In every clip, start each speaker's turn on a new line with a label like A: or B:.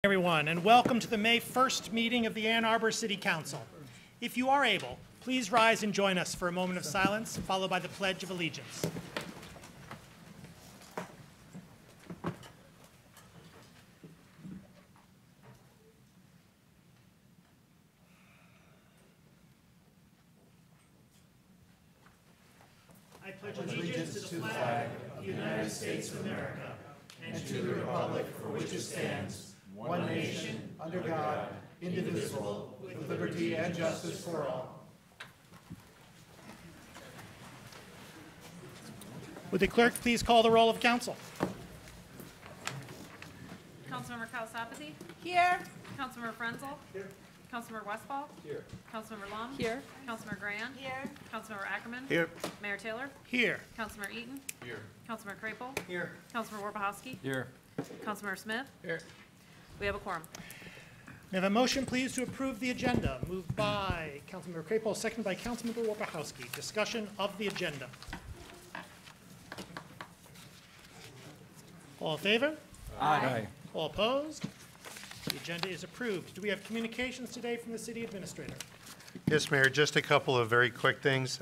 A: Everyone, and welcome to the May 1st meeting of the Ann Arbor City Council. If you are able, please rise and join us for a moment of silence, followed by the Pledge of Allegiance. I pledge allegiance to the flag of the United States of America and to the republic for which it stands, one nation, under God, indivisible, with liberty and justice for all. Would the clerk please call the roll of council?
B: Councilmember Kalasapathy?
C: Here.
B: Councilmember Frenzel?
A: Here.
B: Councilmember Westfall?
D: Here.
B: Councilmember Lum?
C: Here.
B: Councilmember Grand?
C: Here.
B: Councilmember Ackerman?
D: Here.
B: Mayor Taylor?
A: Here.
B: Councilmember Eaton?
D: Here.
B: Councilmember Crapo?
D: Here.
B: Councilmember Warbachowski?
D: Here.
B: Councilmember Smith?
D: Here.
B: We have a quorum.
A: May I have a motion, please, to approve the agenda? Moved by Councilmember Crapo, seconded by Councilmember Warbachowski. Discussion of the agenda. All in favor?
D: Aye.
A: All opposed? The agenda is approved. Do we have communications today from the city administrator?
E: Yes, Mayor, just a couple of very quick things.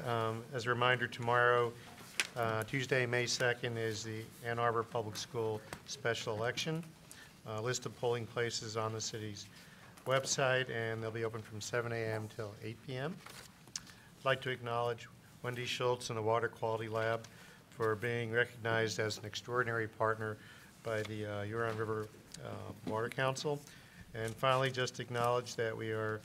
E: As a reminder, tomorrow, Tuesday, May 2nd, is the Ann Arbor Public School special election. List of polling places on the city's website, and they'll be open from 7 a.m. till 8 p.m. I'd like to acknowledge Wendy Schultz and the Water Quality Lab for being recognized as an extraordinary partner by the Huron River Water Council. And finally, just acknowledge that we are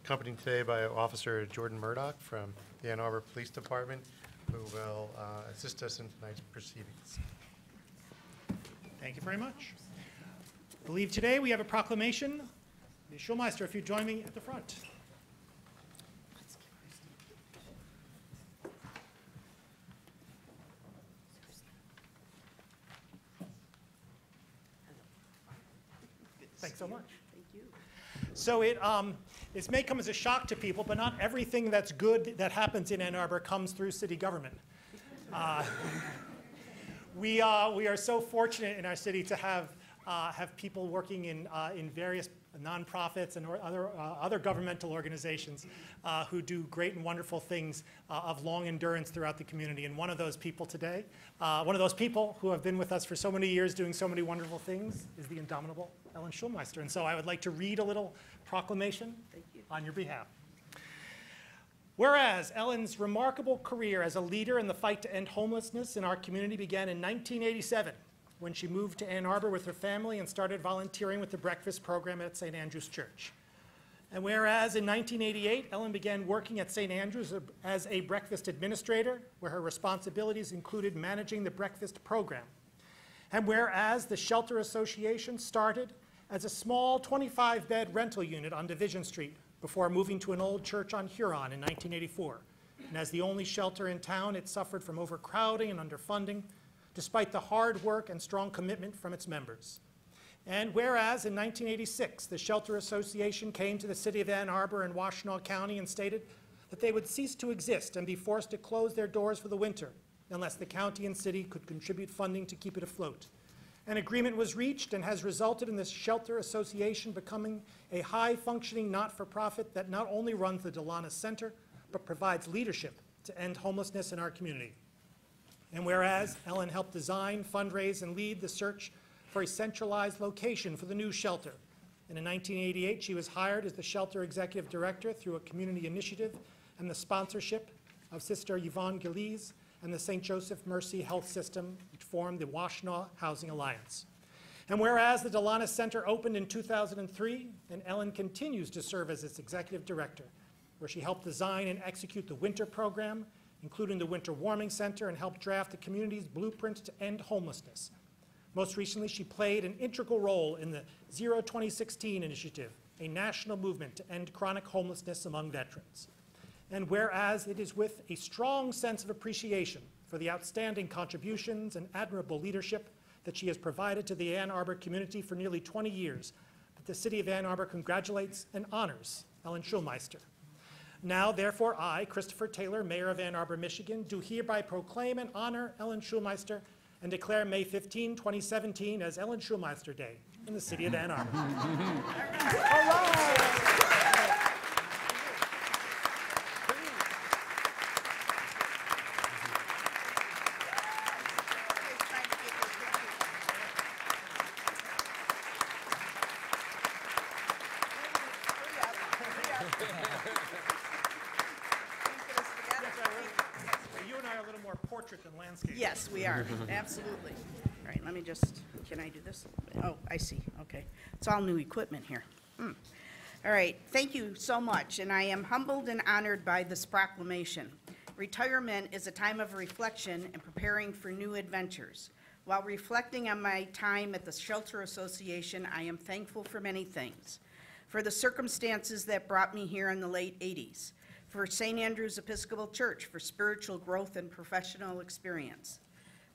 E: accompanied today by Officer Jordan Murdoch from the Ann Arbor Police Department, who will assist us in tonight's proceedings.
A: Thank you very much. I believe today we have a proclamation. Ms. Schulmeister, if you join me at the front. Thanks so much.
C: Thank you.
A: So this may come as a shock to people, but not everything that's good that happens in Ann Arbor comes through city government. We are so fortunate in our city to have people working in various nonprofits and other governmental organizations who do great and wonderful things of long endurance throughout the community. And one of those people today, one of those people who have been with us for so many years doing so many wonderful things, is the indomitable Ellen Schulmeister. And so I would like to read a little proclamation on your behalf. Whereas Ellen's remarkable career as a leader in the fight to end homelessness in our community began in 1987, when she moved to Ann Arbor with her family and started volunteering with the breakfast program at St. Andrew's Church. And whereas in 1988, Ellen began working at St. Andrew's as a breakfast administrator, where her responsibilities included managing the breakfast program. And whereas the Shelter Association started as a small 25-bed rental unit on Division Street before moving to an old church on Huron in 1984. And as the only shelter in town, it suffered from overcrowding and underfunding, despite the hard work and strong commitment from its members. And whereas in 1986, the Shelter Association came to the city of Ann Arbor and Washtenaw County and stated that they would cease to exist and be forced to close their doors for the winter unless the county and city could contribute funding to keep it afloat. An agreement was reached and has resulted in the Shelter Association becoming a high-functioning not-for-profit that not only runs the Delana Center, but provides leadership to end homelessness in our community. And whereas Ellen helped design, fundraise, and lead the search for a centralized location for the new shelter. And in 1988, she was hired as the shelter executive director through a community initiative and the sponsorship of Sister Yvonne Gillies and the St. Joseph Mercy Health System, which formed the Washtenaw Housing Alliance. And whereas the Delana Center opened in 2003, and Ellen continues to serve as its executive director, where she helped design and execute the winter program, including the Winter Warming Center, and helped draft the community's blueprint to end homelessness. Most recently, she played an integral role in the Zero 2016 initiative, a national movement to end chronic homelessness among veterans. And whereas it is with a strong sense of appreciation for the outstanding contributions and admirable leadership that she has provided to the Ann Arbor community for nearly 20 years, that the city of Ann Arbor congratulates and honors Ellen Schulmeister. Now, therefore, I, Christopher Taylor, Mayor of Ann Arbor, Michigan, do hereby proclaim and honor Ellen Schulmeister and declare May 15, 2017 as Ellen Schulmeister Day, in the city of Ann Arbor. You and I are a little more portrait than landscape.
C: Yes, we are, absolutely. All right, let me just, can I do this? Oh, I see, okay. It's all new equipment here. All right, thank you so much, and I am humbled and honored by this proclamation. Retirement is a time of reflection and preparing for new adventures. While reflecting on my time at the Shelter Association, I am thankful for many things. For the circumstances that brought me here in the late 80s, for St. Andrew's Episcopal Church for spiritual growth and professional experience,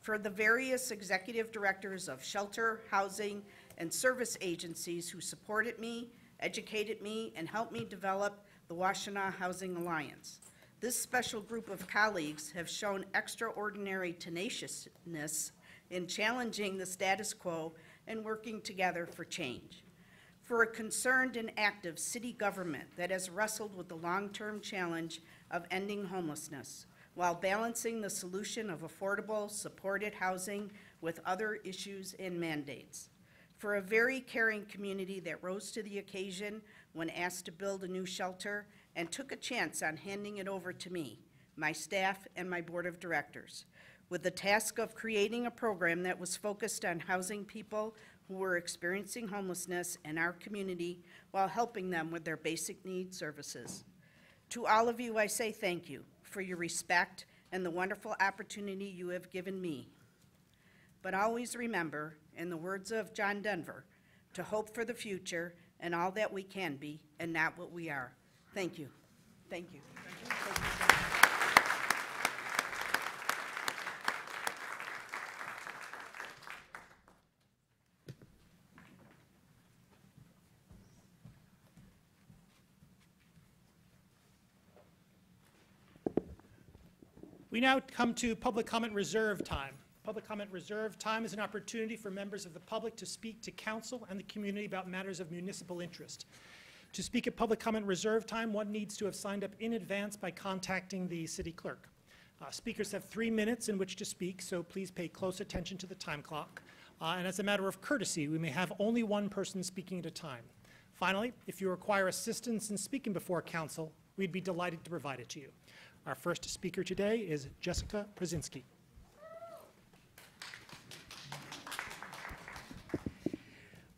C: for the various executive directors of shelter, housing, and service agencies who supported me, educated me, and helped me develop the Washtenaw Housing Alliance. This special group of colleagues have shown extraordinary tenaciousness in challenging the status quo and working together for change. For a concerned and active city government that has wrestled with the long-term challenge of ending homelessness while balancing the solution of affordable, supported housing with other issues and mandates. For a very caring community that rose to the occasion when asked to build a new shelter and took a chance on handing it over to me, my staff, and my board of directors, with the task of creating a program that was focused on housing people who were experiencing homelessness in our community while helping them with their basic needs services. To all of you, I say thank you for your respect and the wonderful opportunity you have given me. But always remember, in the words of John Denver, to hope for the future and all that we can be and not what we are. Thank you. Thank you.
A: We now come to public comment reserve time. Public comment reserve time is an opportunity for members of the public to speak to council and the community about matters of municipal interest. To speak at public comment reserve time, one needs to have signed up in advance by contacting the city clerk. Speakers have 3 minutes in which to speak, so please pay close attention to the time clock. And as a matter of courtesy, we may have only one person speaking at a time. Finally, if you require assistance in speaking before council, we'd be delighted to provide it to you. Our first speaker today is Jessica Przinski.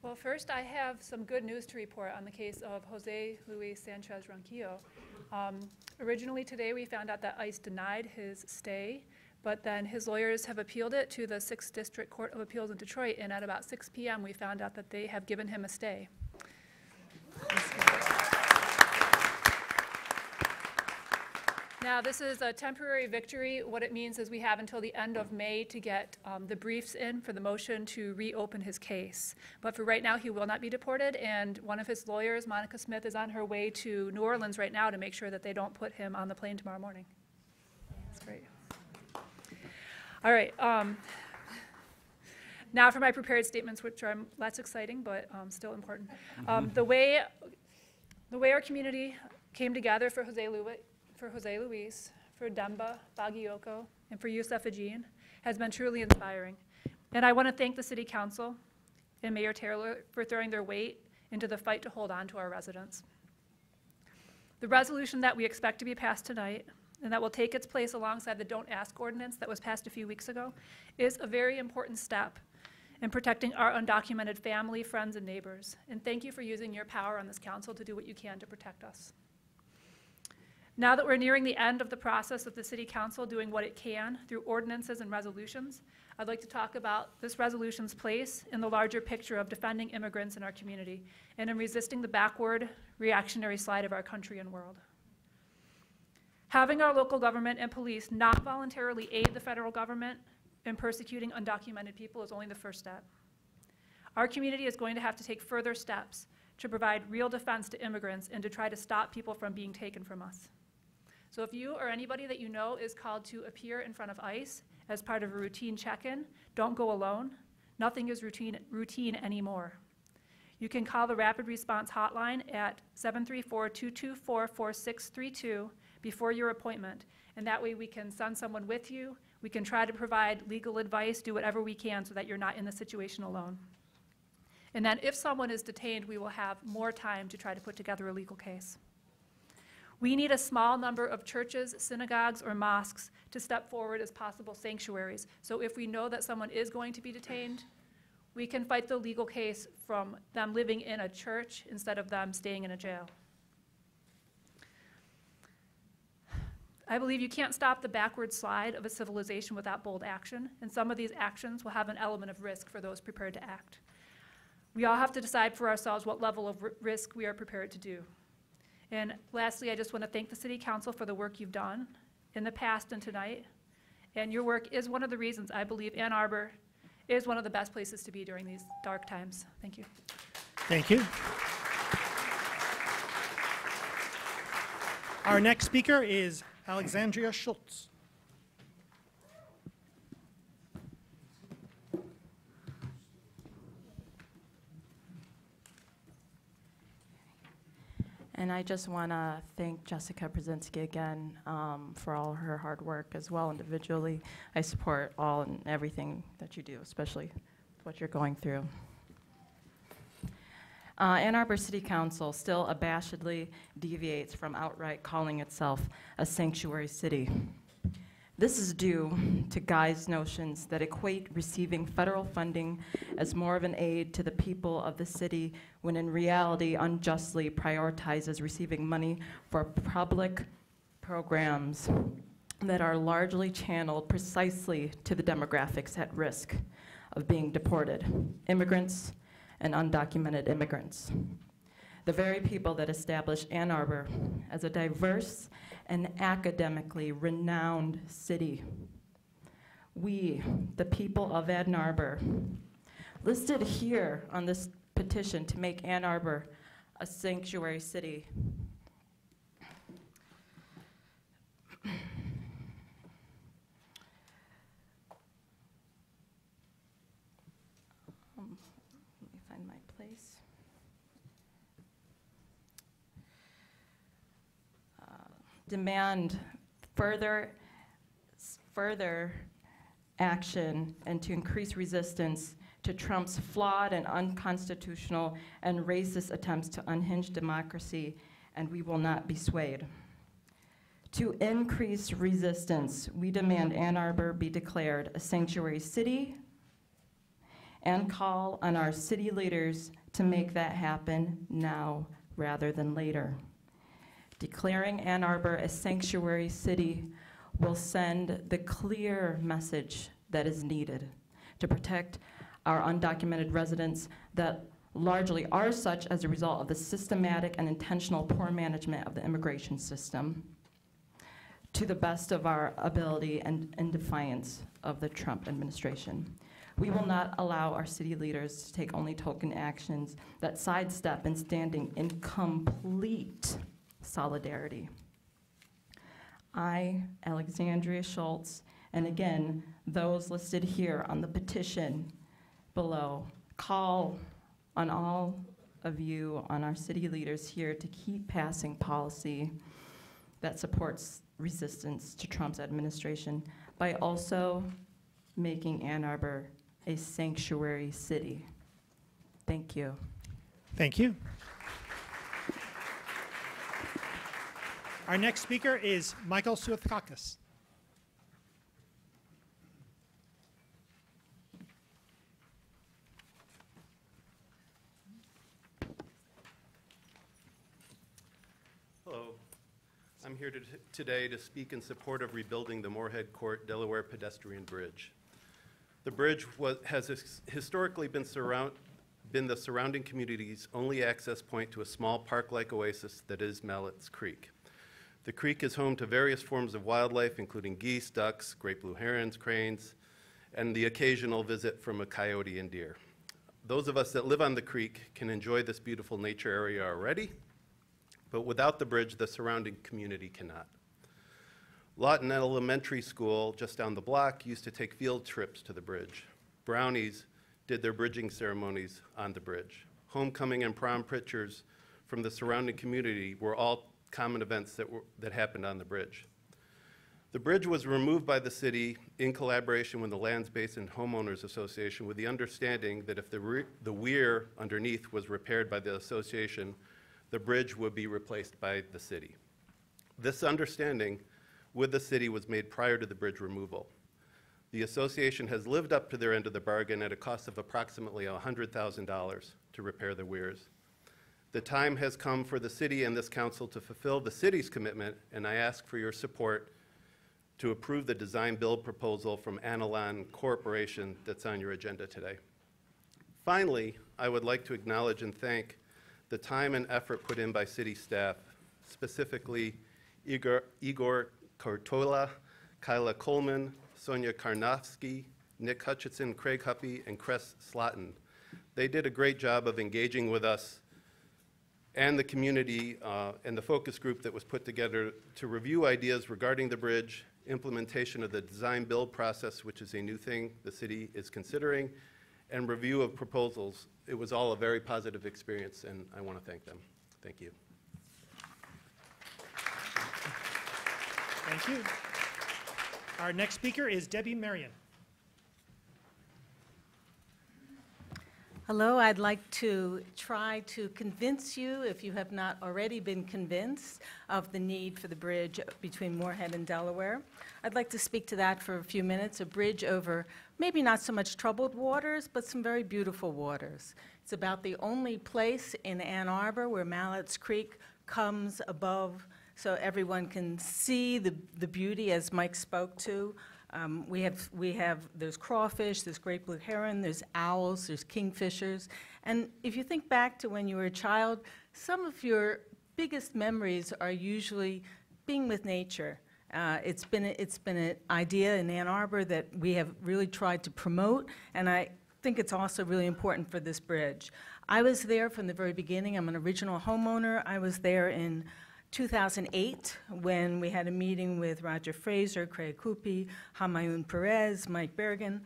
D: Well, first I have some good news to report on the case of Jose Luis Sanchez Ronquillo. Originally today we found out that ICE denied his stay, but then his lawyers have appealed it to the 6th District Court of Appeals in Detroit, and at about 6 p.m. we found out that they have given him a stay. Now, this is a temporary victory. What it means is we have until the end of May to get the briefs in for the motion to reopen his case. But for right now, he will not be deported, and one of his lawyers, Monica Smith, is on her way to New Orleans right now to make sure that they don't put him on the plane tomorrow morning. That's great. All right. Now for my prepared statements, which are less exciting, but still important. The way our community came together for Jose Luis, for Demba Bagayoko, and for Yusef Ajin has been truly inspiring. And I want to thank the City Council and Mayor Taylor for throwing their weight into the fight to hold on to our residents. The resolution that we expect to be passed tonight, and that will take its place alongside the Don't Ask ordinance that was passed a few weeks ago, is a very important step in protecting our undocumented family, friends, and neighbors. And thank you for using your power on this council to do what you can to protect us. Now that we're nearing the end of the process of the City Council doing what it can through ordinances and resolutions, I'd like to talk about this resolution's place in the larger picture of defending immigrants in our community and in resisting the backward, reactionary slide of our country and world. Having our local government and police not voluntarily aid the federal government in persecuting undocumented people is only the first step. Our community is going to have to take further steps to provide real defense to immigrants and to try to stop people from being taken from us. So if you or anybody that you know is called to appear in front of ICE as part of a routine check-in, don't go alone. Nothing is routine anymore. You can call the Rapid Response Hotline at 734-224-4632 before your appointment, and that way we can send someone with you. We can try to provide legal advice, do whatever we can so that you're not in the situation alone. And then if someone is detained, we will have more time to try to put together a legal case. We need a small number of churches, synagogues, or mosques to step forward as possible sanctuaries. So if we know that someone is going to be detained, we can fight the legal case from them living in a church instead of them staying in a jail. I believe you can't stop the backward slide of a civilization without bold action, and some of these actions will have an element of risk for those prepared to act. We all have to decide for ourselves what level of risk we are prepared to do. And lastly, I just want to thank the City Council for the work you've done in the past and tonight. And your work is one of the reasons I believe Ann Arbor is one of the best places to be during these dark times. Thank you.
A: Thank you. Our next speaker is Alexandria Schultz.
F: And I just want to thank Jessica Brzezinski again for all her hard work as well individually. I support all and everything that you do, especially what you're going through. Ann Arbor City Council still abashedly deviates from outright calling itself a sanctuary city. This is due to Guy's notions that equate receiving federal funding as more of an aid to the people of the city, when in reality unjustly prioritizes receiving money for public programs that are largely channeled precisely to the demographics at risk of being deported, immigrants and undocumented immigrants. The very people that establish Ann Arbor as a diverse and academically renowned city. We, the people of Ann Arbor, listed here on this petition to make Ann Arbor a sanctuary city. Let me find my place. Demand further action and to increase resistance to Trump's flawed and unconstitutional and racist attempts to unhinge democracy, and we will not be swayed. To increase resistance, we demand Ann Arbor be declared a sanctuary city and call on our city leaders to make that happen now rather than later. Declaring Ann Arbor a sanctuary city will send the clear message that is needed to protect our undocumented residents that largely are such as a result of the systematic and intentional poor management of the immigration system, to the best of our ability and in defiance of the Trump administration. We will not allow our city leaders to take only token actions that sidestep and standing in complete solidarity. I, Alexandria Schultz, and again, those listed here on the petition below, call on all of you, on our city leaders here, to keep passing policy that supports resistance to Trump's administration by also making Ann Arbor a sanctuary city. Thank you.
A: Thank you. Our next speaker is Michael Suotkakis.
G: Hello. I'm here today to speak in support of rebuilding the Moorhead Court Delaware pedestrian bridge. The bridge has historically been the surrounding community's only access point to a small park-like oasis that is Mallett's Creek. The creek is home to various forms of wildlife, including geese, ducks, great blue herons, cranes, and the occasional visit from a coyote and deer. Those of us that live on the creek can enjoy this beautiful nature area already, but without the bridge, the surrounding community cannot. Lawton Elementary School, just down the block, used to take field trips to the bridge. Brownies did their bridging ceremonies on the bridge. homecoming, and prom pictures from the surrounding community were all common events that happened on the bridge. The bridge was removed by the city in collaboration with the Lands Basin Homeowners Association with the understanding that if the weir underneath was repaired by the association, the bridge would be replaced by the city. This understanding with the city was made prior to the bridge removal. The association has lived up to their end of the bargain at a cost of approximately $100,000 to repair the weirs. The time has come for the city and this council to fulfill the city's commitment, and I ask for your support to approve the design build proposal from Anilon Corporation that's on your agenda today. Finally, I would like to acknowledge and thank the time and effort put in by city staff, specifically Igor Kortola, Kyla Coleman, Sonia Karnofsky, Nick Hutchinson, Craig Huppy, and Cress Slotin. They did a great job of engaging with us and the community and the focus group that was put together to review ideas regarding the bridge, implementation of the design build process, which is a new thing the city is considering, and review of proposals. It was all a very positive experience, and I want to thank them. Thank you.
A: Thank you. Our next speaker is Debbie Marion.
H: Hello, I'd like to try to convince you, if you have not already been convinced, of the need for the bridge between Moorhead and Delaware. I'd like to speak to that for a few minutes, a bridge over maybe not so much troubled waters, but some very beautiful waters. It's about the only place in Ann Arbor where Mallett's Creek comes above so everyone can see the beauty, as Mike spoke to. There's crawfish, there's great blue heron, there's owls, there's kingfishers. And if you think back to when you were a child, some of your biggest memories are usually being with nature. It's been an idea in Ann Arbor that we have really tried to promote, and I think it's also really important for this bridge. I was there from the very beginning. I'm an original homeowner. I was there in 2008, when we had a meeting with Roger Fraser, Craig Kupi, Hamayoun Perez, Mike Bergen,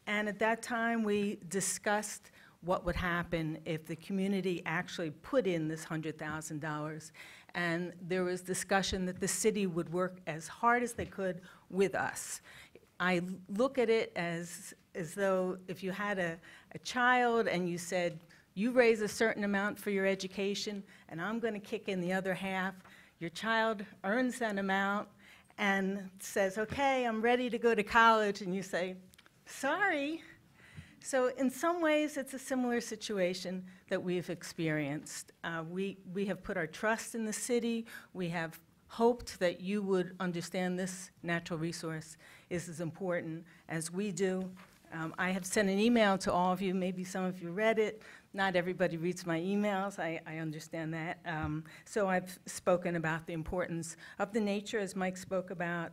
H: and at that time we discussed what would happen if the community actually put in this $100,000. And there was discussion that the city would work as hard as they could with us. I look at it as though if you had a child and you said, you raise a certain amount for your education, and I'm going to kick in the other half. Your child earns that amount and says, okay, I'm ready to go to college, and you say, sorry. So in some ways, it's a similar situation that we've experienced. We have put our trust in the city. We have hoped that you would understand this natural resource is as important as we do. I have sent an email to all of you. Maybe some of you read it. Not everybody reads my emails. I understand that. So I've spoken about the importance of the nature, as Mike spoke about,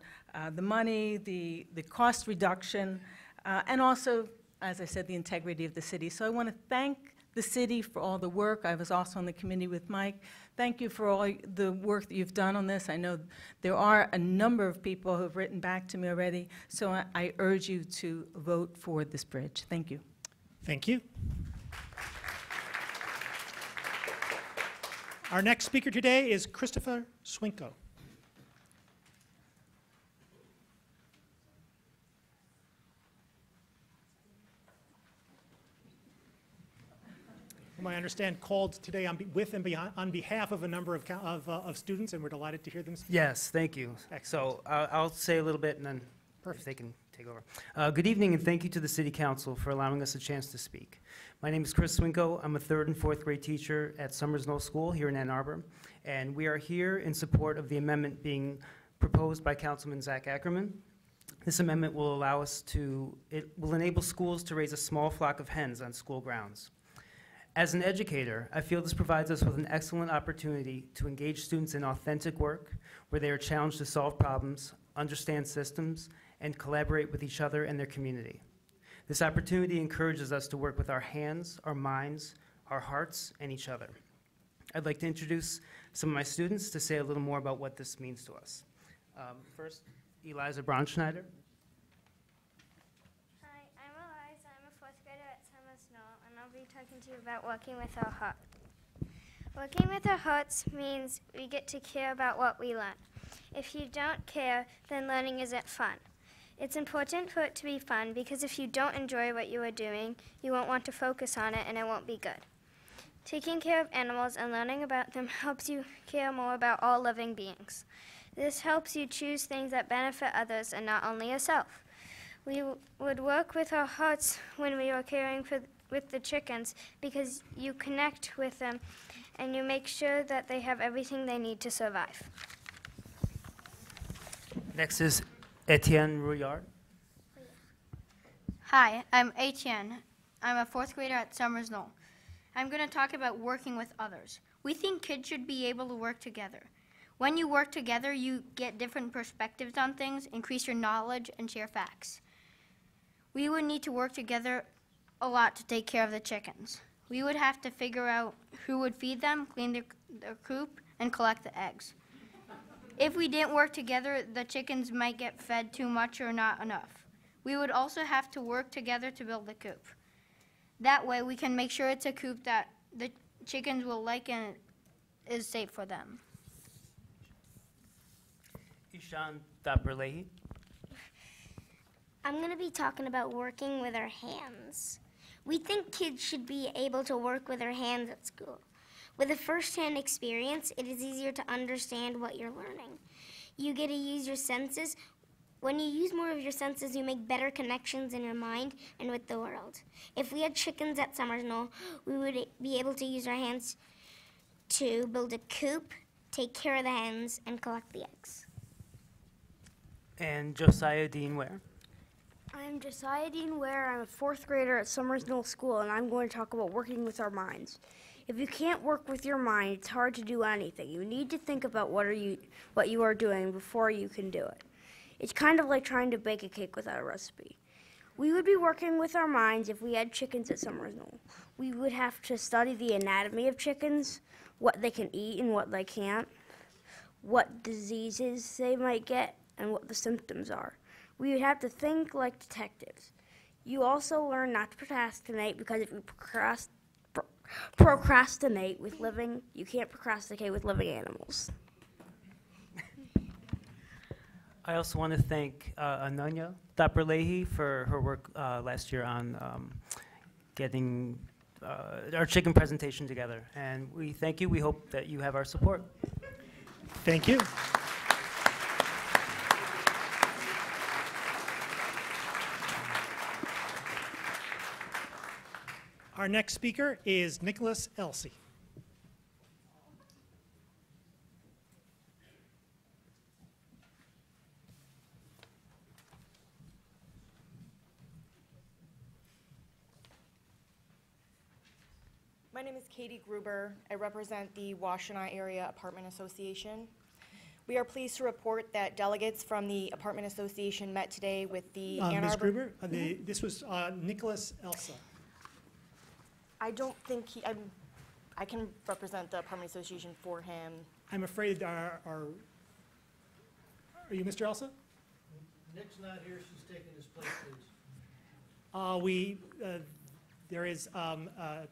H: the money, the cost reduction, and also, as I said, the integrity of the city. So I want to thank the city for all the work. I was also on the committee with Mike. Thank you for all the work that you've done on this. I know there are a number of people who have written back to me already, so I urge you to vote for this bridge. Thank you.
A: Thank you. Our next speaker today is Christopher Swinko. Whom I understand called today on behalf of a number of students, and we're delighted to hear them speak.
I: Yes, thank you.
A: Excellent.
I: So I'll say a little bit, and then if they can take over. Good evening, and thank you to the City Council for allowing us a chance to speak. My name is Chris Swinko. I'm a 3rd and 4th grade teacher at Summers Knoll School here in Ann Arbor, and we are here in support of the amendment being proposed by Councilman Zach Ackerman. This amendment will enable schools to raise a small flock of hens on school grounds. As an educator, I feel this provides us with an excellent opportunity to engage students in authentic work where they are challenged to solve problems, understand systems, and collaborate with each other and their community. This opportunity encourages us to work with our hands, our minds, our hearts, and each other. I'd like to introduce some of my students to say a little more about what this means to us. First, Eliza Braunschneider.
J: Hi, I'm Eliza. I'm a 4th grader at Summers Knoll, and I'll be talking to you about working with our heart. Working with our hearts means we get to care about what we learn. If you don't care, then learning isn't fun. It's important for it to be fun because if you don't enjoy what you are doing, you won't want to focus on it and it won't be good. Taking care of animals and learning about them helps you care more about all living beings. This helps you choose things that benefit others and not only yourself. We would work with our hearts when we were caring with the chickens because you connect with them and you make sure that they have everything they need to survive.
I: Next is Etienne Rouillard.
K: Hi, I'm Etienne. I'm a fourth grader at Summers Knoll. I'm going to talk about working with others. We think kids should be able to work together. When you work together, you get different perspectives on things, increase your knowledge, and share facts. We would need to work together a lot to take care of the chickens. We would have to figure out who would feed them, clean their coop, and collect the eggs. If we didn't work together, the chickens might get fed too much or not enough. We would also have to work together to build the coop. That way, we can make sure it's a coop that the chickens will like and is safe for them.
I: Ishan Daperlehi.
J: I'm going to be talking about working with our hands. We think kids should be able to work with their hands at school. With a first-hand experience, it is easier to understand what you're learning. You get to use your senses. When you use more of your senses, you make better connections in your mind and with the world. If we had chickens at Summers Knoll, we would be able to use our hands to build a coop, take care of the hens, and collect the eggs.
I: And Josiah Dean Ware.
L: I'm Josiah Dean Ware. I'm a fourth grader at Summers Knoll School, and I'm going to talk about working with our minds. If you can't work with your mind, it's hard to do anything. You need to think about what you are doing before you can do it. It's kind of like trying to bake a cake without a recipe. We would be working with our minds if we had chickens at Summers Knoll. We would have to study the anatomy of chickens, what they can eat and what they can't, what diseases they might get, and what the symptoms are. We would have to think like detectives. You also learn not to procrastinate because if you procrastinate with living, you can't procrastinate with living animals.
I: I also want to thank Ananya Daperlehi for her work last year on getting our chicken presentation together. And we thank you. We hope that you have our support.
A: Thank you. Our next speaker is Nicholas Elsey.
M: My name is Katie Gruber. I represent the Washtenaw Area Apartment Association. We are pleased to report that delegates from the Apartment Association met today with the Ann
A: Ms.
M: Arbor.
A: Gruber, this was Nicholas Elsa.
M: I don't think I can represent the Apartment Association for him.
A: I'm afraid are you Mr. Elsa?
N: Nick's not here, she's taking his place, please.
A: There is a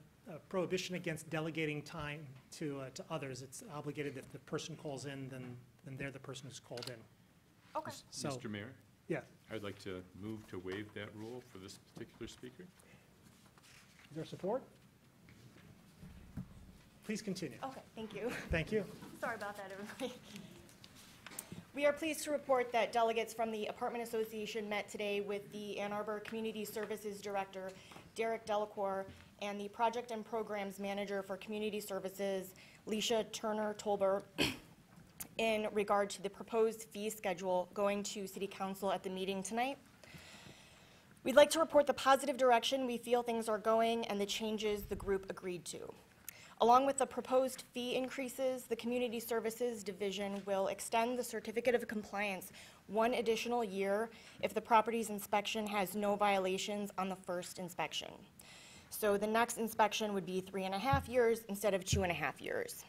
A: prohibition against delegating time to others. It's obligated if the person calls in, then they're the person who's called in.
M: Okay.
A: So,
O: Mr. Mayor?
A: yeah.
O: I'd like to move to waive that rule for this particular speaker.
A: Is there support? Please continue.
M: Okay, thank you.
A: Thank you.
M: Sorry about that, everybody. We are pleased to report that delegates from the Apartment Association met today with the Ann Arbor Community Services Director, Derek Delacour, and the Project and Programs Manager for Community Services, Leisha Turner-Tolber, in regard to the proposed fee schedule going to City Council at the meeting tonight. We'd like to report the positive direction we feel things are going and the changes the group agreed to. Along with the proposed fee increases, the Community Services Division will extend the Certificate of Compliance one additional year if the property's inspection has no violations on the first inspection. So the next inspection would be 3.5 years instead of 2.5 years.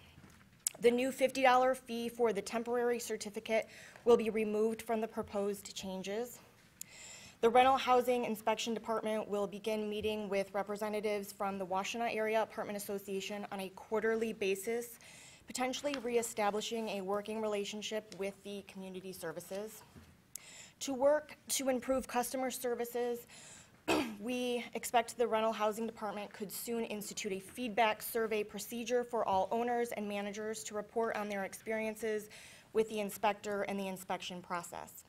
M: The new $50 fee for the temporary certificate will be removed from the proposed changes. The Rental Housing Inspection Department will begin meeting with representatives from the Washtenaw Area Apartment Association on a quarterly basis, potentially reestablishing a working relationship with the community services. To work to improve customer services, we expect the Rental Housing Department could soon institute a feedback survey procedure for all owners and managers to report on their experiences with the inspector and the inspection process.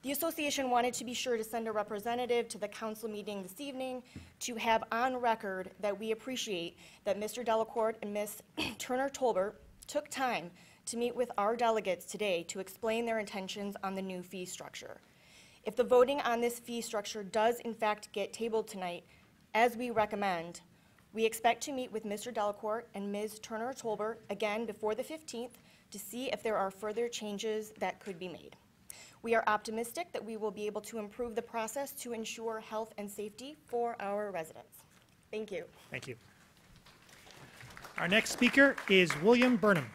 M: The association wanted to be sure to send a representative to the council meeting this evening to have on record that we appreciate that Mr. Delacourt and Ms. Turner-Tolbert took time to meet with our delegates today to explain their intentions on the new fee structure. If the voting on this fee structure does in fact get tabled tonight, as we recommend, we expect to meet with Mr. Delacourt and Ms. Turner-Tolbert again before the 15th to see if there are further changes that could be made. We are optimistic that we will be able to improve the process to ensure health and safety for our residents. Thank you.
A: Thank you. Our next speaker is William Burnham.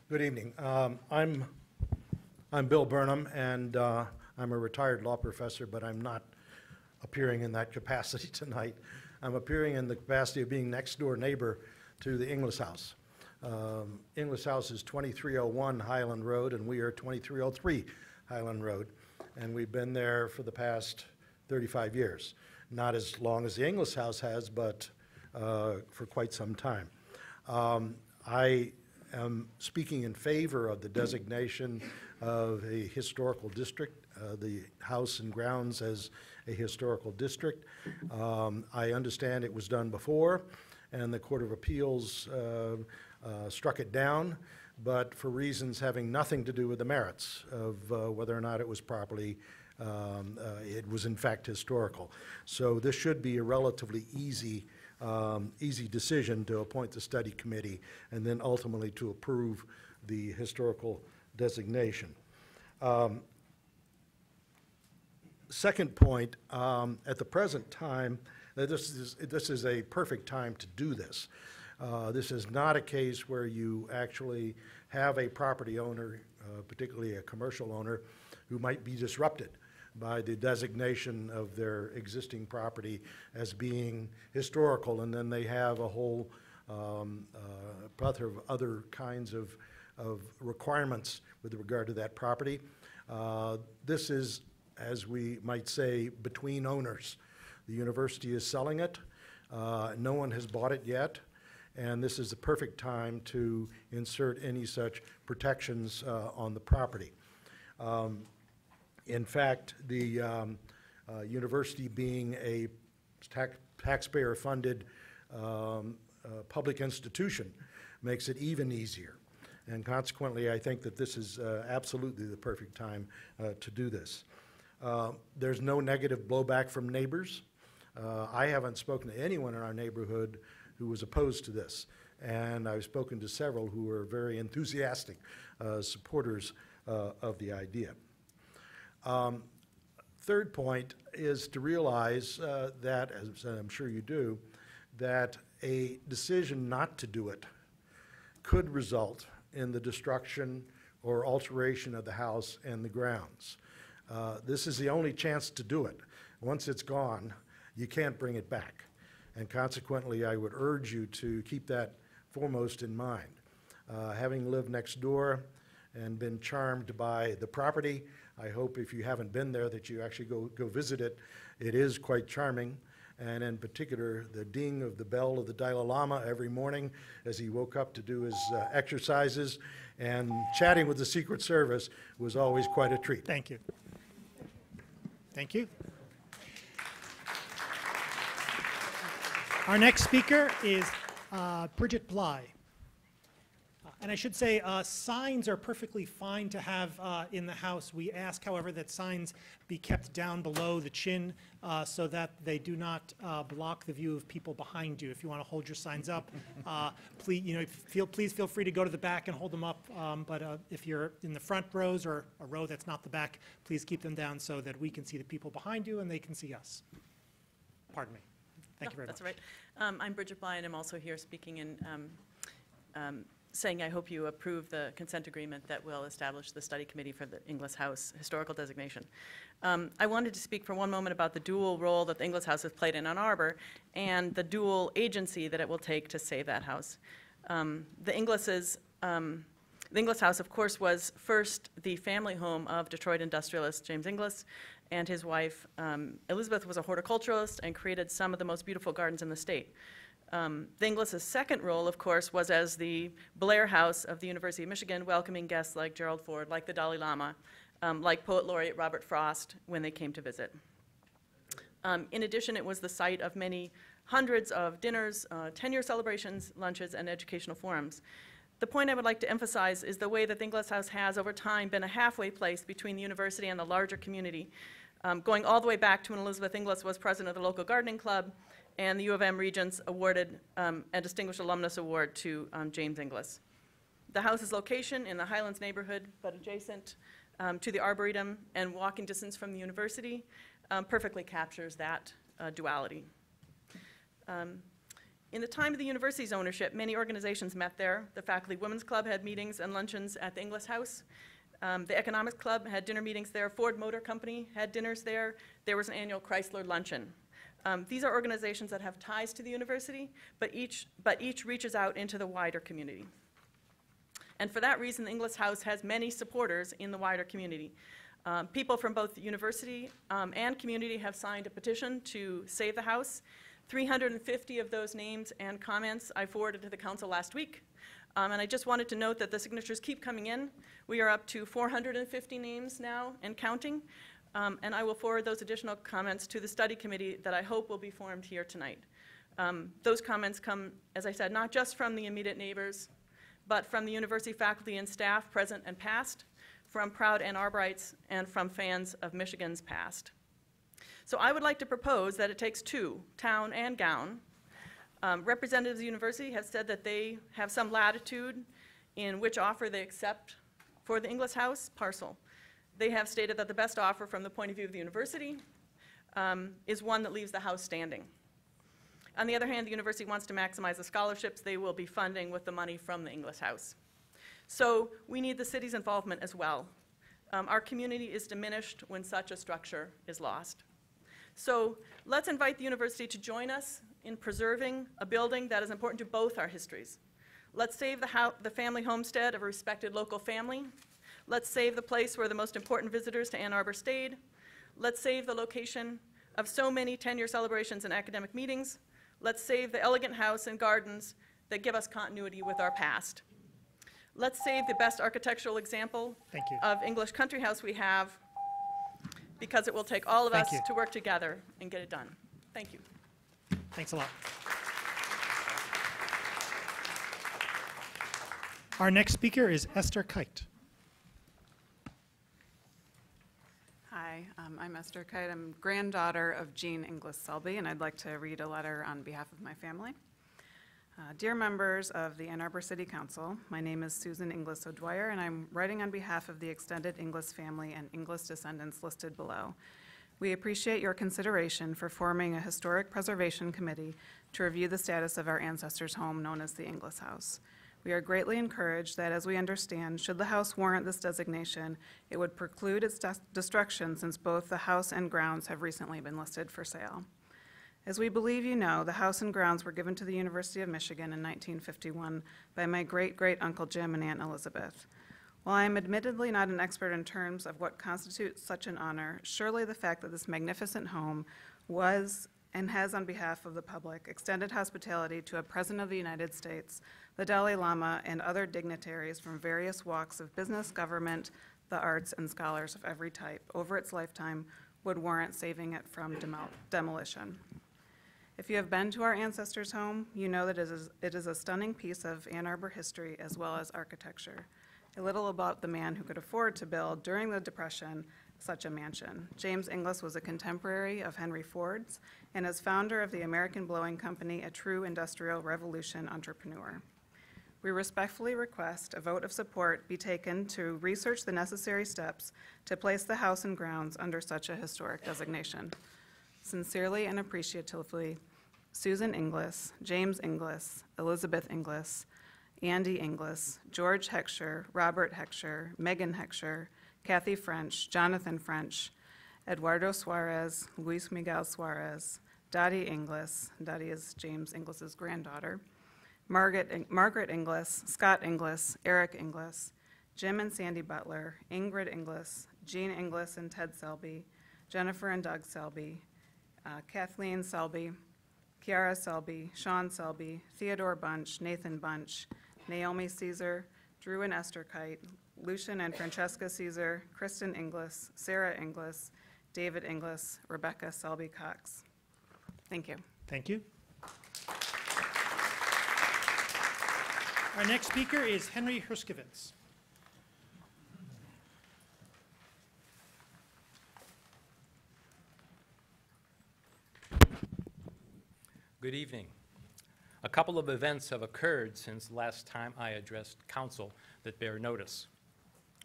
P: Good evening. I'm Bill Burnham, and I'm a retired law professor, but I'm not appearing in that capacity tonight. I'm appearing in the capacity of being next-door neighbor to the Inglis House. Inglis House is 2301 Highland Road, and we are 2303 Highland Road, and we've been there for the past 35 years. Not as long as the Inglis House has, but for quite some time. I am speaking in favor of the designation of a historical district, the house and grounds as a historical district. I understand it was done before, and the Court of Appeals struck it down, but for reasons having nothing to do with the merits of whether or not it was properly, it was in fact historical. So this should be a relatively easy decision to appoint the study committee and then ultimately to approve the historical designation. Second point, at the present time, this is a perfect time to do this. This is not a case where you actually have a property owner, particularly a commercial owner, who might be disrupted by the designation of their existing property as being historical, and then they have a whole plethora of other kinds of requirements with regard to that property. This is, as we might say, between owners. The university is selling it. No one has bought it yet, and this is the perfect time to insert any such protections on the property. In fact, the university being a taxpayer-funded public institution makes it even easier. And consequently, I think that this is absolutely the perfect time to do this. There's no negative blowback from neighbors. I haven't spoken to anyone in our neighborhood who was opposed to this, and I've spoken to several who are very enthusiastic supporters of the idea. Third point is to realize that, as I'm sure you do, that a decision not to do it could result in the destruction or alteration of the house and the grounds. This is the only chance to do it. Once it's gone, you can't bring it back. And consequently, I would urge you to keep that foremost in mind. Having lived next door and been charmed by the property, I hope if you haven't been there that you actually go visit it. It is quite charming, and in particular, the ding of the bell of the Dalai Lama every morning as he woke up to do his exercises, and chatting with the Secret Service was always quite a treat.
A: Thank you. Thank you. Our next speaker is Bridget Bly. And I should say, signs are perfectly fine to have in the house. We ask, however, that signs be kept down below the chin so that they do not block the view of people behind you. If you want to hold your signs up, please feel free to go to the back and hold them up. But if you're in the front rows or a row that's not the back, please keep them down so that we can see the people behind you and they can see us. Pardon me. Thank you very much.
Q: That's all right. I'm Bridget Bly, and I'm also here speaking in saying I hope you approve the consent agreement that will establish the study committee for the Inglis House historical designation. I wanted to speak for one moment about the dual role that the Inglis House has played in Ann Arbor and the dual agency that it will take to save that house. The Inglis House, of course, was first the family home of Detroit industrialist James Inglis, and his wife Elizabeth was a horticulturalist and created some of the most beautiful gardens in the state. The Inglis' second role, of course, was as the Blair House of the University of Michigan, welcoming guests like Gerald Ford, like the Dalai Lama, like Poet Laureate Robert Frost when they came to visit. In addition, it was the site of many hundreds of dinners, 10-year celebrations, lunches, and educational forums. The point I would like to emphasize is the way that the Inglis House has, over time, been a halfway place between the university and the larger community, going all the way back to when Elizabeth Inglis was president of the local gardening club, and the U of M Regents awarded a Distinguished Alumnus Award to James Inglis. The house's location in the Highlands neighborhood, but adjacent to the Arboretum and walking distance from the university, perfectly captures that duality. In the time of the university's ownership, many organizations met there. The Faculty Women's Club had meetings and luncheons at the Inglis House. The Economics Club had dinner meetings there. Ford Motor Company had dinners there. There was an annual Chrysler luncheon. These are organizations that have ties to the university, but each reaches out into the wider community. And for that reason, the Inglis House has many supporters in the wider community. People from both the university and community have signed a petition to save the house. 350 of those names and comments I forwarded to the council last week. And I just wanted to note that the signatures keep coming in. We are up to 450 names now and counting. And I will forward those additional comments to the study committee that I hope will be formed here tonight. Those comments come, as I said, not just from the immediate neighbors, but from the university faculty and staff, present and past, from proud Ann Arborites, and from fans of Michigan's past. So I would like to propose that it takes two, town and gown. Representatives of the university have said that they have some latitude in which offer they accept for the Inglis House parcel. They have stated that the best offer from the point of view of the university is one that leaves the house standing. On the other hand, the university wants to maximize the scholarships they will be funding with the money from the Inglis House. So we need the city's involvement as well. Our community is diminished when such a structure is lost. So let's invite the university to join us in preserving a building that is important to both our histories. Let's save the family homestead of a respected local family. Let's save the place where the most important visitors to Ann Arbor stayed. Let's save the location of so many 10-year celebrations and academic meetings. Let's save the elegant house and gardens that give us continuity with our past. Let's save the best architectural example of English country house we have, because it will take all of us to work together and get it done. Thank you.
A: Thanks a lot. Our next speaker is Esther Kite.
R: Hi, I'm Esther Kite. I'm granddaughter of Jean Inglis Selby, and I'd like to read a letter on behalf of my family. Dear members of the Ann Arbor City Council, my name is Susan Inglis O'Dwyer, and I'm writing on behalf of the extended Inglis family and Inglis descendants listed below. We appreciate your consideration for forming a historic preservation committee to review the status of our ancestors' home known as the Inglis House. We are greatly encouraged that, as we understand, should the house warrant this designation, it would preclude its destruction since both the house and grounds have recently been listed for sale. As we believe you know, the house and grounds were given to the University of Michigan in 1951 by my great-great-uncle Jim and Aunt Elizabeth. While I am admittedly not an expert in terms of what constitutes such an honor, surely the fact that this magnificent home was and has, on behalf of the public, extended hospitality to a President of the United States, the Dalai Lama, and other dignitaries from various walks of business, government, the arts, and scholars of every type over its lifetime would warrant saving it from demolition. If you have been to our ancestors' home, you know that it is a stunning piece of Ann Arbor history as well as architecture. A little about the man who could afford to build, during the Depression, such a mansion. James Inglis was a contemporary of Henry Ford's, and as founder of the American Blowing Company, a true industrial revolution entrepreneur. We respectfully request a vote of support be taken to research the necessary steps to place the house and grounds under such a historic designation. Sincerely and appreciatively, Susan Inglis, James Inglis, Elizabeth Inglis, Andy Inglis, George Heckscher, Robert Heckscher, Megan Heckscher, Kathy French, Jonathan French, Eduardo Suarez, Luis Miguel Suarez, Dottie Inglis, Dottie is James Inglis's granddaughter, Margaret Inglis, Scott Inglis, Eric Inglis, Jim and Sandy Butler, Ingrid Inglis, Jean Inglis and Ted Selby, Jennifer and Doug Selby, Kathleen Selby, Kiara Selby, Sean Selby, Theodore Bunch, Nathan Bunch, Naomi Caesar, Drew and Esther Kite, Lucian and Francesca Caesar, Kristen Inglis, Sarah Inglis, David Inglis, Rebecca Selby Cox. Thank you.
A: Thank you. Our next speaker is Henry Herskovitz.
S: Good evening. A couple of events have occurred since last time I addressed council that bear notice.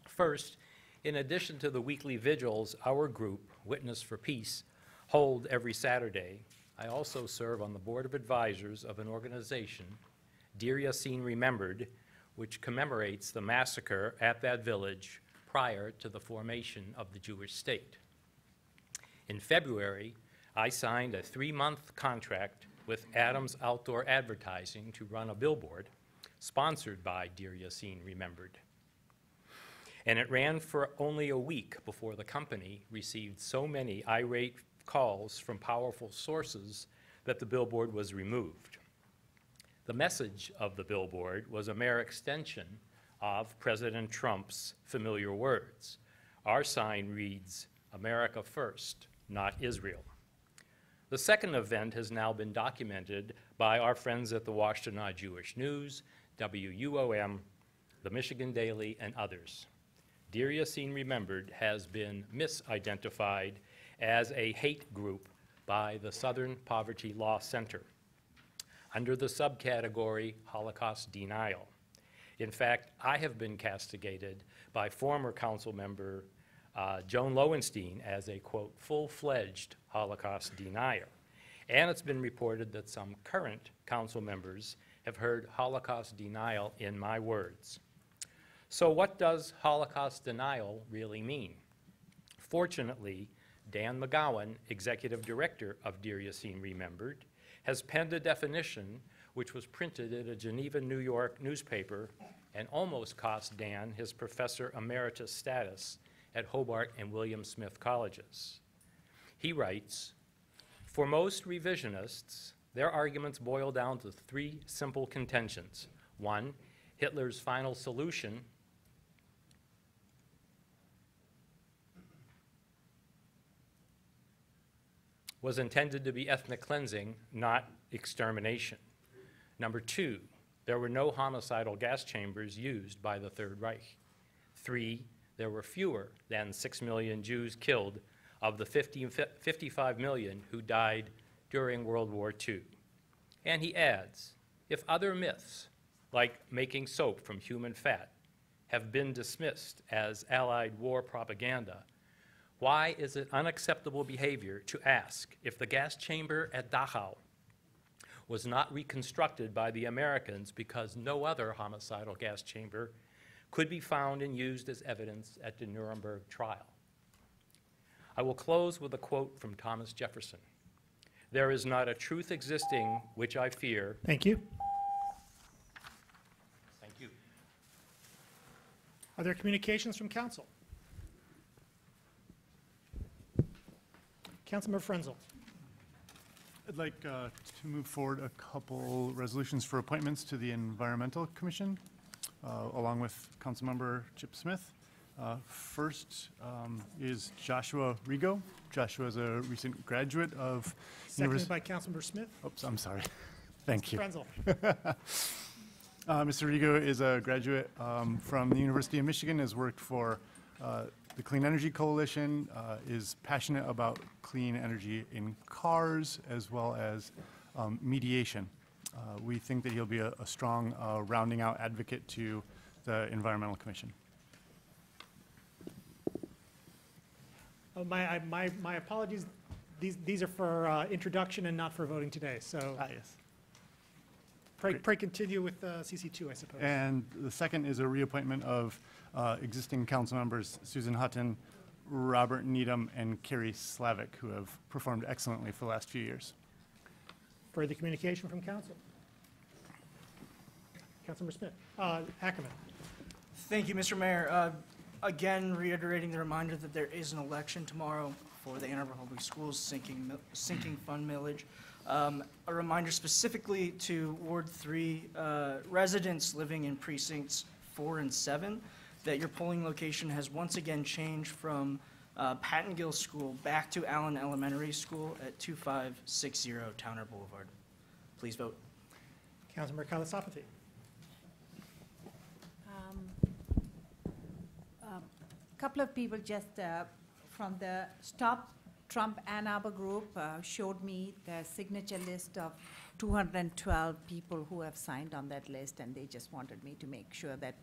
S: First, in addition to the weekly vigils our group, Witness for Peace, hold every Saturday, I also serve on the board of advisors of an organization, Dear Yassin Remembered, which commemorates the massacre at that village prior to the formation of the Jewish state. In February, I signed a 3-month contract with Adams Outdoor Advertising to run a billboard sponsored by Dear Yassin Remembered. And it ran for only a week before the company received so many irate calls from powerful sources that the billboard was removed. The message of the billboard was a mere extension of President Trump's familiar words. Our sign reads, "America first, not Israel." The second event has now been documented by our friends at the Washtenaw Jewish News, WUOM, the Michigan Daily, and others. Dear Yassin Remembered has been misidentified as a hate group by the Southern Poverty Law Center under the subcategory Holocaust Denial. In fact, I have been castigated by former council member Joan Lowenstein as a, quote, full-fledged Holocaust denier. And it's been reported that some current council members have heard Holocaust denial in my words. So what does Holocaust denial really mean? Fortunately, Dan McGowan, executive director of Dear Yassin Remembered, has penned a definition which was printed in a Geneva, New York newspaper and almost cost Dan his professor emeritus status at Hobart and William Smith colleges. He writes, "For most revisionists, their arguments boil down to 3 simple contentions. 1, Hitler's final solution was intended to be ethnic cleansing, not extermination. Number 2, there were no homicidal gas chambers used by the Third Reich. 3, there were fewer than 6 million Jews killed of the 55 million who died during World War II. And he adds, if other myths, like making soap from human fat, have been dismissed as Allied war propaganda, why is it unacceptable behavior to ask if the gas chamber at Dachau was not reconstructed by the Americans because no other homicidal gas chamber could be found and used as evidence at the Nuremberg trial? I will close with a quote from Thomas Jefferson. There is not a truth existing which I fear.
A: Thank you.
S: Thank you.
A: Are there communications from council? Councilmember Frenzel.
T: I'd like to move forward a couple resolutions for appointments to the Environmental Commission, along with Councilmember Chip Smith. First is Joshua Rigo. Joshua is a recent graduate of
A: Seconded by Councilmember Smith.
T: Oops, I'm sorry. Thank you.
A: Frenzel.
T: Mr. Rigo is a graduate from the University of Michigan, has worked for the Clean Energy Coalition, is passionate about clean energy in cars as well as mediation. We think that he'll be a strong rounding out advocate to the Environmental Commission.
A: Oh, my apologies. These are for introduction and not for voting today. So.
T: Yes.
A: Pray continue with CC2, I suppose.
T: And the second is a reappointment of existing council members Susan Hutton, Robert Needham, and Carrie Slavic, who have performed excellently for the last few years.
A: Further communication from council? Councilmember Smith. Ackerman.
U: Thank you, Mr. Mayor. Again, reiterating the reminder that there is an election tomorrow for the Ann Arbor Public Schools sinking fund millage. A reminder specifically to Ward 3 residents living in precincts 4 and 7 that your polling location has once again changed from Patton Gill School back to Allen Elementary School at 2560 Towner Boulevard. Please vote.
A: Councilmember Kalasapati.
V: A couple of people just from the Stop Trump Ann Arbor group showed me the signature list of 212 people who have signed on that list, and they just wanted me to make sure that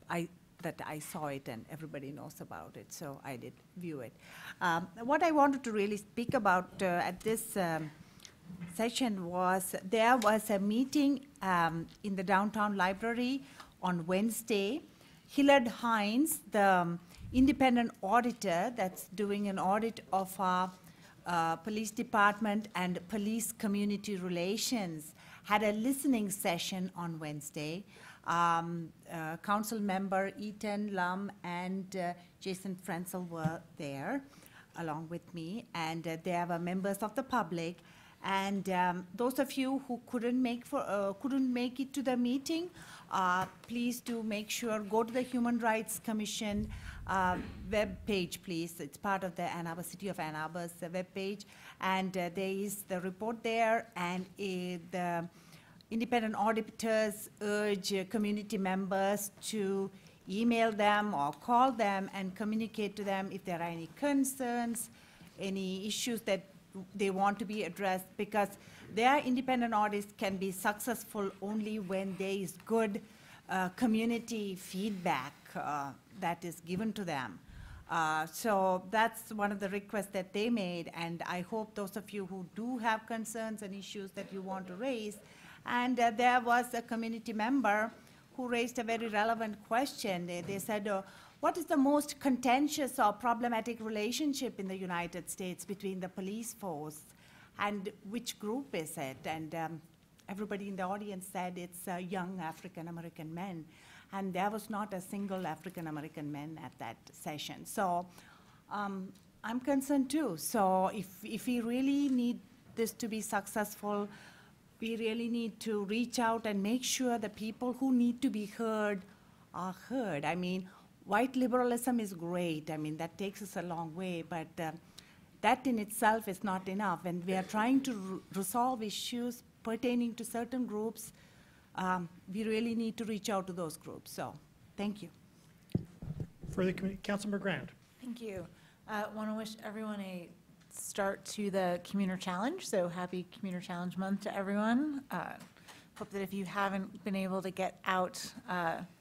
V: I saw it and everybody knows about it, so I did view it. What I wanted to really speak about at this session was there was a meeting in the downtown library on Wednesday. Hillard Hines, the independent auditor that's doing an audit of our police department and police community relations, had a listening session on Wednesday. Council member Ethan Lum and Jason Frenzel were there along with me, and they were members of the public. And those of you who couldn't make it to the meeting, please do make sure, go to the Human Rights Commission web page, please. It's part of the Ann Arbor, City of Ann Arbor's web page. And there is the report there, and the independent auditors urge community members to email them or call them and communicate to them if there are any concerns, any issues that they want to be addressed, because their independent audits can be successful only when there is good community feedback that is given to them. So that's one of the requests that they made, and I hope those of you who do have concerns and issues that you want to raise. And there was a community member who raised a very relevant question. They said, what is the most contentious or problematic relationship in the United States between the police force, and which group is it? And everybody in the audience said it's young African-American men, and there was not a single African-American man at that session. So I'm concerned too. So if we really need this to be successful, we really need to reach out and make sure the people who need to be heard are heard. I mean, white liberalism is great. I mean, that takes us a long way, but that in itself is not enough. And we are trying to resolve issues pertaining to certain groups. We really need to reach out to those groups. So, thank you.
A: Further, Councilmember Grant.
W: Thank you. Want to wish everyone a start to the Commuter Challenge. So happy Commuter Challenge Month to everyone. Hope that if you haven't been able to get out,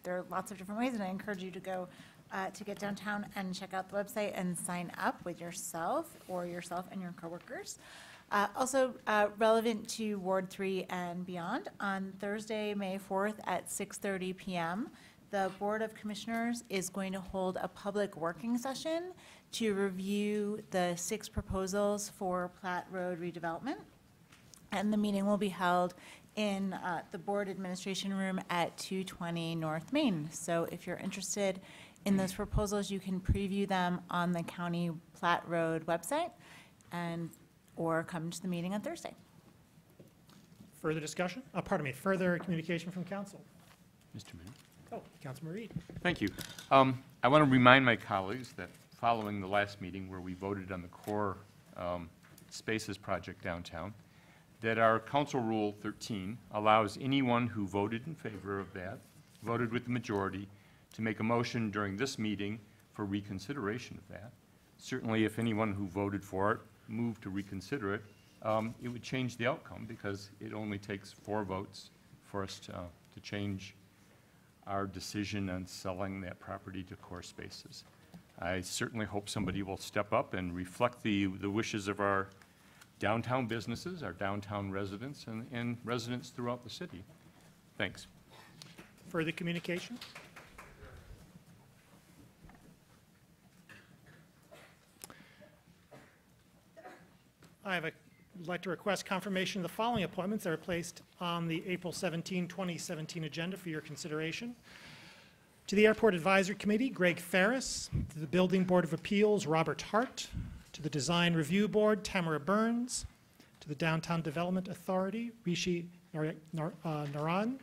W: there are lots of different ways, and I encourage you to go to get downtown and check out the website and sign up with yourself and your coworkers. Also relevant to Ward 3 and beyond, on Thursday, May 4th at 6:30 p.m., the Board of Commissioners is going to hold a public working session to review the 6 proposals for Platte Road redevelopment. And the meeting will be held in the board administration room at 220 North Main. So if you're interested in those proposals, you can preview them on the County Platte Road website or come to the meeting on Thursday.
A: Further discussion? Further communication from council?
O: Mr. Mayor.
A: Oh, Councilman Reed.
O: Thank you. I want to remind my colleagues that following the last meeting where we voted on the core spaces project downtown, that our Council Rule 13 allows anyone who voted in favor of that, voted with the majority, to make a motion during this meeting for reconsideration of that. Certainly, if anyone who voted for it moved to reconsider it, it would change the outcome, because it only takes 4 votes for us to change our decision on selling that property to core spaces. I certainly hope somebody will step up and reflect the wishes of our downtown businesses, our downtown residents, and residents throughout the city. Thanks.
A: Further communication? Would like to request confirmation of the following appointments that are placed on the April 17, 2017 agenda for your consideration. To the Airport Advisory Committee, Greg Ferris. To the Building Board of Appeals, Robert Hart. To the Design Review Board, Tamara Burns. To the Downtown Development Authority, Rishi Narayan.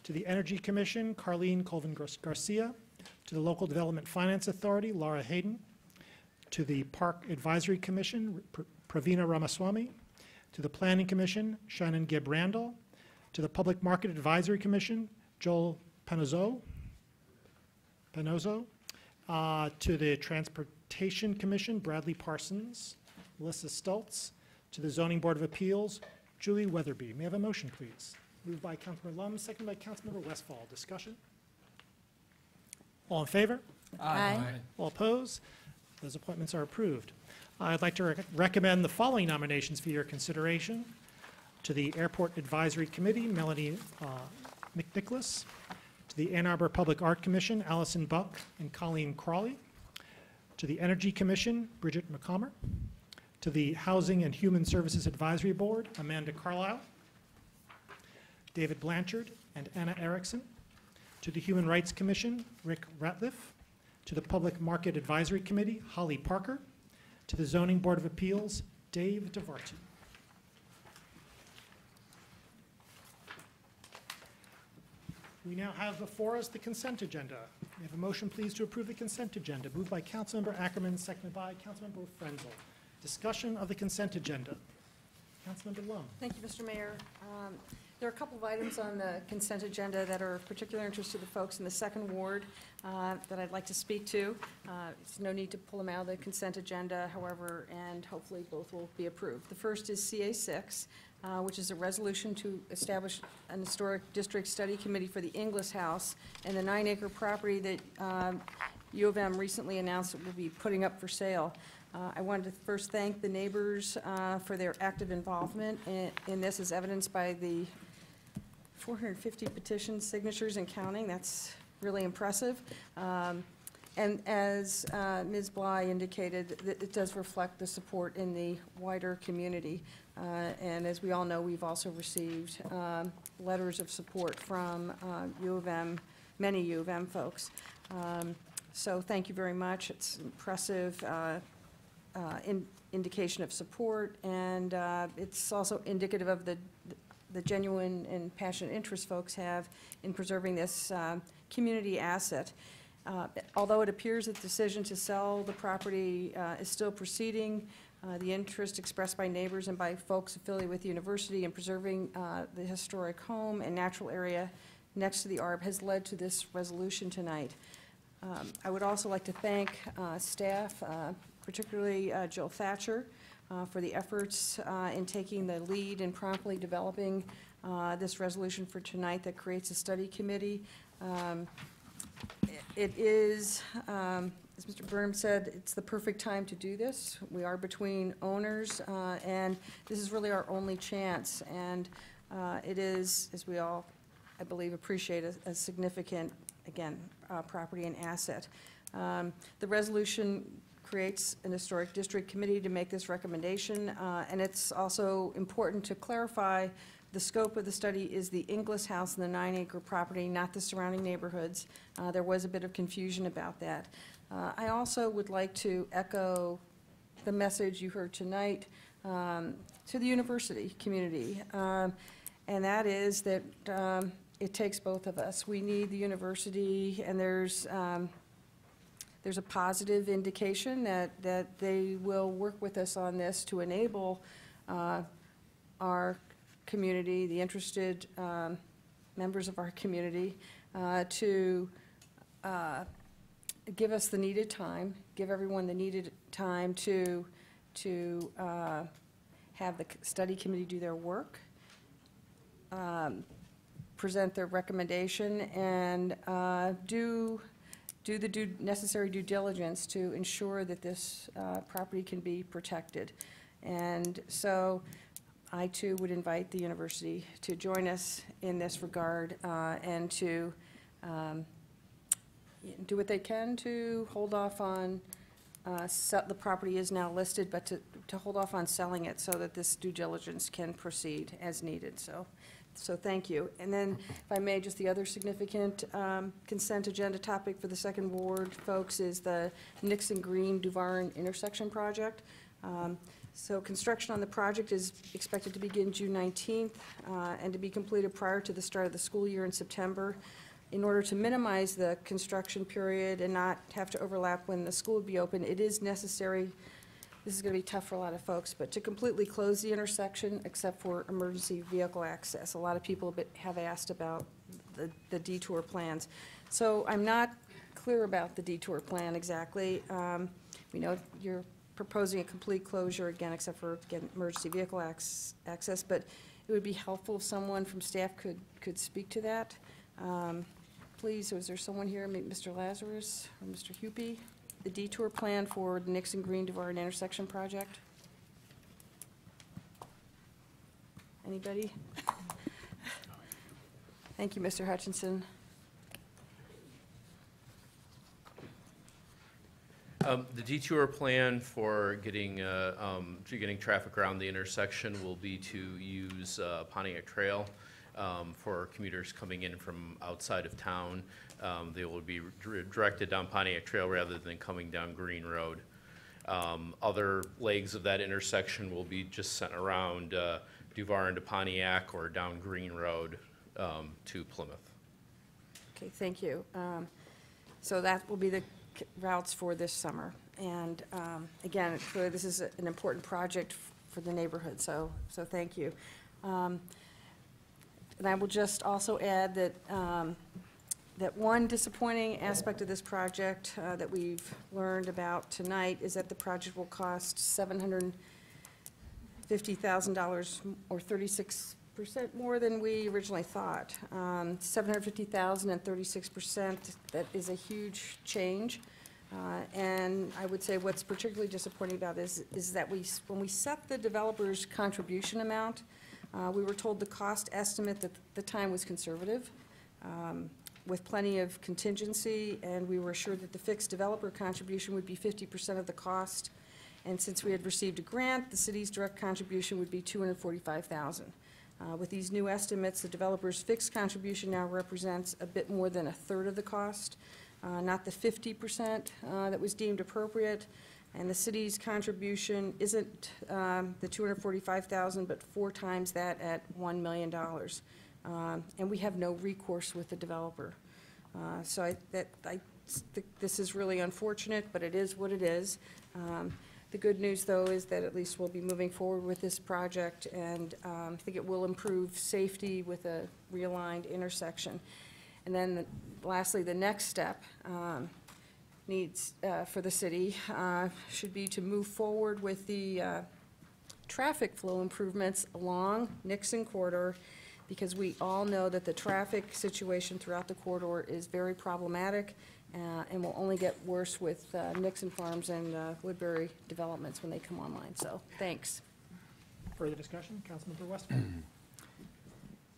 A: To the Energy Commission, Carlene Colvin-Garcia. To the Local Development Finance Authority, Laura Hayden. To the Park Advisory Commission, Pravina Ramaswamy. To the Planning Commission, Shannon Gibb Randall. To the Public Market Advisory Commission, Joel Panozzo. To the Transportation Commission, Bradley Parsons, Melissa Stultz. To the Zoning Board of Appeals, Julie Weatherby. May I have a motion, please? Moved by Councilmember Lum, seconded by Councilmember Westfall. Discussion? All in favor?
W: Aye.
A: All opposed? Those appointments are approved. I'd like to recommend the following nominations for your consideration. To the Airport Advisory Committee, Melanie McNicholas. To the Ann Arbor Public Art Commission, Allison Buck and Colleen Crawley. To the Energy Commission, Bridget McComber. To the Housing and Human Services Advisory Board, Amanda Carlisle. David Blanchard and Anna Erickson. To the Human Rights Commission, Rick Ratliff. To the Public Market Advisory Committee, Holly Parker. To the Zoning Board of Appeals, Dave DeVarty. We now have before us the consent agenda. We have a motion, please, to approve the consent agenda. Moved by Councilmember Ackerman, seconded by Councilmember Frenzel. Discussion of the consent agenda. Councilmember Lum.
B: Thank you, Mr. Mayor. There are a couple of items on the consent agenda that are of particular interest to the folks in the second ward that I'd like to speak to. There's no need to pull them out of the consent agenda, however, and hopefully both will be approved. The first is CA6, which is a resolution to establish an historic district study committee for the Inglis House and the 9-acre property that U of M recently announced it will be putting up for sale. I wanted to first thank the neighbors for their active involvement in this, as evidenced by the 450 petition signatures and counting. That's really impressive. And as Ms. Bly indicated, it does reflect the support in the wider community. And as we all know, we've also received letters of support from U of M, many U of M folks. So thank you very much. It's impressive indication of support, and it's also indicative of the genuine and passionate interest folks have in preserving this community asset. Although it appears that the decision to sell the property is still proceeding, the interest expressed by neighbors and by folks affiliated with the university in preserving the historic home and natural area next to the ARB has led to this resolution tonight. I would also like to thank staff, particularly Jill Thatcher, for the efforts in taking the lead in promptly developing this resolution for tonight that creates a study committee. It is, as Mr. Burnham said, it's the perfect time to do this. We are between owners, and this is really our only chance. And it is, as we all, I believe, appreciate, a significant, again, property and asset. The resolution creates an historic district committee to make this recommendation, and it's also important to clarify the scope of the study is the Inglis House and the 9-acre property, not the surrounding neighborhoods. There was a bit of confusion about that. I also would like to echo the message you heard tonight to the university community, and that is that it takes both of us. We need the university, and there's a positive indication that they will work with us on this to enable our community, the interested members of our community, to give us the needed time, give everyone the needed time to have the study committee do their work, present their recommendation, and do do the necessary due diligence to ensure that this property can be protected. And so I too would invite the university to join us in this regard and to do what they can to hold off on, the property is now listed, but to hold off on selling it so that this due diligence can proceed as needed. So thank you. And then, if I may, just the other significant consent agenda topic for the second ward, folks, is the Nixon Green Duvarin intersection project. So construction on the project is expected to begin June 19th and to be completed prior to the start of the school year in September. In order to minimize the construction period and not have to overlap when the school would be open, it is necessary, this is going to be tough for a lot of folks, but to completely close the intersection except for emergency vehicle access. A lot of people have asked about the detour plans. So I'm not clear about the detour plan exactly. We know you're proposing a complete closure, again, except for, again, emergency vehicle access, but it would be helpful if someone from staff could speak to that. Please, is there someone here, maybe Mr. Lazarus or Mr. Hupy? The detour plan for the Nixon Green Duvarin intersection project? Anybody? Thank you, Mr. Hutchinson.
C: The detour plan for getting traffic around the intersection will be to use Pontiac Trail for commuters coming in from outside of town. They will be directed down Pontiac Trail rather than coming down Green Road. Other legs of that intersection will be just sent around Duvarin to Pontiac or down Green Road to Plymouth.
B: Okay, thank you. So that will be the routes for this summer. And again, clearly this is an important project for the neighborhood, so thank you. And I will just also add that that one disappointing aspect of this project that we've learned about tonight is that the project will cost $750,000 or 36% more than we originally thought. $750,000 and 36%, that is a huge change. And I would say what's particularly disappointing about this is that when we set the developer's contribution amount, we were told the cost estimate at the time was conservative, with plenty of contingency, and we were assured that the fixed developer contribution would be 50% of the cost. And since we had received a grant, the city's direct contribution would be $245,000. With these new estimates, the developer's fixed contribution now represents a bit more than a third of the cost, not the 50% that was deemed appropriate. And the city's contribution isn't the $245,000, but 4 times that at $1 million. And we have no recourse with the developer. So I think this is really unfortunate, but it is what it is. The good news, though, is that at least we'll be moving forward with this project, and I think it will improve safety with a realigned intersection. And then lastly, the next step needs for the city should be to move forward with the traffic flow improvements along Nixon Corridor, because we all know that the traffic situation throughout the corridor is very problematic and will only get worse with Nixon Farms and Woodbury developments when they come online. So thanks.
A: Further discussion? Councilmember Westphal.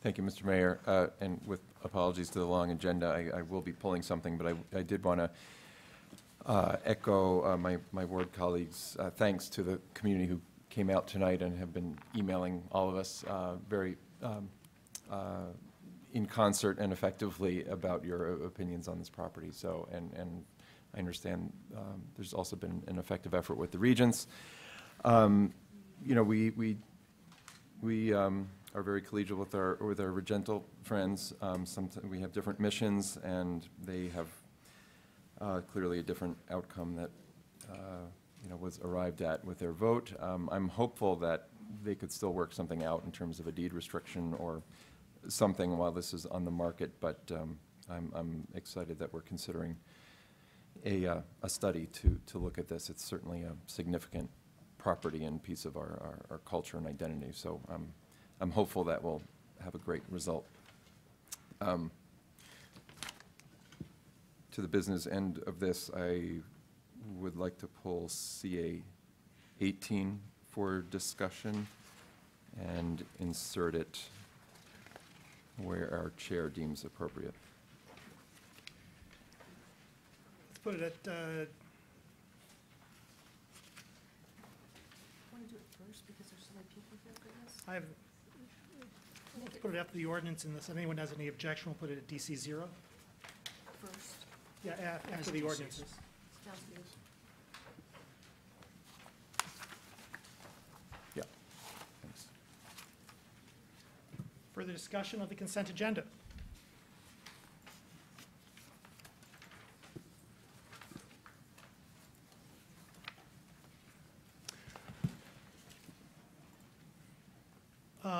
D: Thank you, Mr. Mayor. And with apologies to the long agenda, I will be pulling something, but I did want to echo my ward colleagues' thanks to the community who came out tonight and have been emailing all of us very in concert and effectively about your opinions on this property. So, and I understand there's also been an effective effort with the regents. You know, we are very collegial with our Regental friends. Sometimes we have different missions, and they have clearly a different outcome that you know, was arrived at with their vote. I'm hopeful that they could still work something out in terms of a deed restriction or something while this is on the market, but I'm excited that we're considering a study to look at this. It's certainly a significant property and piece of our culture and identity, so I'm hopeful that we'll have a great result. to the business end of this, I would like to pull CA 18 for discussion and insert it where our chair deems appropriate.
A: Let's put it at,
B: Want to do it first because there's so many people here for this?
A: let's put it after the ordinance, unless anyone has any objection, we'll put it at DC 0.
B: First.
A: Yeah, after the ordinances.
B: Sounds good.
D: Yeah, thanks.
A: Further discussion of the consent agenda?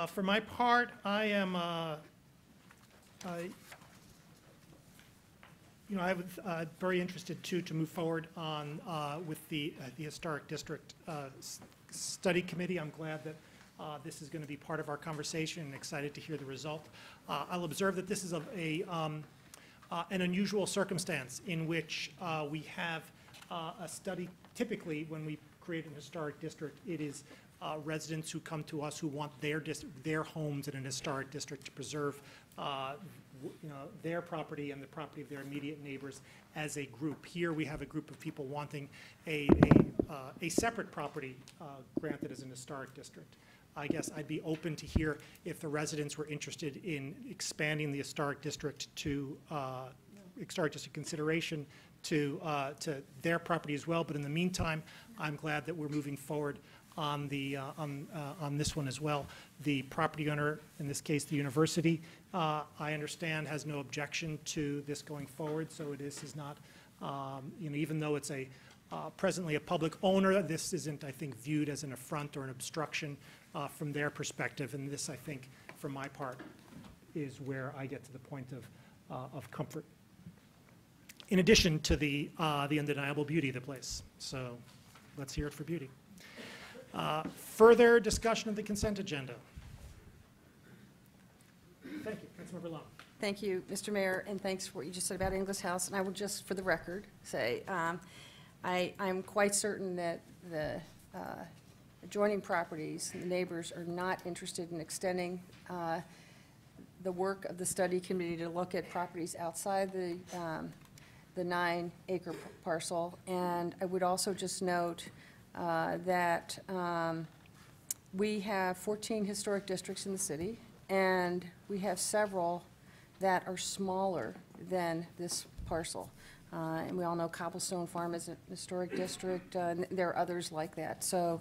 A: For my part, I am, I was very interested too to move forward on with the Historic District Study Committee. I'm glad that this is going to be part of our conversation and excited to hear the result. I'll observe that this is an unusual circumstance in which we have a study. Typically, when we create an historic district, it is residents who come to us who want their homes in an historic district to preserve their property and the property of their immediate neighbors as a group. Here we have a group of people wanting a separate property granted as an historic district. I guess I'd be open to hear if the residents were interested in expanding the historic district to historic district consideration to their property as well. But in the meantime, I'm glad that we're moving forward on the on this one as well. The property owner, in this case the university, I understand has no objection to this going forward. So this is not, even though it's presently a public owner, this isn't, I think, viewed as an affront or an obstruction from their perspective. And this, I think, for my part, is where I get to the point of comfort. In addition to the undeniable beauty of the place. So let's hear it for beauty. Further discussion of the consent agenda. Thank you, Councilmember Lum.
B: Thank you, Mr. Mayor, and thanks for what you just said about Inglis House. And I will just, for the record, say I'm quite certain that the adjoining properties, the neighbors, are not interested in extending the work of the study committee to look at properties outside the 9-acre parcel. And I would also just note that we have 14 historic districts in the city, and we have several that are smaller than this parcel. And we all know Cobblestone Farm is a historic district. And there are others like that. So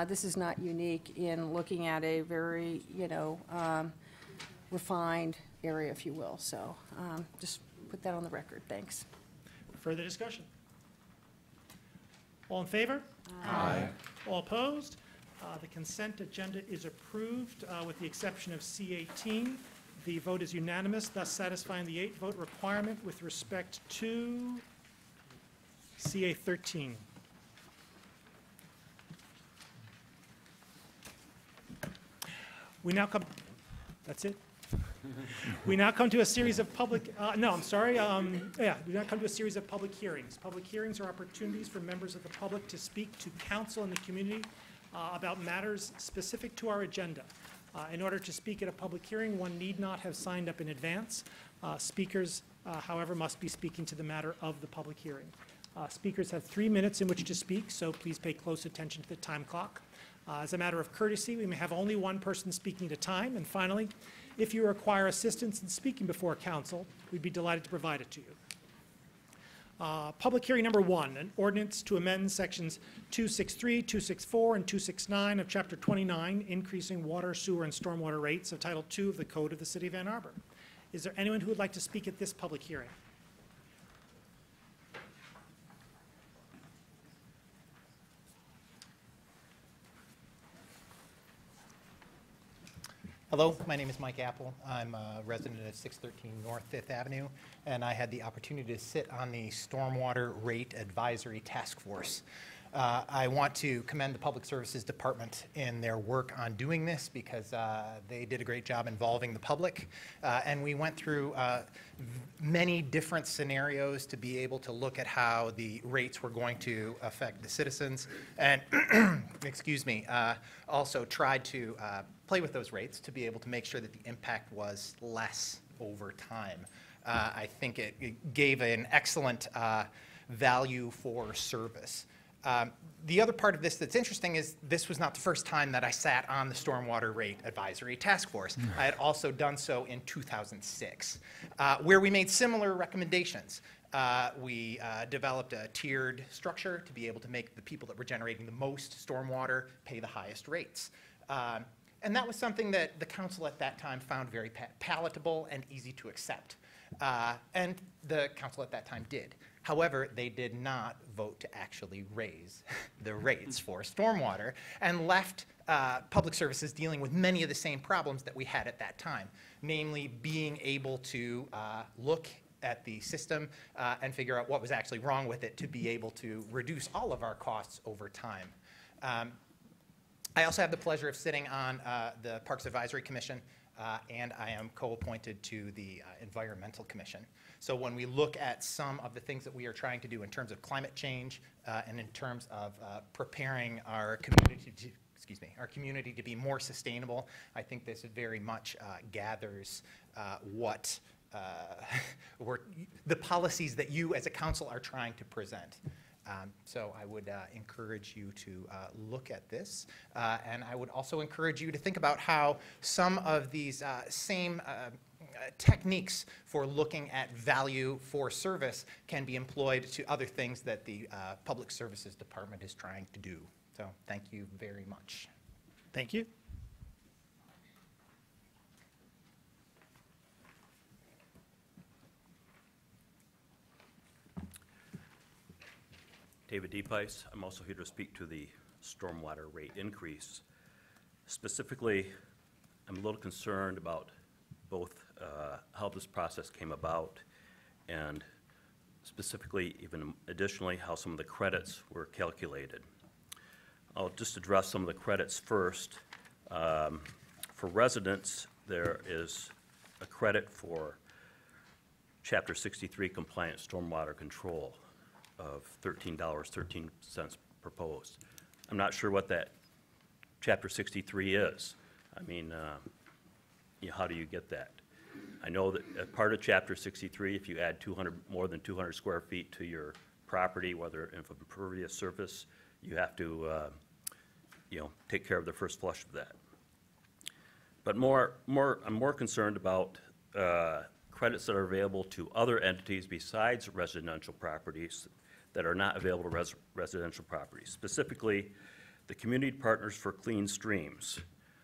B: this is not unique in looking at a very, refined area, if you will. So just put that on the record. Thanks.
A: Further discussion? All in favor?
D: Aye.
A: All opposed? The consent agenda is approved with the exception of C18. The vote is unanimous, thus satisfying the 8-vote requirement with respect to CA13. We now come, that's it? We now come to a series of public, we now come to a series of public hearings. Public hearings are opportunities for members of the public to speak to council and the community about matters specific to our agenda. In order to speak at a public hearing, one need not have signed up in advance. Speakers, however, must be speaking to the matter of the public hearing. Speakers have 3 minutes in which to speak, so please pay close attention to the time clock. As a matter of courtesy, we may have only one person speaking at a time. And finally, if you require assistance in speaking before council, we'd be delighted to provide it to you. Public hearing number 1, an ordinance to amend sections 263, 264, and 269 of Chapter 29, increasing water, sewer, and stormwater rates of Title II of the Code of the City of Ann Arbor. Is there anyone who would like to speak at this public hearing?
E: Hello, my name is Mike Apple. I'm a resident at 613 North 5th Avenue, and I had the opportunity to sit on the Stormwater Rate Advisory Task Force. I want to commend the Public Services Department in their work on doing this because they did a great job involving the public. And we went through many different scenarios to be able to look at how the rates were going to affect the citizens. And, excuse me, also tried to play with those rates to be able to make sure that the impact was less over time. I think it gave an excellent value for service. The other part of this that's interesting is this was not the first time that I sat on the Stormwater Rate Advisory Task Force. I had also done so in 2006, where we made similar recommendations. We developed a tiered structure to be able to make the people that were generating the most stormwater pay the highest rates. And that was something that the council at that time found very palatable and easy to accept. And the council at that time did. However, they did not vote to actually raise the rates for stormwater and left public services dealing with many of the same problems that we had at that time, namely being able to look at the system and figure out what was actually wrong with it to be able to reduce all of our costs over time. I also have the pleasure of sitting on the Parks Advisory Commission, and I am co-appointed to the Environmental Commission. So when we look at some of the things that we are trying to do in terms of climate change and in terms of preparing our community to, our community to be more sustainable, I think this very much gathers what the policies that you as a council are trying to present. So I would encourage you to look at this, and I would also encourage you to think about how some of these same techniques for looking at value for service can be employed to other things that the Public Services Department is trying to do. So thank you very much.
A: Thank you.
F: David Deepice. I'm also here to speak to the stormwater rate increase. Specifically, I'm a little concerned about both how this process came about and specifically, even additionally, how some of the credits were calculated. I'll just address some of the credits first. For residents, there is a credit for Chapter 63 compliant stormwater control of $13.13 proposed. I'm not sure what that Chapter 63 is. I mean, how do you get that? I know that a part of Chapter 63, if you add more than 200 square feet to your property, whether if impervious surface, you have to, take care of the first flush of that. But I'm more concerned about credits that are available to other entities besides residential properties that are not available to residential properties. Specifically, the Community Partners for Clean Streams.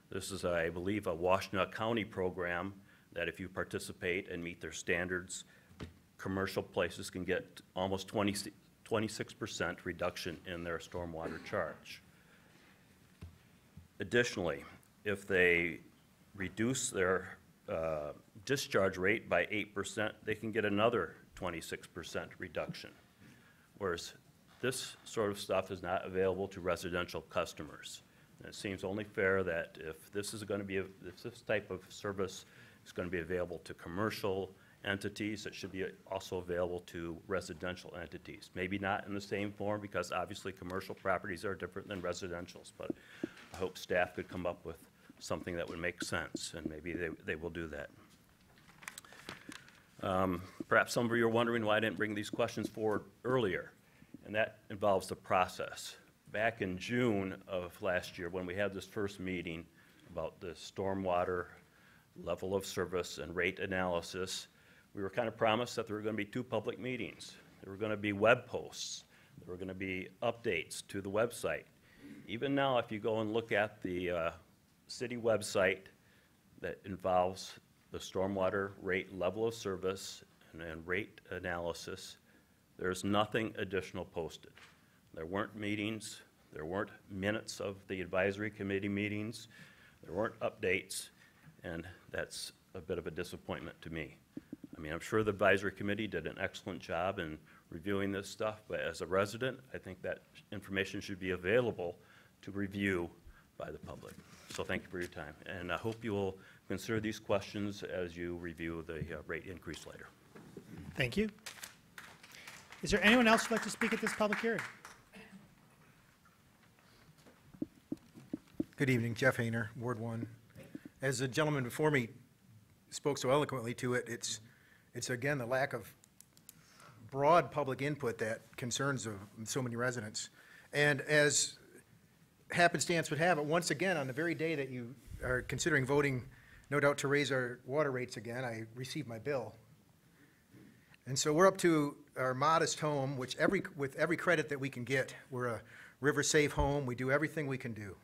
F: This is, I believe, a Washtenaw County program that if you participate and meet their standards, commercial places can get almost 26% reduction in their stormwater charge. Additionally, if they reduce their discharge rate by 8%, they can get another 26% reduction. Whereas this sort of stuff is not available to residential customers. And it seems only fair that if this is going to be, if this type of service is going to be available to commercial entities, it should be also available to residential entities. Maybe not in the same form, because obviously commercial properties are different than residential's, but I hope staff could come up with something that would make sense, and maybe they will do that. Perhaps some of you are wondering why I didn't bring these questions forward earlier, and that involves the process. Back in June of last year, when we had this first meeting about the stormwater level of service and rate analysis, we were kind of promised that there were going to be 2 public meetings. There were going to be web posts. There were going to be updates to the website. Even now, if you go and look at the city website that involves the stormwater rate level of service and rate analysis, there's nothing additional posted. There weren't meetings, there weren't minutes of the advisory committee meetings, there weren't updates, and that's a bit of a disappointment to me. I mean, I'm sure the advisory committee did an excellent job in reviewing this stuff, but as a resident, I think that information should be available to review by the public. So thank you for your time, and I hope you will consider these questions as you review the rate increase later.
A: Thank you. Is there anyone else who'd like to speak at this public hearing?
G: Good evening, Jeff Hayner, Ward 1. As the gentleman before me spoke so eloquently to it, it's again the lack of broad public input that concerns of so many residents. And as happenstance would have it, once again, on the very day that you are considering voting, no doubt, to raise our water rates again, I received my bill. And so we're up to our modest home, which with every credit that we can get. We're a river safe home. We do everything we can do.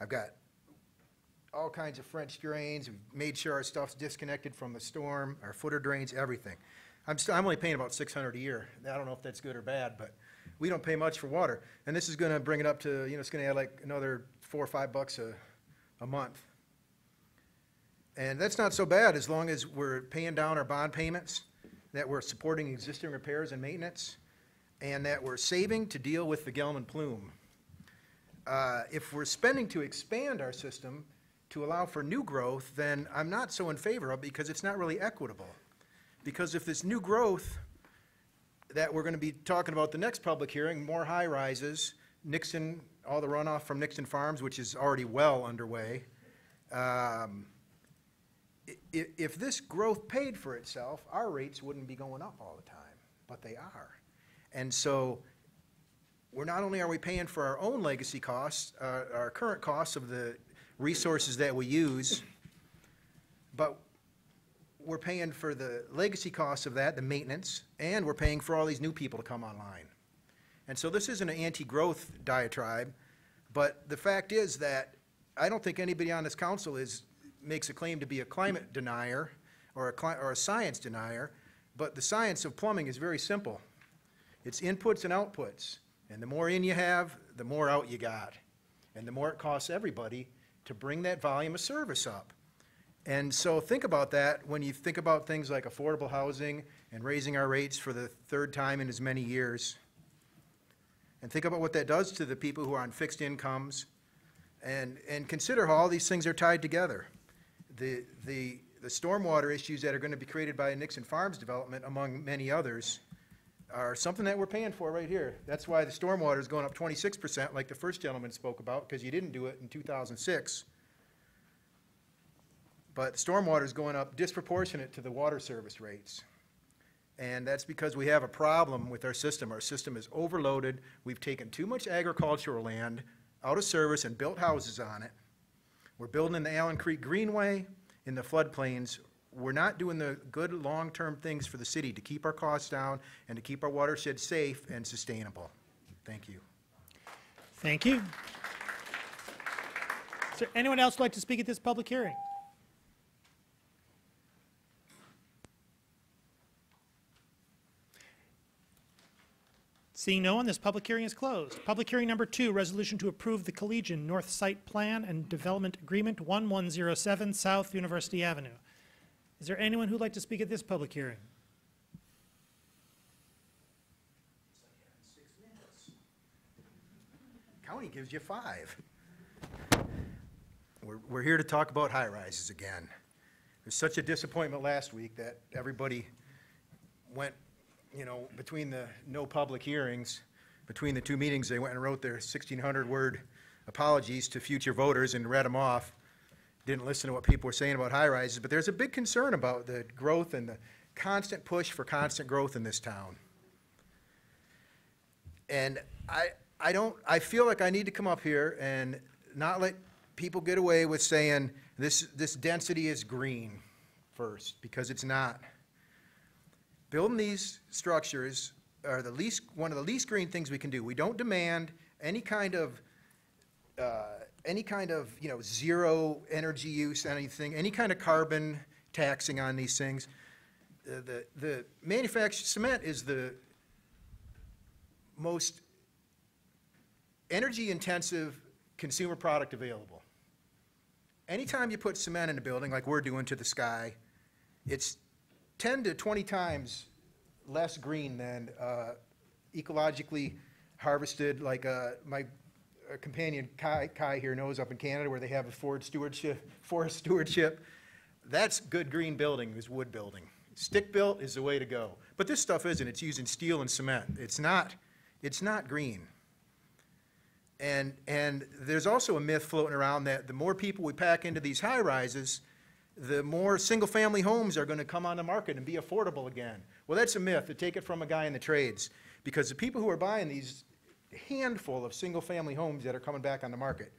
G: I've got all kinds of French drains. We've made sure our stuff's disconnected from the storm, our footer drains, everything. I'm only paying about $600 a year. I don't know if that's good or bad, but we don't pay much for water. And this is going to bring it up to, it's going to add like another $4 or $5 a month. And that's not so bad as long as we're paying down our bond payments, that we're supporting existing repairs and maintenance, and that we're saving to deal with the Gelman plume. If we're spending to expand our system to allow for new growth, then I'm not so in favor of it because it's not really equitable. Because if this new growth that we're going to be talking about the next public hearing, more high-rises, Nixon, all the runoff from Nixon Farms, which is already well underway, if this growth paid for itself, our rates wouldn't be going up all the time, but they are. And so not only are we paying for our own legacy costs, our current costs of the resources that we use, but we're paying for the legacy costs of that, the maintenance, and we're paying for all these new people to come online. And so this isn't an anti-growth diatribe, but the fact is that I don't think anybody on this council makes a claim to be a climate denier or a science denier, but the science of plumbing is very simple. It's inputs and outputs, and the more in you have, the more out you got, and the more it costs everybody to bring that volume of service up. And so think about that when you think about things like affordable housing and raising our rates for the third time in as many years. And think about what that does to the people who are on fixed incomes. And consider how all these things are tied together. The stormwater issues that are going to be created by Nixon Farms development, among many others, are something that we're paying for right here. That's why the stormwater is going up 26%, like the first gentleman spoke about, because you didn't do it in 2006. But stormwater is going up disproportionate to the water service rates. And that's because we have a problem with our system. Our system is overloaded. We've taken too much agricultural land out of service and built houses on it. We're building in the Allen Creek Greenway, in the floodplains. We're not doing the good long-term things for the city to keep our costs down and to keep our watershed safe and sustainable. Thank you.
A: Thank you. Is there anyone else who'd like to speak at this public hearing? Seeing no one, this public hearing is closed. Public hearing number 2, resolution to approve the Collegian North Site Plan and Development Agreement 1107 South University Avenue. Is there anyone who'd like to speak at this public hearing?
G: County gives you 5. We're here to talk about high-rises again. There's such a disappointment last week that everybody went, between the no public hearings, between the 2 meetings, they went and wrote their 1,600-word apologies to future voters and read them off. Didn't listen to what people were saying about high-rises, but there's a big concern about the growth and the constant push for constant growth in this town. And I feel like I need to come up here and not let people get away with saying this density is green first, because it's not. Building these structures are one of the least green things we can do. We don't demand any kind of zero energy use, anything, any kind of carbon taxing on these things. The manufactured cement is the most energy-intensive consumer product available. Anytime you put cement in a building, like we're doing to the sky, it's 10 to 20 times less green than ecologically harvested, like my companion Kai here knows up in Canada where they have a forest stewardship. That's good green building, is wood building. Stick built is the way to go. But this stuff isn't. It's using steel and cement. It's not green. And there's also a myth floating around that the more people we pack into these high rises, the more single-family homes are going to come on the market and be affordable again. Well, that's a myth. To take it from a guy in the trades, because the people who are buying these handful of single-family homes that are coming back on the market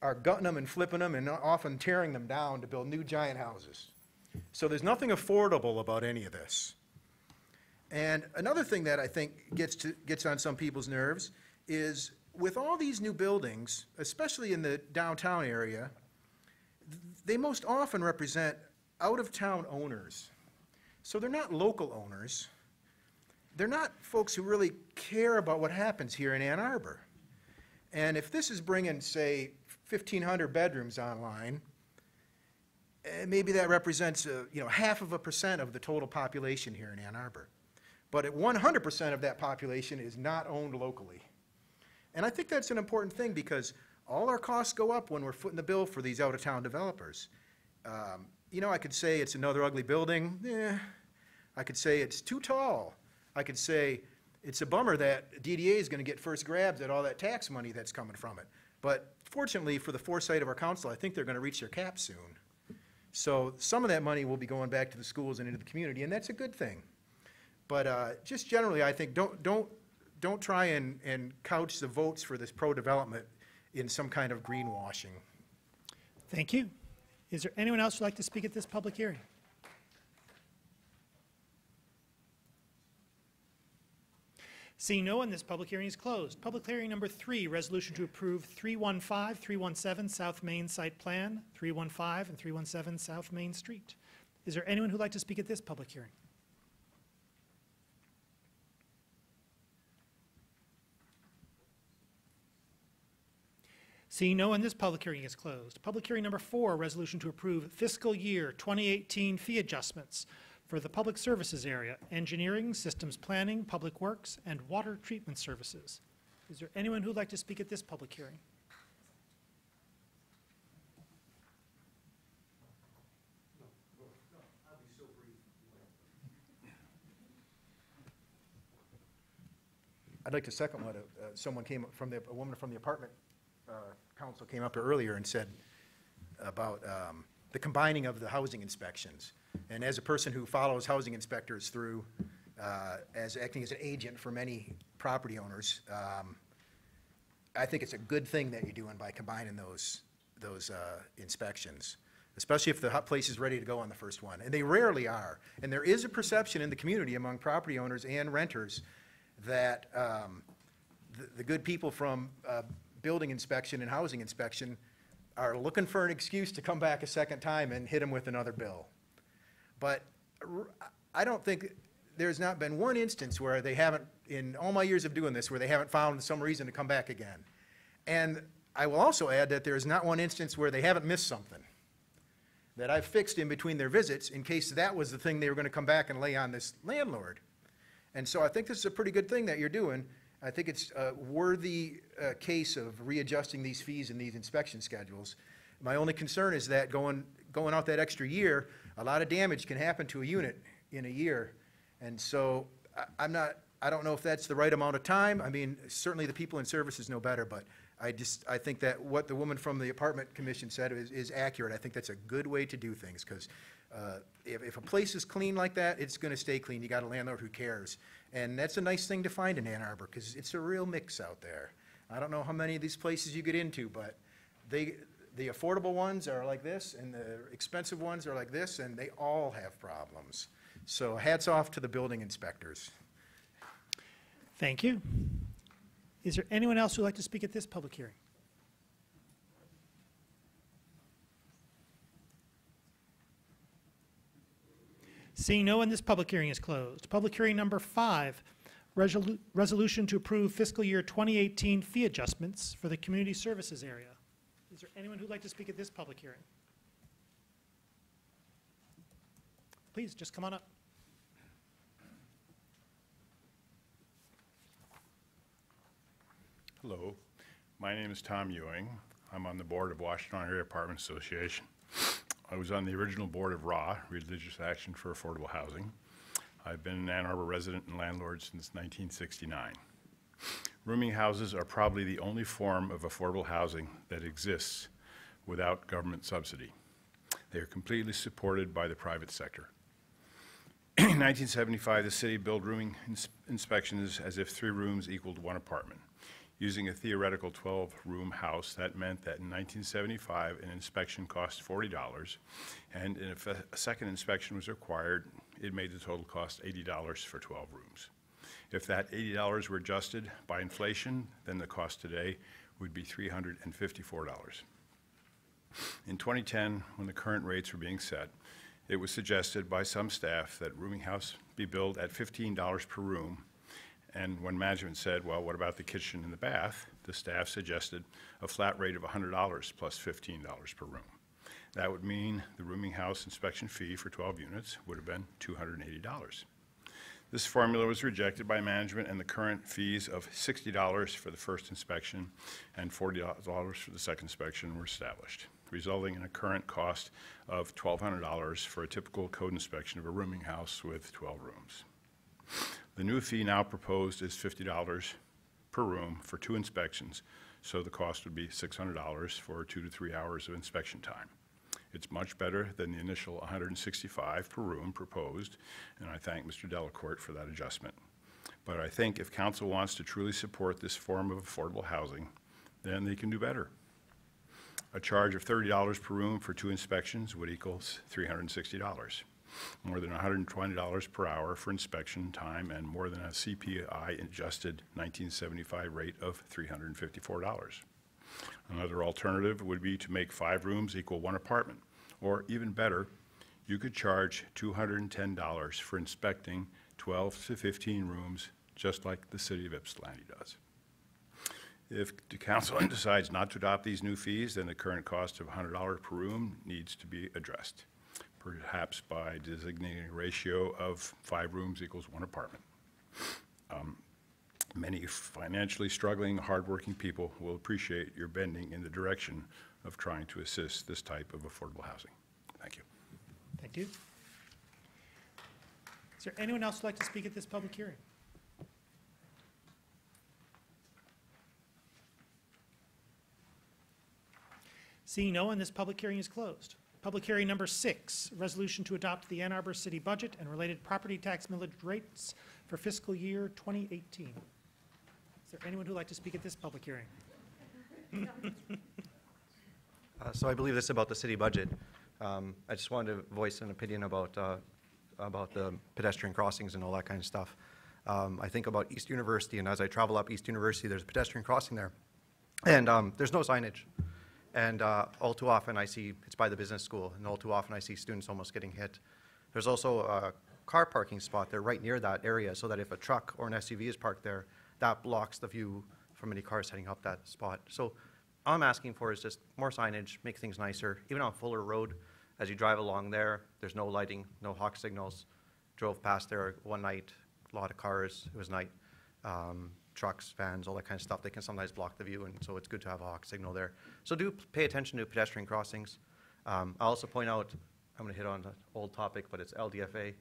G: are gutting them and flipping them and often tearing them down to build new giant houses. So there's nothing affordable about any of this. And another thing that I think gets on some people's nerves is with all these new buildings, especially in the downtown area, they most often represent out-of-town owners. So they're not local owners. They're not folks who really care about what happens here in Ann Arbor. And if this is bringing, say, 1,500 bedrooms online, maybe that represents, 0.5% of the total population here in Ann Arbor. But 100% of that population is not owned locally. And I think that's an important thing because all our costs go up when we're footing the bill for these out-of-town developers. I could say it's another ugly building. I could say it's too tall. I could say it's a bummer that DDA is going to get first grabs at all that tax money that's coming from it. But fortunately, for the foresight of our council, I think they're going to reach their cap soon. So some of that money will be going back to the schools and into the community, and that's a good thing. But just generally, I think don't try and couch the votes for this pro-development in some kind of greenwashing.
A: Thank you. Is there anyone else who'd like to speak at this public hearing? Seeing no one, this public hearing is closed. Public hearing number 3, resolution to approve 315, 317 South Main Site Plan, 315 and 317 South Main Street. Is there anyone who'd like to speak at this public hearing? Seeing no one, this public hearing is closed. Public hearing number 4, resolution to approve fiscal year 2018 fee adjustments for the public services area, engineering, systems planning, public works, and water treatment services. Is there anyone who'd like to speak at this public hearing?
G: I'd like to second what someone came up from a woman from the apartment council came up earlier and said about the combining of the housing inspections. And as a person who follows housing inspectors through, as acting as an agent for many property owners, I think it's a good thing that you're doing by combining those inspections, especially if the place is ready to go on the first one. And they rarely are. And there is a perception in the community among property owners and renters that the good people from building inspection and housing inspection are looking for an excuse to come back a second time and hit them with another bill. But I don't think there's not been one instance where they haven't, in all my years of doing this, where they haven't found some reason to come back again. And I will also add that there is not one instance where they haven't missed something that I've fixed in between their visits in case that was the thing they were going to come back and lay on this landlord. And so I think this is a pretty good thing that you're doing. I think it's a worthy case of readjusting these fees and these inspection schedules. My only concern is that going out that extra year, a lot of damage can happen to a unit in a year. And so I don't know if that's the right amount of time. I mean, certainly the people in services know better, but I think that what the woman from the apartment commission said is accurate. I think that's a good way to do things because if a place is clean like that, it's going to stay clean. You got a landlord who cares. And that's a nice thing to find in Ann Arbor because it's a real mix out there. I don't know how many of these places you get into, but the affordable ones are like this and the expensive ones are like this, and they all have problems. So hats off to the building inspectors.
A: Thank you. Is there anyone else who would like to speak at this public hearing? Seeing no one, this public hearing is closed. Public hearing number 5, resolution to approve fiscal year 2018 fee adjustments for the community services area. Is there anyone who'd like to speak at this public hearing? Please, just come on up.
H: Hello, my name is Tom Ewing. I'm on the board of Washington Area Apartment Association. I was on the original board of RAH, Religious Action for Affordable Housing. I've been an Ann Arbor resident and landlord since 1969. Rooming houses are probably the only form of affordable housing that exists without government subsidy. They are completely supported by the private sector. In 1975, the city billed rooming inspections as if 3 rooms equaled 1 apartment. Using a theoretical 12-room house, that meant that in 1975, an inspection cost $40, and if a second inspection was required, it made the total cost $80 for 12 rooms. If that $80 were adjusted by inflation, then the cost today would be $354. In 2010, when the current rates were being set, it was suggested by some staff that rooming house be billed at $15 per room. And when management said, well, what about the kitchen and the bath, the staff suggested a flat rate of $100 plus $15 per room. That would mean the rooming house inspection fee for 12 units would have been $280. This formula was rejected by management, and the current fees of $60 for the first inspection and $40 for the second inspection were established, resulting in a current cost of $1,200 for a typical code inspection of a rooming house with 12 rooms. The new fee now proposed is $50 per room for 2 inspections, so the cost would be $600 for 2 to 3 hours of inspection time. It's much better than the initial $165 per room proposed, and I thank Mr. Delacourt for that adjustment. But I think if council wants to truly support this form of affordable housing, then they can do better. A charge of $30 per room for 2 inspections would equal $360. More than $120 per hour for inspection time, and more than a CPI-adjusted 1975 rate of $354. Another alternative would be to make 5 rooms equal 1 apartment, or even better, you could charge $210 for inspecting 12 to 15 rooms, just like the city of Ypsilanti does. If the council decides not to adopt these new fees, then the current cost of $100 per room needs to be addressed, perhaps by designating a ratio of 5 rooms equals 1 apartment. Many financially struggling, hardworking people will appreciate your bending in the direction of trying to assist this type of affordable housing. Thank you.
A: Thank you. Is there anyone else who'd like to speak at this public hearing? Seeing no one, this public hearing is closed. Public hearing number 6, resolution to adopt the Ann Arbor City budget and related property tax millage rates for fiscal year 2018. Is there anyone who'd like to speak at this public hearing?
J: So I believe this is about the city budget. I just wanted to voice an opinion about the pedestrian crossings and all that kind of stuff. I think about East University, and as I travel up East University, there's a pedestrian crossing there. And there's no signage. And all too often I see, it's by the business school, and all too often I see students almost getting hit. There's also a car parking spot there right near that area, so that if a truck or an SUV is parked there, that blocks the view from any cars heading up that spot. So all I'm asking for is just more signage, make things nicer. Even on Fuller Road, as you drive along there, there's no lighting, no hawk signals. Drove past there one night, a lot of cars, it was night. Trucks, vans, all that kind of stuff, they can sometimes block the view, and so it's good to have a hawk signal there. So do pay attention to pedestrian crossings. I'll also point out, I'm going to hit on an old topic, but it's LDFA.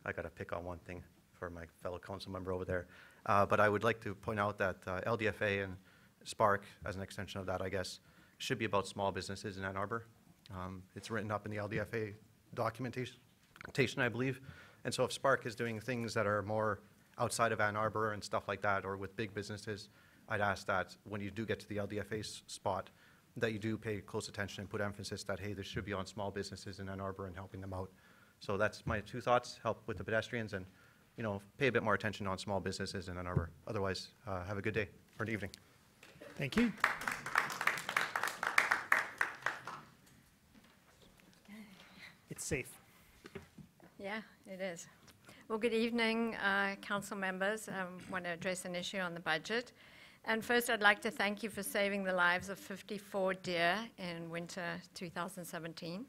J: I got to pick on one thing for my fellow council member over there. But I would like to point out that LDFA and Spark, as an extension of that, I guess, should be about small businesses in Ann Arbor. It's written up in the LDFA documentation, I believe. And so if Spark is doing things that are more outside of Ann Arbor and stuff like that, or with big businesses, I'd ask that when you do get to the LDFA spot, that you do pay close attention and put emphasis that, hey, this should be on small businesses in Ann Arbor and helping them out. So that's my 2 thoughts, help with the pedestrians and, you know, pay a bit more attention on small businesses in Ann Arbor. Otherwise, have a good day or an evening.
A: Thank you. It's safe.
K: Yeah, it is. Well, good evening, council members. I want to address an issue on the budget. And first, I'd like to thank you for saving the lives of 54 deer in winter 2017.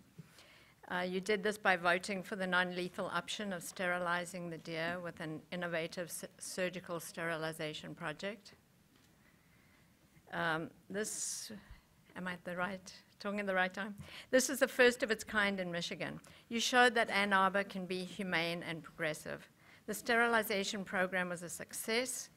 K: You did this by voting for the non-lethal option of sterilizing the deer with an innovative surgical sterilization project. Am I at the right, talking at the right time? This is the first of its kind in Michigan. You showed that Ann Arbor can be humane and progressive. The sterilization program was a success,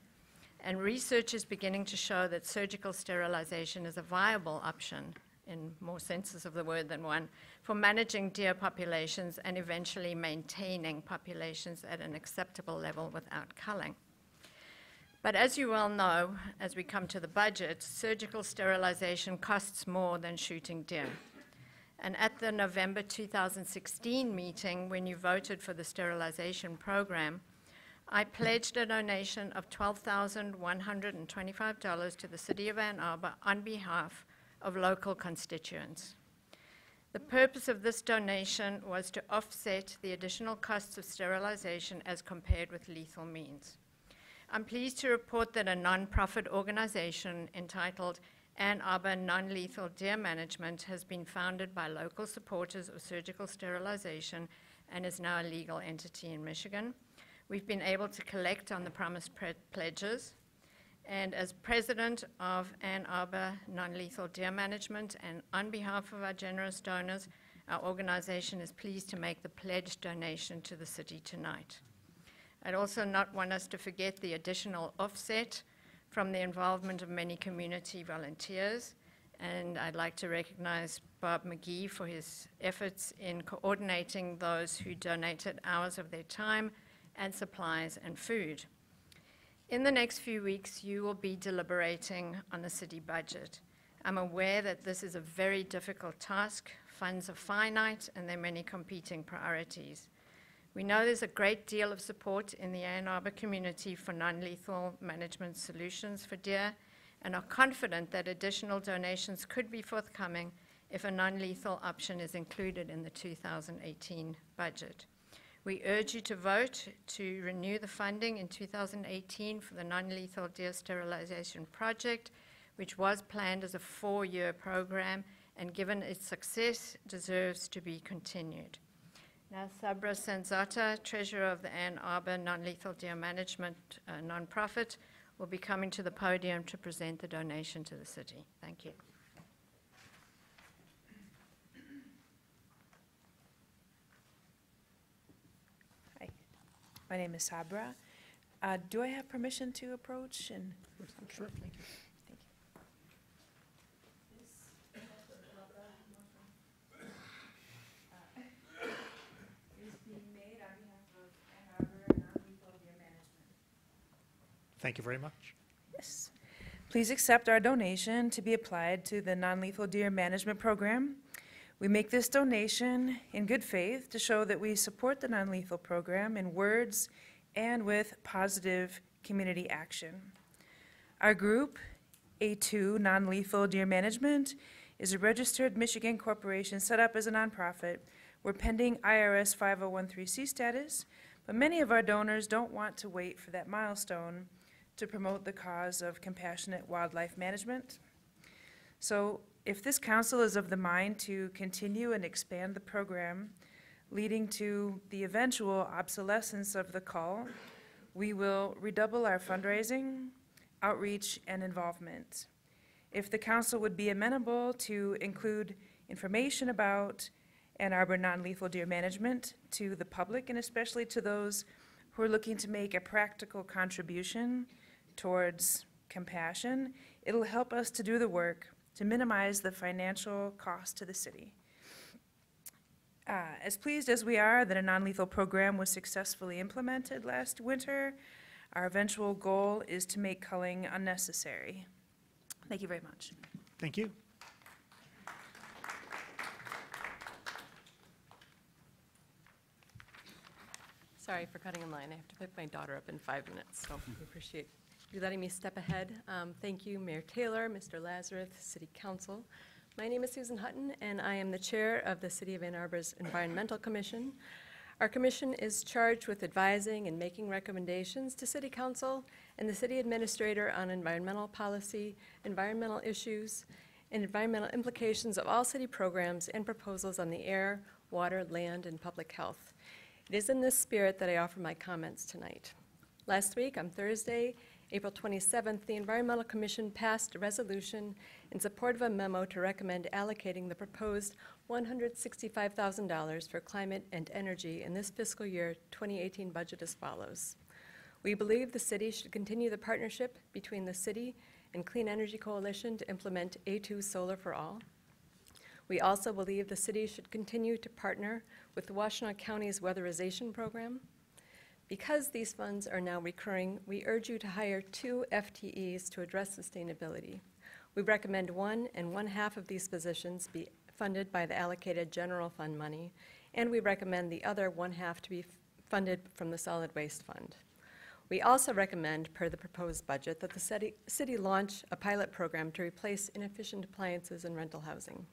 K: and research is beginning to show that surgical sterilization is a viable option, in more senses of the word than one, for managing deer populations and eventually maintaining populations at an acceptable level without culling. But as you well know, as we come to the budget, surgical sterilization costs more than shooting deer. And at the November 2016 meeting, when you voted for the sterilization program, I pledged a donation of $12,125 to the City of Ann Arbor on behalf of local constituents. The purpose of this donation was to offset the additional costs of sterilization as compared with lethal means. I'm pleased to report that a nonprofit organization entitled Ann Arbor Non-Lethal Deer Management has been founded by local supporters of surgical sterilization and is now a legal entity in Michigan. We've been able to collect on the promised pledges, and as president of Ann Arbor Non-Lethal Deer Management and on behalf of our generous donors, our organization is pleased to make the pledge donation to the city tonight. I'd also not want us to forget the additional offset from the involvement of many community volunteers, and I'd like to recognize Bob McGee for his efforts in coordinating those who donated hours of their time and supplies and food. In the next few weeks, you will be deliberating on the city budget. I'm aware that this is a very difficult task. Funds are finite, and there are many competing priorities. We know there's a great deal of support in the Ann Arbor community for non-lethal management solutions for deer, and are confident that additional donations could be forthcoming if a non-lethal option is included in the 2018 budget. We urge you to vote to renew the funding in 2018 for the non-lethal deer sterilization project, which was planned as a 4-year program, and given its success, deserves to be continued. Now, Sabra Senzata, treasurer of the Ann Arbor Non-Lethal Deer Management nonprofit, will be coming to the podium to present the donation to the city. Thank you.
I: Hi, my name is Sabra. Do I have permission to approach? And
A: sure. Thank you.
E: Thank you very much.
I: Yes. Please accept our donation to be applied to the Non-Lethal Deer Management Program. We make this donation in good faith to show that we support the non-lethal program in words and with positive community action. Our group, A2 Non-Lethal Deer Management, is a registered Michigan corporation set up as a nonprofit. We're pending IRS 5013C status, but many of our donors don't want to wait for that milestone to promote the cause of compassionate wildlife management. So if this council is of the mind to continue and expand the program, leading to the eventual obsolescence of the call, we will redouble our fundraising, outreach, and involvement. If the council would be amenable to include information about Ann Arbor Non-Lethal Deer Management to the public, and especially to those who are looking to make a practical contribution towards compassion, it'll help us to do the work to minimize the financial cost to the city. As pleased as we are that a non-lethal program was successfully implemented last winter, our eventual goal is to make culling unnecessary. Thank you very much.
E: Thank you.
L: Sorry for cutting in line. I have to pick my daughter up in 5 minutes, so I appreciate you letting me step ahead. Thank you, Mayor Taylor, Mr. Lazarus, City Council. My name is Susan Hutton, and I am the chair of the City of Ann Arbor's Environmental Commission. Our commission is charged with advising and making recommendations to City Council and the City Administrator on environmental policy, environmental issues, and environmental implications of all city programs and proposals on the air, water, land, and public health. It is in this spirit that I offer my comments tonight. Last week, on Thursday, April 27th, the Environmental Commission passed a resolution in support of a memo to recommend allocating the proposed $165,000 for climate and energy in this fiscal year 2018 budget as follows. We believe the city should continue the partnership between the city and Clean Energy Coalition to implement A2 Solar for All. We also believe the city should continue to partner with the Washtenaw County's weatherization program. Because these funds are now recurring, we urge you to hire 2 FTEs to address sustainability. We recommend 1 1/2 of these positions be funded by the allocated general fund money, and we recommend the other 1/2 to be funded from the solid waste fund. We also recommend, per the proposed budget, that the city launch a pilot program to replace inefficient appliances in rental housing.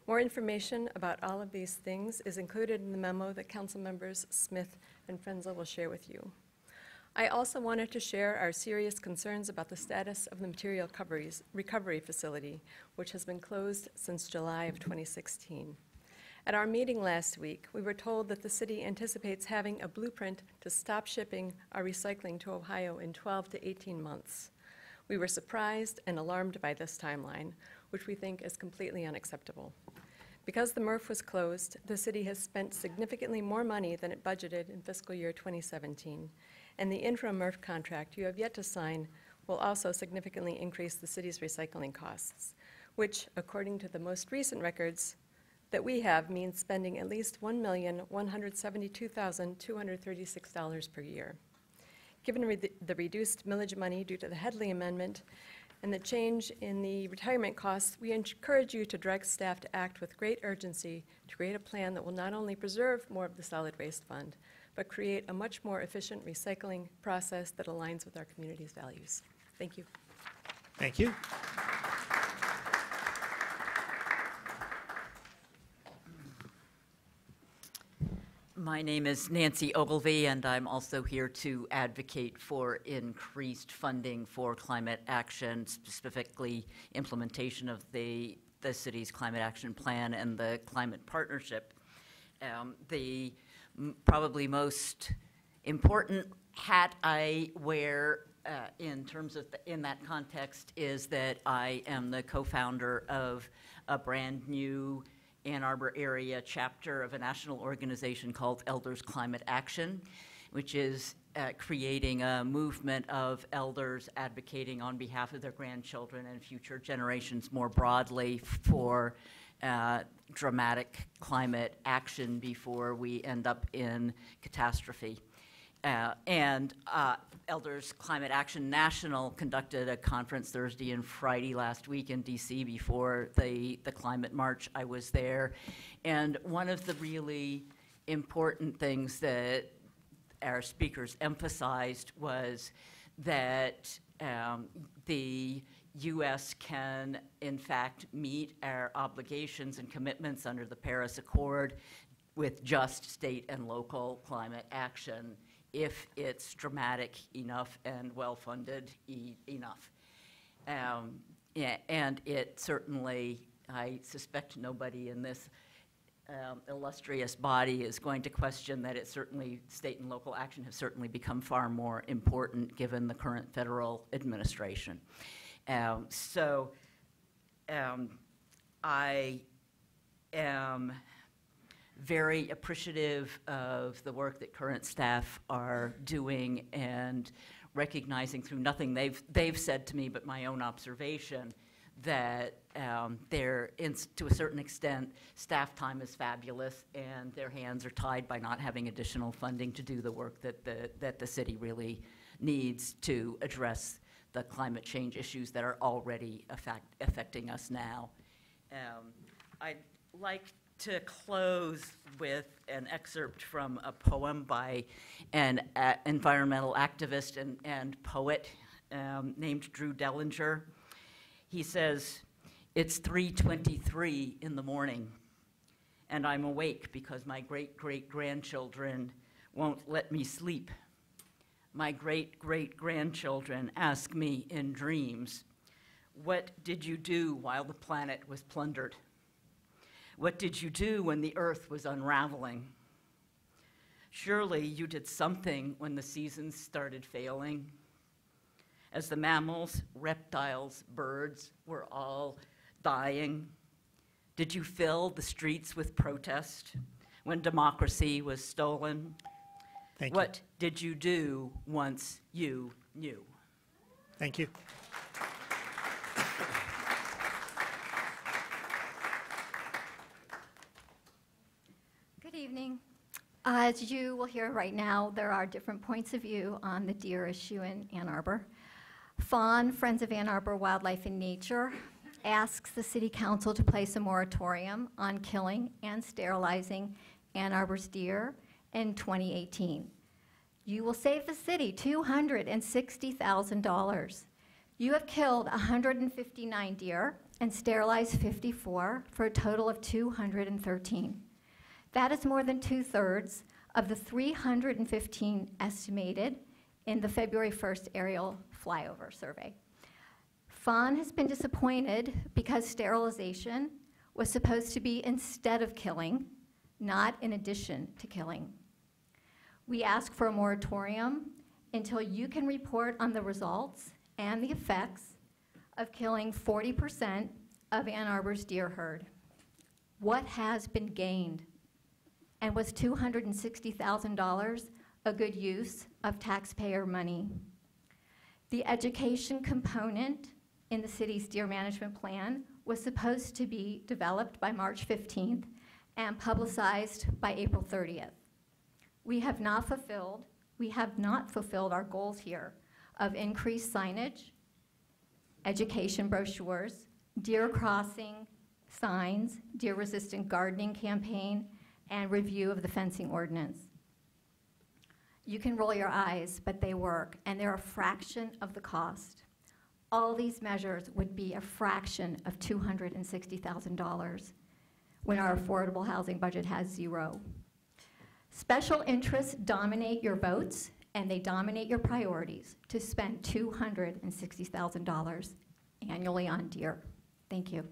L: More information about all of these things is included in the memo that Council Members Smith and Frenzel will share with you. I also wanted to share our serious concerns about the status of the material recovery facility, which has been closed since July of 2016. At our meeting last week, we were told that the city anticipates having a blueprint to stop shipping our recycling to Ohio in 12 to 18 months. We were surprised and alarmed by this timeline, which we think is completely unacceptable. Because the MRF was closed, the city has spent significantly more money than it budgeted in fiscal year 2017, and the interim MRF contract you have yet to sign will also significantly increase the city's recycling costs, which, according to the most recent records that we have, means spending at least $1,172,236 per year. Given the reduced millage money due to the Headley Amendment and the change in the retirement costs, we encourage you to direct staff to act with great urgency to create a plan that will not only preserve more of the solid waste fund, but create a much more efficient recycling process that aligns with our community's values. Thank you.
A: Thank you.
M: My name is Nancy Ogilvie, and I'm also here to advocate for increased funding for climate action, specifically implementation of the city's climate action plan and the climate partnership. The probably most important hat I wear in terms of in that context is that I am the co-founder of a brand new Ann Arbor area chapter of a national organization called Elders Climate Action, which is creating a movement of elders advocating on behalf of their grandchildren and future generations more broadly for dramatic climate action before we end up in catastrophe. Elders Climate Action National conducted a conference Thursday and Friday last week in DC before the climate march. I was there, and one of the really important things that our speakers emphasized was that the U.S. can, in fact, meet our obligations and commitments under the Paris Accord with just state and local climate action if it's dramatic enough and well-funded enough. Yeah, and it certainly, I suspect nobody in this illustrious body is going to question that it certainly, state and local action have certainly become far more important given the current federal administration. I am very appreciative of the work that current staff are doing and recognizing through nothing they've said to me but my own observation that to a certain extent, staff time is fabulous and their hands are tied by not having additional funding to do the work that the city really needs to address the climate change issues that are already affecting us now. I'd like to close with an excerpt from a poem by an environmental activist and poet named Drew Dellinger. He says, "It's 3:23 in the morning, and I'm awake because my great-great-grandchildren won't let me sleep. My great-great-grandchildren ask me in dreams, 'What did you do while the planet was plundered? What did you do when the earth was unraveling? Surely you did something when the seasons started failing. as the mammals, reptiles, birds were all dying? Did you fill the streets with protest when democracy was stolen?
E: Thank you.
M: What did you do once you knew?
E: Thank you.
N: Good evening. As you will hear right now, there are different points of view on the deer issue in Ann Arbor. FAWN, Friends of Ann Arbor Wildlife and Nature, asks the City Council to place a moratorium on killing and sterilizing Ann Arbor's deer in 2018. You will save the city $260,000. You have killed 159 deer and sterilized 54 for a total of 213. That is more than 2/3 of the 315 estimated in the February 1st aerial flyover survey. FAWN has been disappointed because sterilization was supposed to be instead of killing, not in addition to killing. We ask for a moratorium until you can report on the results and the effects of killing 40% of Ann Arbor's deer herd. What has been gained? And was $260,000 a good use of taxpayer money? The education component in the city's deer management plan was supposed to be developed by March 15th and publicized by April 30th. We have not fulfilled our goals here of increased signage, education brochures, deer crossing signs, deer-resistant gardening campaign, and review of the fencing ordinance. You can roll your eyes, but they work, and they're a fraction of the cost. All these measures would be a fraction of $260,000 when our affordable housing budget has zero. Special interests dominate your votes, and they dominate your priorities to spend $260,000 annually on deer. Thank you.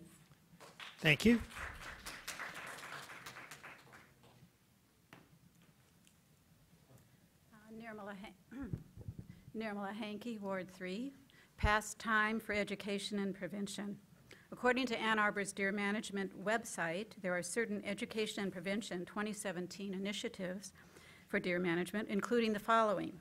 E: Thank you.
P: Nirmala Hankey, Ward 3, Past Time for Education and Prevention. According to Ann Arbor's Deer Management website, there are certain Education and Prevention 2017 initiatives for deer management, including the following: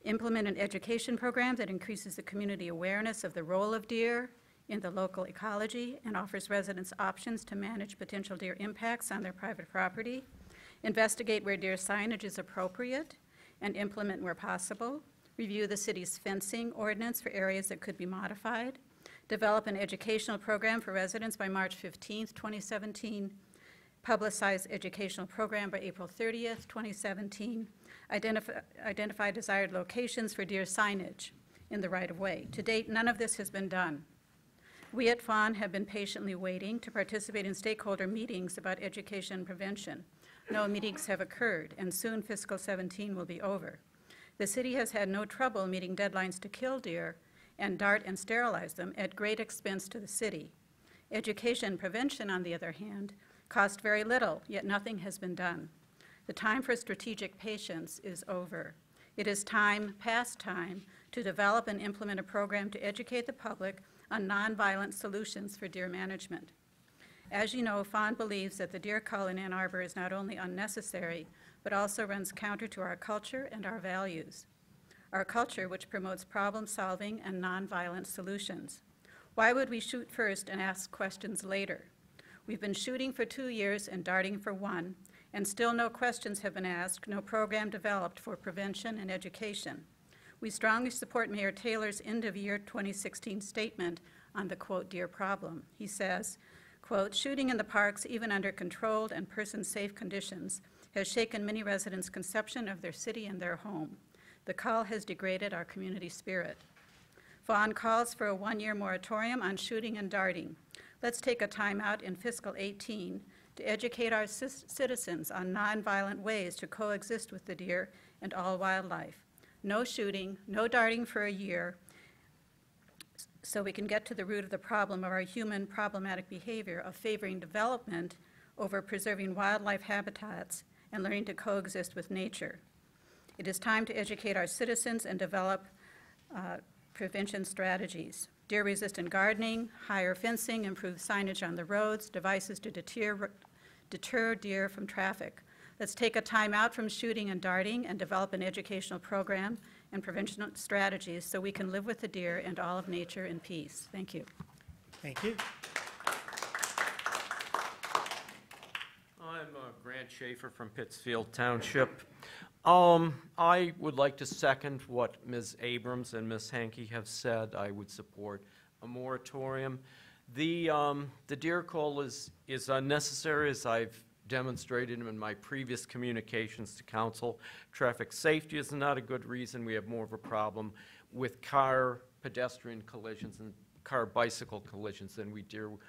P: implement an education program that increases the community awareness of the role of deer in the local ecology and offers residents options to manage potential deer impacts on their private property, investigate where deer signage is appropriate and implement where possible, review the city's fencing ordinance for areas that could be modified, develop an educational program for residents by March 15th, 2017, publicize educational program by April 30th, 2017, identify desired locations for deer signage in the right-of-way. To date, none of this has been done. We at FAWN have been patiently waiting to participate in stakeholder meetings about education and prevention. No meetings have occurred, and soon fiscal 17 will be over. The city has had no trouble meeting deadlines to kill deer and dart and sterilize them at great expense to the city. Education and prevention, on the other hand, cost very little, yet nothing has been done. The time for strategic patience is over. It is time, past time, to develop and implement a program to educate the public on nonviolent solutions for deer management. As you know, FAWN believes that the deer cull in Ann Arbor is not only unnecessary, but also runs counter to our culture and our values. Our culture, which promotes problem-solving and nonviolent solutions. Why would we shoot first and ask questions later? We've been shooting for 2 years and darting for 1, and still no questions have been asked, no program developed for prevention and education. We strongly support Mayor Taylor's end-of-year 2016 statement on the, quote, deer problem. He says, quote, shooting in the parks, even under controlled and person-safe conditions, has shaken many residents' conception of their city and their home. The cull has degraded our community spirit. FAWN calls for a 1-year moratorium on shooting and darting. Let's take a time out in fiscal 18 to educate our citizens on nonviolent ways to coexist with the deer and all wildlife. No shooting, no darting for a year, so we can get to the root of the problem of our human problematic behavior of favoring development over preserving wildlife habitats and learning to coexist with nature. It is time to educate our citizens and develop prevention strategies. Deer-resistant gardening, higher fencing, improved signage on the roads, devices to deter deer from traffic. Let's take a time out from shooting and darting and develop an educational program and prevention strategies so we can live with the deer and all of nature in peace. Thank you.
A: Thank you.
Q: I'm Grant Schaefer from Pittsfield Township. I would like to second what Ms. Abrams and Ms. Hankey have said. I would support a moratorium. The deer call is unnecessary, as I've demonstrated in my previous communications to council. Traffic safety is not a good reason. We have more of a problem with car pedestrian collisions and car bicycle collisions than we do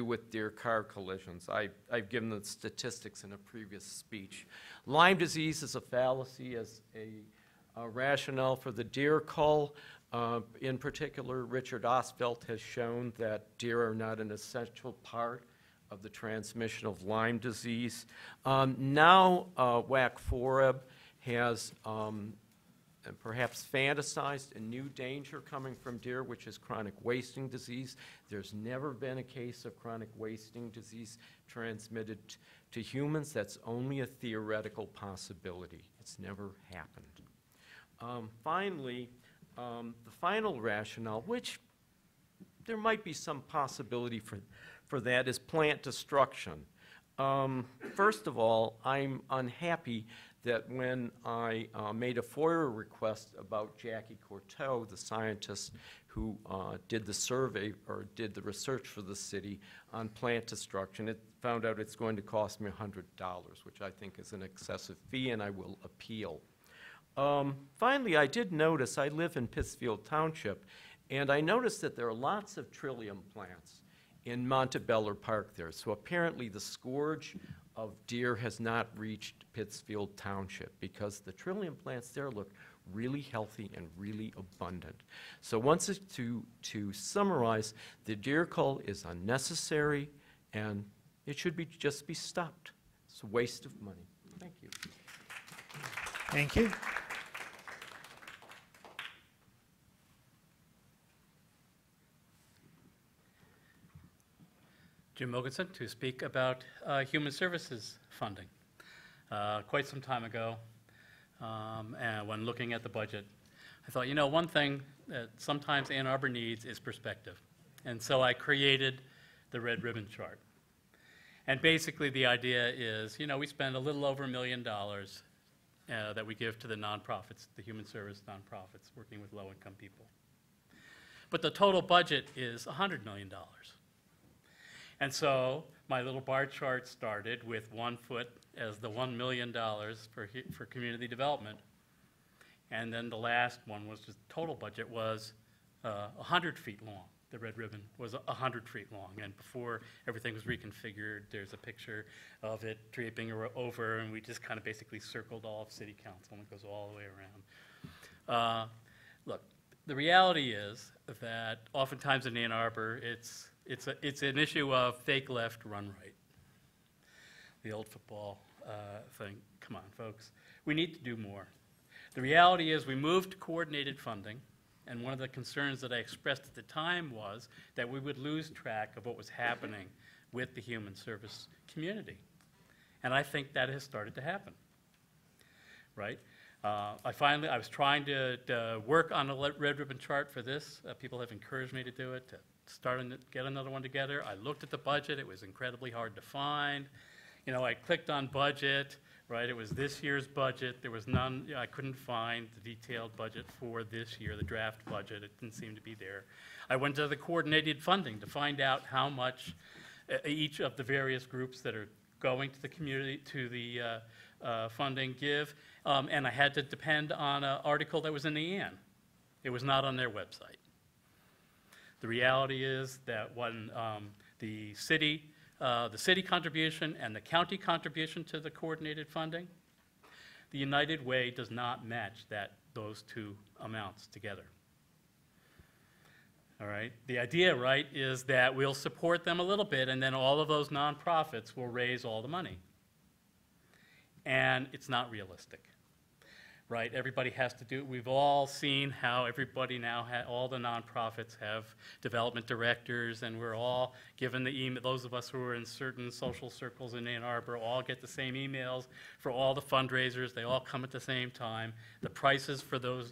Q: with deer-car collisions. I've given the statistics in a previous speech. Lyme disease is a fallacy as a rationale for the deer cull. In particular, Richard Ostfeld has shown that deer are not an essential part of the transmission of Lyme disease. Now, WAC-4AB has and perhaps fantasized a new danger coming from deer, which is chronic wasting disease. There's never been a case of chronic wasting disease transmitted to humans. That's only a theoretical possibility. It's never happened. Finally, the final rationale, which there might be some possibility for that, is plant destruction. First of all, I'm unhappy that when I made a FOIA request about Jackie Courteau, the scientist who did the survey or did the research for the city on plant destruction, it found out it's going to cost me $100, which I think is an excessive fee, and I will appeal. Finally, I did notice, I live in Pittsfield Township, and I noticed that there are lots of trillium plants in Montebello Park there. So apparently the scourge of deer has not reached Pittsfield Township because the trillium plants there look really healthy and really abundant. So once to summarize, the deer cull is unnecessary and it should just be stopped. It's a waste of money. Thank you.
A: Thank you.
R: Jim Mogensen to speak about human services funding. Quite some time ago, and when looking at the budget, I thought, you know, one thing that sometimes Ann Arbor needs is perspective. And so I created the red ribbon chart. And basically the idea is, you know, we spend a little over $1 million that we give to the nonprofits, the human service nonprofits working with low-income people. But the total budget is $100 million. And so my little bar chart started with 1 foot as the $1 million for community development. And then the last one was just total budget was 100 feet long. The red ribbon was 100 feet long. And before everything was reconfigured, there's a picture of it draping over, and we just kind of basically circled all of city council, and it goes all the way around. Look, the reality is that oftentimes in Ann Arbor, it's an issue of fake left, run right. The old football thing. Come on, folks. We need to do more. The reality is we moved to coordinated funding, and one of the concerns that I expressed at the time was that we would lose track of what was happening with the human service community. And I think that has started to happen, right? I was trying to work on a red ribbon chart for this. People have encouraged me to do it, to get another one together. I looked at the budget. It was incredibly hard to find. You know, I clicked on budget, right? It was this year's budget. There was none, I couldn't find the detailed budget for this year, the draft budget. It didn't seem to be there. I went to the coordinated funding to find out how much each of the various groups that are going to the community, to the funding give, and I had to depend on an article that was in the Ann. It was not on their website. The reality is that when the city contribution and the county contribution to the coordinated funding, the United Way does not match those two amounts together. All right? The idea, right, is that we'll support them a little bit and then all of those nonprofits will raise all the money. And it's not realistic. right? Everybody has to do, we've all seen how everybody now, all the nonprofits have development directors, and we're all given the email, those of us who are in certain social circles in Ann Arbor all get the same emails for all the fundraisers. They all come at the same time. The prices for the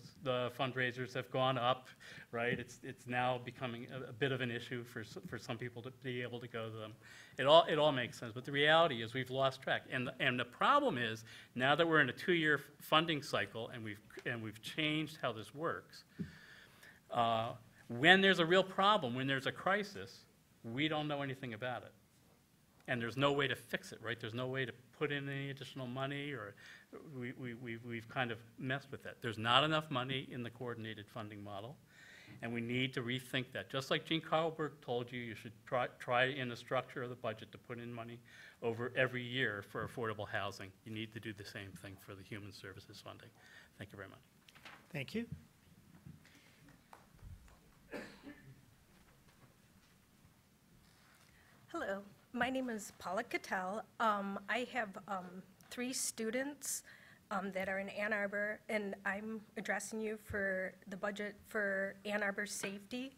R: fundraisers have gone up, right? It's now becoming a bit of an issue for some people to be able to go to them. It all makes sense, but the reality is we've lost track. And the problem is, now that we're in a 2-year funding cycle and we've changed how this works, when there's a real problem, when there's a crisis, we don't know anything about it. And there's no way to fix it, right? There's no way to put in any additional money, or we've kind of messed with that. There's not enough money in the coordinated funding model, and we need to rethink that. Just like Gene Carlberg told you, you should try in the structure of the budget to put in money over every year for affordable housing. You need to do the same thing for the human services funding. Thank you very much.
A: Thank you.
S: Hello, my name is Paula Cattell. I have 3 students that are in Ann Arbor, and I'm addressing you for the budget for Ann Arbor safety.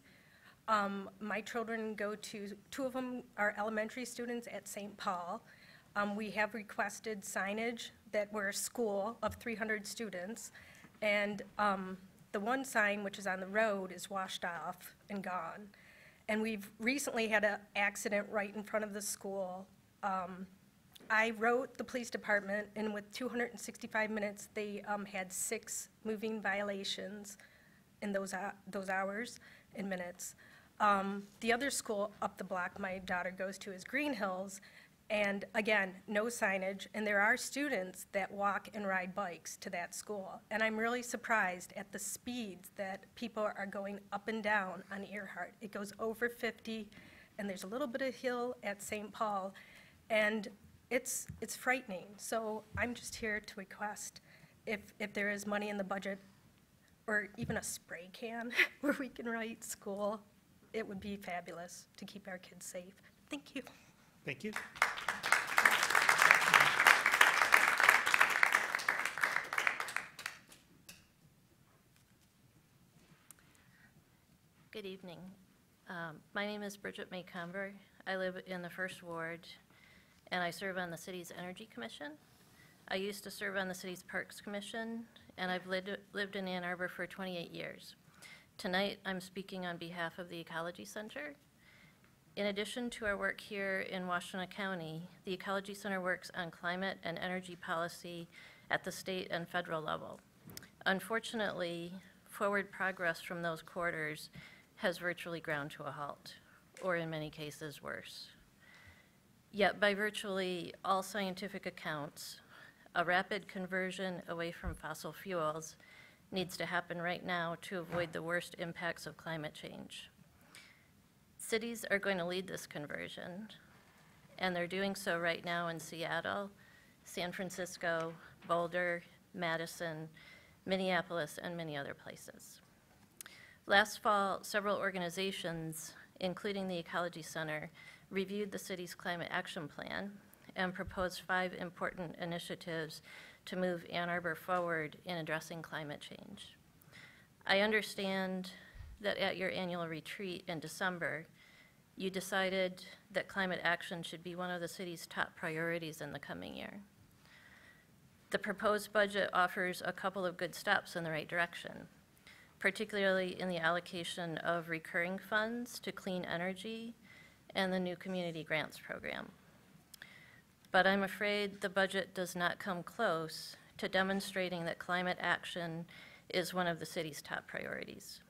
S: My children go to, 2 of them are elementary students at St. Paul. We have requested signage that we're a school of 300 students, and the one sign, which is on the road, is washed off and gone. And we've recently had an accident right in front of the school. I wrote the police department, and with 265 minutes, they had 6 moving violations in those hours and minutes. The other school up the block my daughter goes to is Green Hills, and again, no signage, and there are students that walk and ride bikes to that school. And I'm really surprised at the speeds that people are going up and down on Earhart. It goes over 50, and there's a little bit of hill at St. Paul, and it's frightening. So I'm just here to request if there is money in the budget, or even a spray can where we can write school, it would be fabulous to keep our kids safe. Thank you.
A: Thank you.
T: Good evening. My name is Bridget May Conver. I live in the 1st Ward, and I serve on the city's Energy Commission. I used to serve on the city's Parks Commission, and I've lived in Ann Arbor for 28 years. Tonight, I'm speaking on behalf of the Ecology Center. In addition to our work here in Washtenaw County, the Ecology Center works on climate and energy policy at the state and federal level. Unfortunately, forward progress from those quarters has virtually ground to a halt, or in many cases worse. Yet by virtually all scientific accounts, a rapid conversion away from fossil fuels needs to happen right now to avoid the worst impacts of climate change. Cities are going to lead this conversion, and they're doing so right now in Seattle, San Francisco, Boulder, Madison, Minneapolis, and many other places. Last fall, several organizations, including the Ecology Center, reviewed the city's climate action plan and proposed 5 important initiatives to move Ann Arbor forward in addressing climate change. I understand that at your annual retreat in December, you decided that climate action should be one of the city's top priorities in the coming year. The proposed budget offers a couple of good steps in the right direction, particularly in the allocation of recurring funds to clean energy and the new community grants program. But I'm afraid the budget does not come close to demonstrating that climate action is one of the city's top priorities.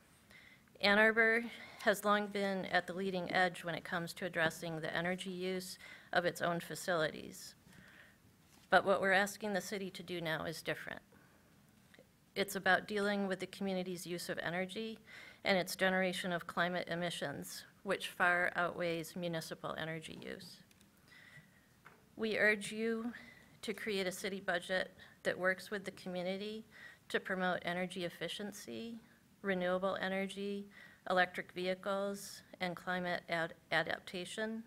T: Ann Arbor has long been at the leading edge when it comes to addressing the energy use of its own facilities. But what we're asking the city to do now is different. It's about dealing with the community's use of energy and its generation of climate emissions, which far outweighs municipal energy use. We urge you to create a city budget that works with the community to promote energy efficiency, renewable energy, electric vehicles, and climate adaptation.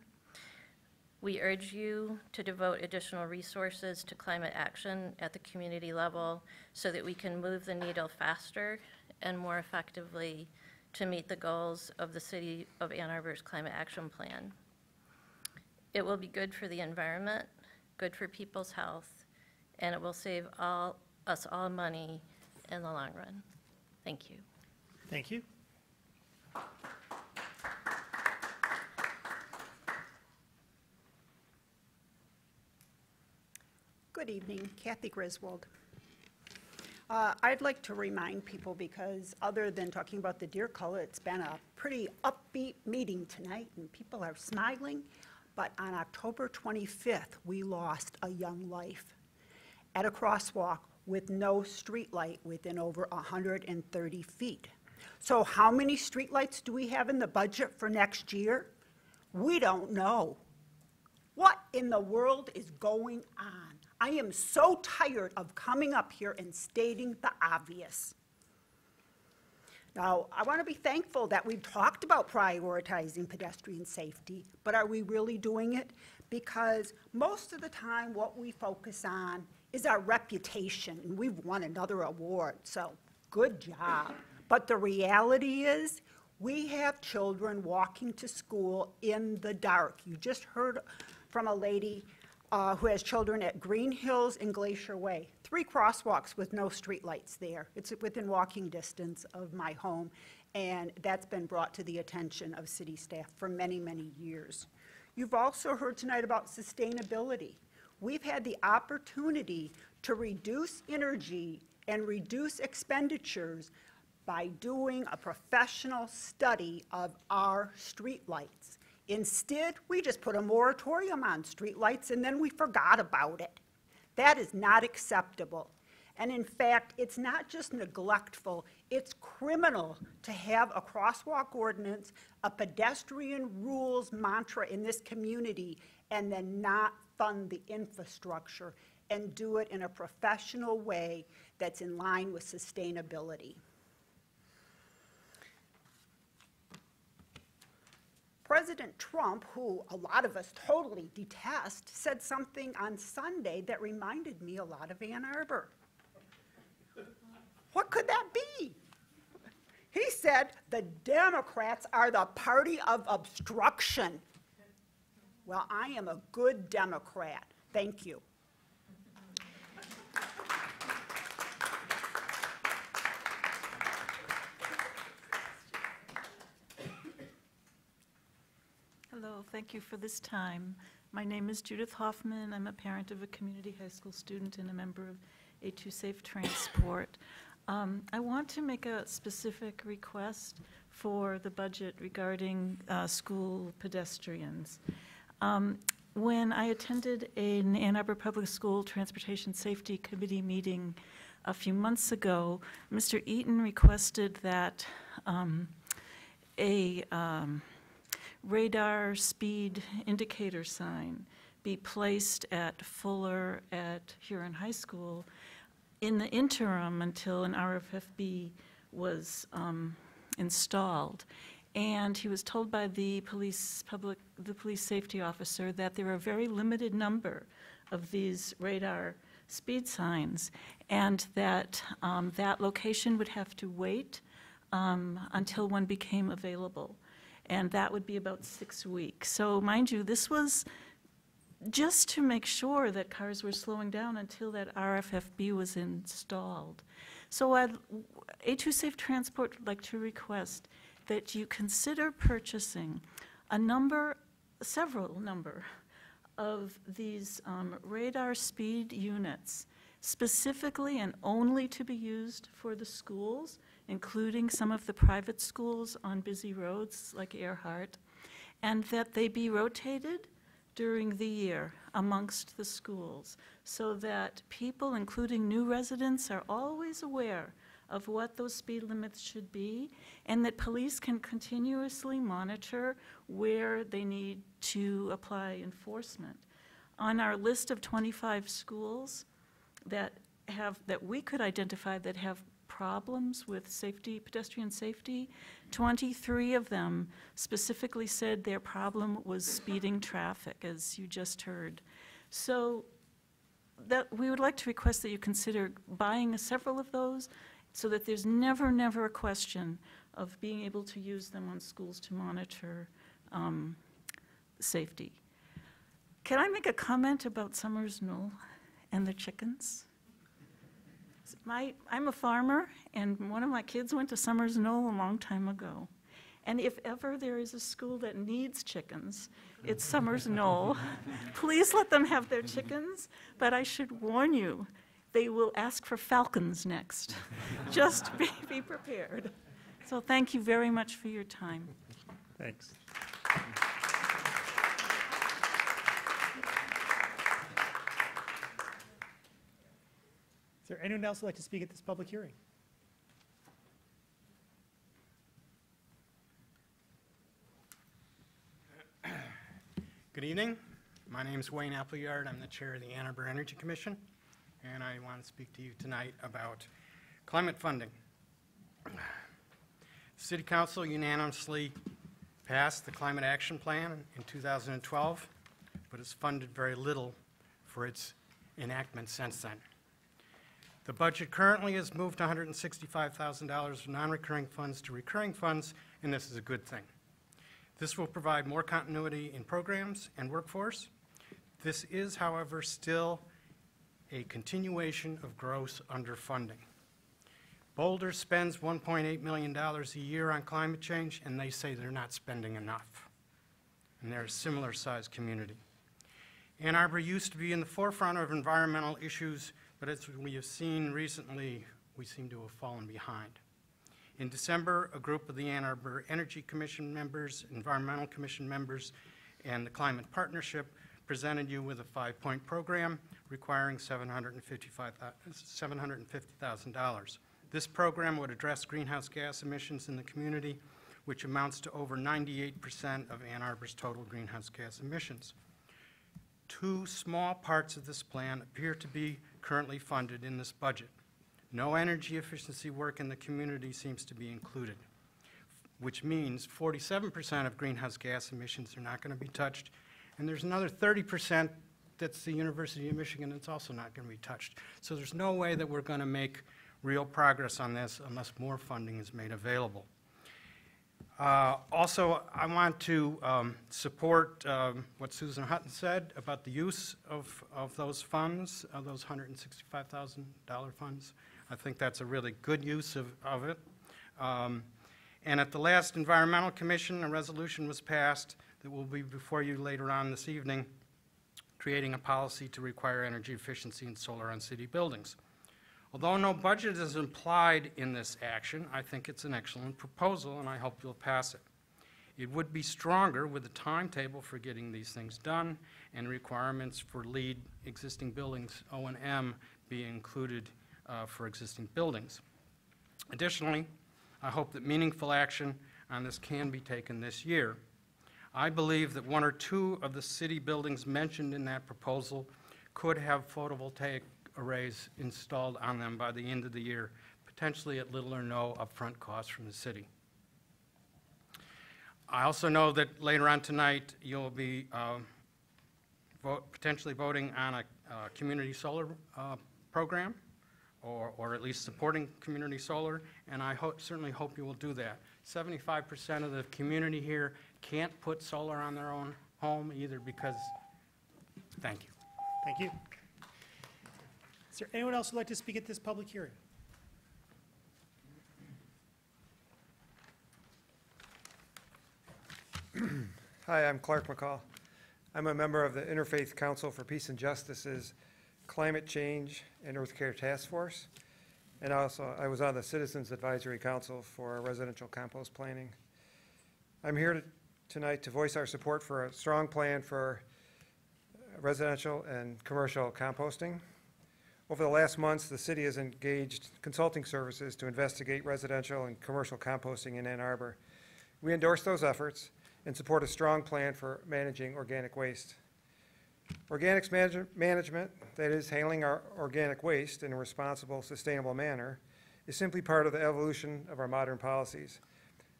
T: We urge you to devote additional resources to climate action at the community level so that we can move the needle faster and more effectively to meet the goals of the City of Ann Arbor's Climate Action Plan. It will be good for the environment, good for people's health, and it will save us all money in the long run. Thank you.
A: Thank you.
O: Good evening, Kathy Griswold. I'd like to remind people, because other than talking about the deer cull, it's been a pretty upbeat meeting tonight and people are smiling, but on October 25th, we lost a young life at a crosswalk with no street light within over 130 feet. So how many streetlights do we have in the budget for next year? We don't know. What in the world is going on? I am so tired of coming up here and stating the obvious. Now, I want to be thankful that we've talked about prioritizing pedestrian safety, but are we really doing it? Because most of the time what we focus on is our reputation, and we've won another award, so good job. But the reality is we have children walking to school in the dark. You just heard from a lady who has children at Green Hills and Glacier Way. 3 crosswalks with no streetlights there. It's within walking distance of my home, and that's been brought to the attention of city staff for many, many years. You've also heard tonight about sustainability. We've had the opportunity to reduce energy and reduce expenditures by doing a professional study of our streetlights. Instead, we just put a moratorium on streetlights and then we forgot about it. That is not acceptable. And in fact, it's not just neglectful, it's criminal to have a crosswalk ordinance, a pedestrian rules mantra in this community, and then not fund the infrastructure and do it in a professional way that's in line with sustainability. President Trump, who a lot of us totally detest, said something on Sunday that reminded me a lot of Ann Arbor. What could that be? He said the Democrats are the party of obstruction. Well, I am a good Democrat. Thank you.
U: Hello, thank you for this time. My name is Judith Hoffman. I'm a parent of a community high school student and a member of A2 Safe Transport. I want to make a specific request for the budget regarding school pedestrians. When I attended an Ann Arbor Public School Transportation Safety Committee meeting a few months ago, Mr. Eaton requested that a radar speed indicator sign be placed at Fuller at Huron High School in the interim until an RFFB was installed. And he was told by the police safety officer that there are a very limited number of these radar speed signs, and that that location would have to wait until one became available. And that would be about 6 weeks. So mind you, this was just to make sure that cars were slowing down until that RFFB was installed. So A2 Safe Transport would like to request that you consider purchasing several number of these radar speed units, specifically and only to be used for the schools, including some of the private schools on busy roads like Earhart, and that they be rotated during the year amongst the schools so that people, including new residents, are always aware of what those speed limits should be, and that police can continuously monitor where they need to apply enforcement. On our list of 25 schools that we could identify that have problems with safety, pedestrian safety. 23 of them specifically said their problem was speeding traffic, as you just heard. So that we would like to request that you consider buying several of those so that there's never a question of being able to use them on schools to monitor safety. Can I make a comment about Summers Knoll and the chickens? I'm a farmer, and one of my kids went to Summers Knoll a long time ago. And if ever there is a school that needs chickens, it's Summers Knoll. Please let them have their chickens, but I should warn you, they will ask for falcons next. Just be prepared. So thank you very much for your time.
A: Thanks. Is there anyone else who'd like to speak at this public hearing?
C: Good evening. My name is Wayne Appleyard. I'm the chair of the Ann Arbor Energy Commission, and I want to speak to you tonight about climate funding. City Council unanimously passed the Climate Action Plan in 2012, but has funded very little for its enactment since then. The budget currently has moved $165,000 from non-recurring funds to recurring funds, and this is a good thing. This will provide more continuity in programs and workforce. This is, however, still a continuation of gross underfunding. Boulder spends $1.8 million a year on climate change, and they say they're not spending enough. And they're a similar sized community. Ann Arbor used to be in the forefront of environmental issues, but as we have seen recently, we seem to have fallen behind. In December, a group of the Ann Arbor Energy Commission members, Environmental Commission members, and the Climate Partnership presented you with a 5-point program requiring $750,000. This program would address greenhouse gas emissions in the community, which amounts to over 98% of Ann Arbor's total greenhouse gas emissions. Two small parts of this plan appear to be currently funded in this budget. No energy efficiency work in the community seems to be included, which means 47% of greenhouse gas emissions are not going to be touched, and there's another 30% that's the University of Michigan that's also not going to be touched. So there's no way that we're going to make real progress on this unless more funding is made available. Also, I want to support what Susan Hutton said about the use of those funds, of those $165,000 funds. I think that's a really good use of it. And at the last Environmental Commission, a resolution was passed that will be before you later on this evening, creating a policy to require energy efficiency in solar on city buildings. Although no budget is implied in this action, I think it's an excellent proposal, and I hope you'll pass it. It would be stronger with a timetable for getting these things done and requirements for LEED existing buildings, O&M, be included for existing buildings. Additionally, I hope that meaningful action on this can be taken this year. I believe that one or two of the city buildings mentioned in that proposal could have photovoltaic arrays installed on them by the end of the year, potentially at little or no upfront cost from the city. I also know that later on tonight you'll be potentially voting on a community solar program, or at least supporting community solar, and I certainly hope you will do that. 75% of the community here can't put solar on their own home either because, thank you.
A: Thank you. Is there anyone else who'd like to speak at this public hearing?
V: Hi, I'm Clark McCall. I'm a member of the Interfaith Council for Peace and Justice's Climate Change and Earth Care Task Force. And also, I was on the Citizens Advisory Council for residential compost planning. I'm here tonight to voice our support for a strong plan for residential and commercial composting. Over the last months, the city has engaged consulting services to investigate residential and commercial composting in Ann Arbor. We endorse those efforts and support a strong plan for managing organic waste. Organics management, that is handling our organic waste in a responsible, sustainable manner, is simply part of the evolution of our modern policies.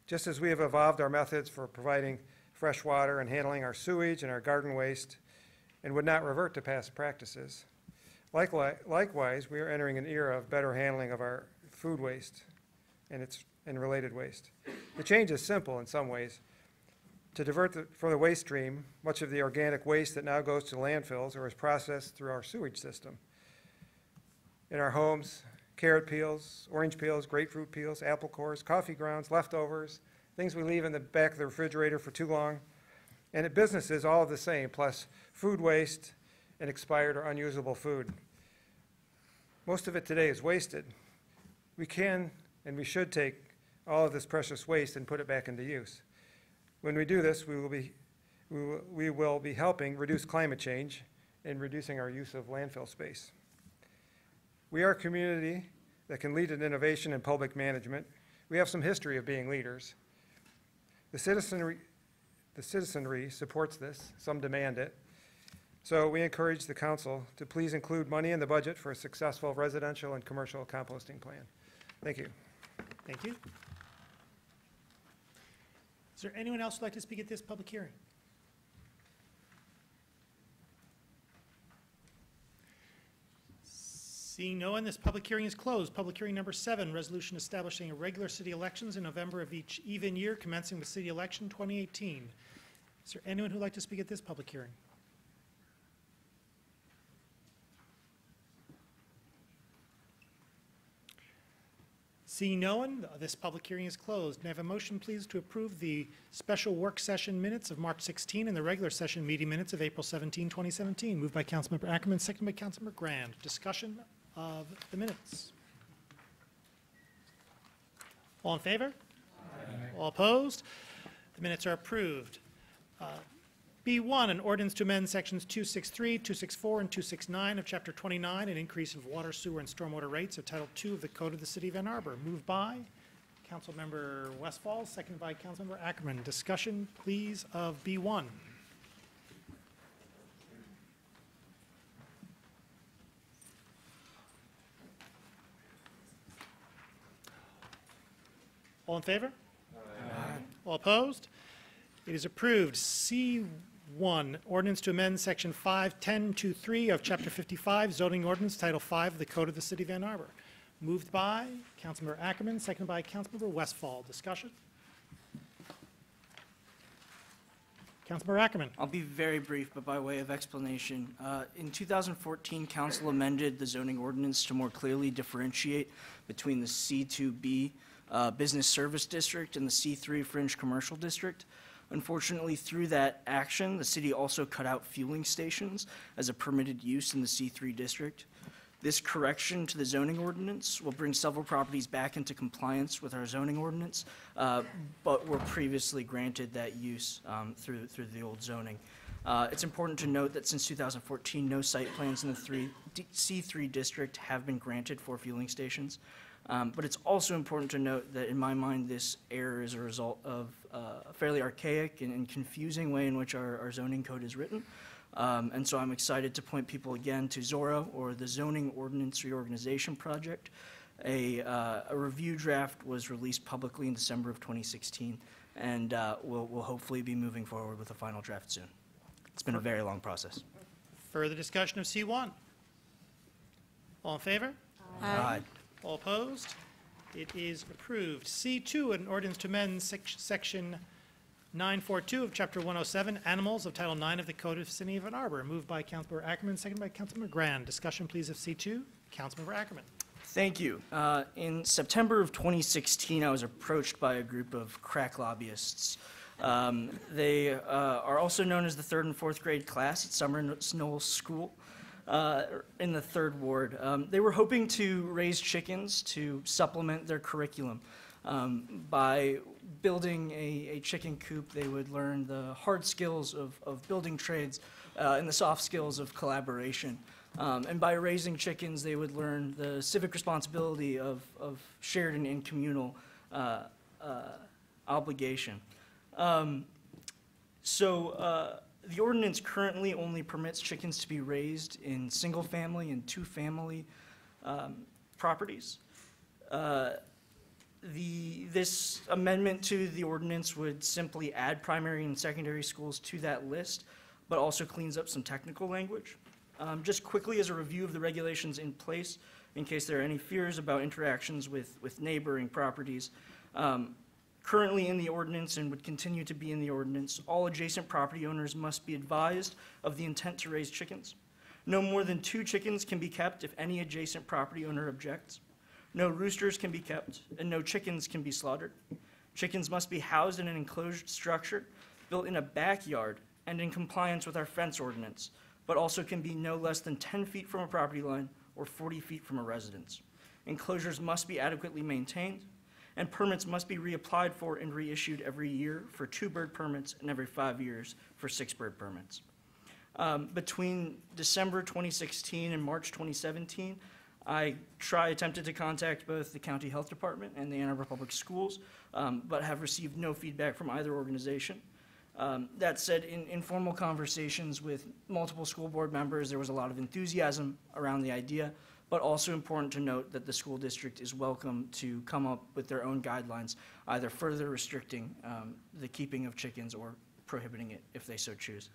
V: Just as we have evolved our methods for providing fresh water and handling our sewage and our garden waste and would not revert to past practices, likewise, we are entering an era of better handling of our food waste and related waste. The change is simple in some ways. To divert from the waste stream much of the organic waste that now goes to landfills or is processed through our sewage system. In our homes, carrot peels, orange peels, grapefruit peels, apple cores, coffee grounds, leftovers, things we leave in the back of the refrigerator for too long. And at businesses, all of the same, plus food waste and expired or unusable food. Most of it today is wasted. We can and we should take all of this precious waste and put it back into use. When we do this, we will be helping reduce climate change and reducing our use of landfill space. We are a community that can lead in innovation and public management. We have some history of being leaders. The citizenry supports this, some demand it. So we encourage the council to please include money in the budget for a successful residential and commercial composting plan. Thank you.
A: Thank you. Is there anyone else who'd like to speak at this public hearing? Seeing no one, this public hearing is closed. Public hearing number 7, resolution establishing regular city elections in November of each even year, commencing with city election 2018. Is there anyone who'd like to speak at this public hearing? Seeing no one, this public hearing is closed. May I have a motion, please, to approve the special work session minutes of March 16 and the regular session meeting minutes of April 17, 2017? Moved by Councilmember Ackerman, seconded by Councilmember Grand. Discussion of the minutes. All in favor? Aye. All opposed? The minutes are approved. B1, an ordinance to amend sections 263, 264, and 269 of Chapter 29, an increase of water, sewer, and stormwater rates of Title II of the Code of the City of Ann Arbor. Moved by Councilmember Westfall, seconded by Councilmember Ackerman. Discussion, please, of B1. All in favor? Aye. All opposed? It is approved. C1, ordinance to amend section 51023 of chapter 55, zoning ordinance, title 5 of the Code of the City of Ann Arbor. Moved by Councilmember Ackerman, seconded by Councilmember Westfall. Discussion? Councilmember Ackerman.
B: I'll be very brief, but by way of explanation. In 2014, council amended the zoning ordinance to more clearly differentiate between the C2B Business Service District and the C3 Fringe Commercial District. Unfortunately, through that action, the city also cut out fueling stations as a permitted use in the C3 district. This correction to the zoning ordinance will bring several properties back into compliance with our zoning ordinance, but were previously granted that use through the old zoning. It's important to note that since 2014, no site plans in the C3 district have been granted for fueling stations. But it's also important to note that in my mind, this error is a result of a fairly archaic and confusing way in which our zoning code is written. And so I'm excited to point people again to ZORA, or the Zoning Ordinance Reorganization Project. A review draft was released publicly in December of 2016, and we'll hopefully be moving forward with a final draft soon. It's been a very long process.
A: Further discussion of C1? All in favor?
B: Aye.
A: All opposed? It is approved. C2, an ordinance to amend section 942 of Chapter 107, Animals of Title 9 of the Code of the City of Ann Arbor. Moved by Councilmember Ackerman, seconded by Councilmember Grand. Discussion, please, of C2. Councilmember Ackerman.
B: Thank you. In September of 2016, I was approached by a group of crack lobbyists. They are also known as the 3rd and 4th grade class at Summer Knoll School. In the 3rd Ward. They were hoping to raise chickens to supplement their curriculum. By building a chicken coop, they would learn the hard skills of building trades and the soft skills of collaboration. And by raising chickens, they would learn the civic responsibility of shared and communal obligation. The ordinance currently only permits chickens to be raised in single-family and two-family properties. This amendment to the ordinance would simply add primary and secondary schools to that list, but also cleans up some technical language. Just quickly as a review of the regulations in place, in case there are any fears about interactions with neighboring properties. Currently in the ordinance and would continue to be in the ordinance, all adjacent property owners must be advised of the intent to raise chickens. No more than 2 chickens can be kept if any adjacent property owner objects. No roosters can be kept, and no chickens can be slaughtered. Chickens must be housed in an enclosed structure built in a backyard and in compliance with our fence ordinance, but also can be no less than 10 feet from a property line or 40 feet from a residence. Enclosures must be adequately maintained, and permits must be reapplied for and reissued every year for 2 bird permits and every 5 years for 6 bird permits. Between December 2016 and March 2017, I attempted to contact both the county health department and the Ann Arbor Public Schools, but have received no feedback from either organization. That said, in informal conversations with multiple school board members, there was a lot of enthusiasm around the idea, but also important to note that the school district is welcome to come up with their own guidelines, either further restricting the keeping of chickens or prohibiting it if they so choose.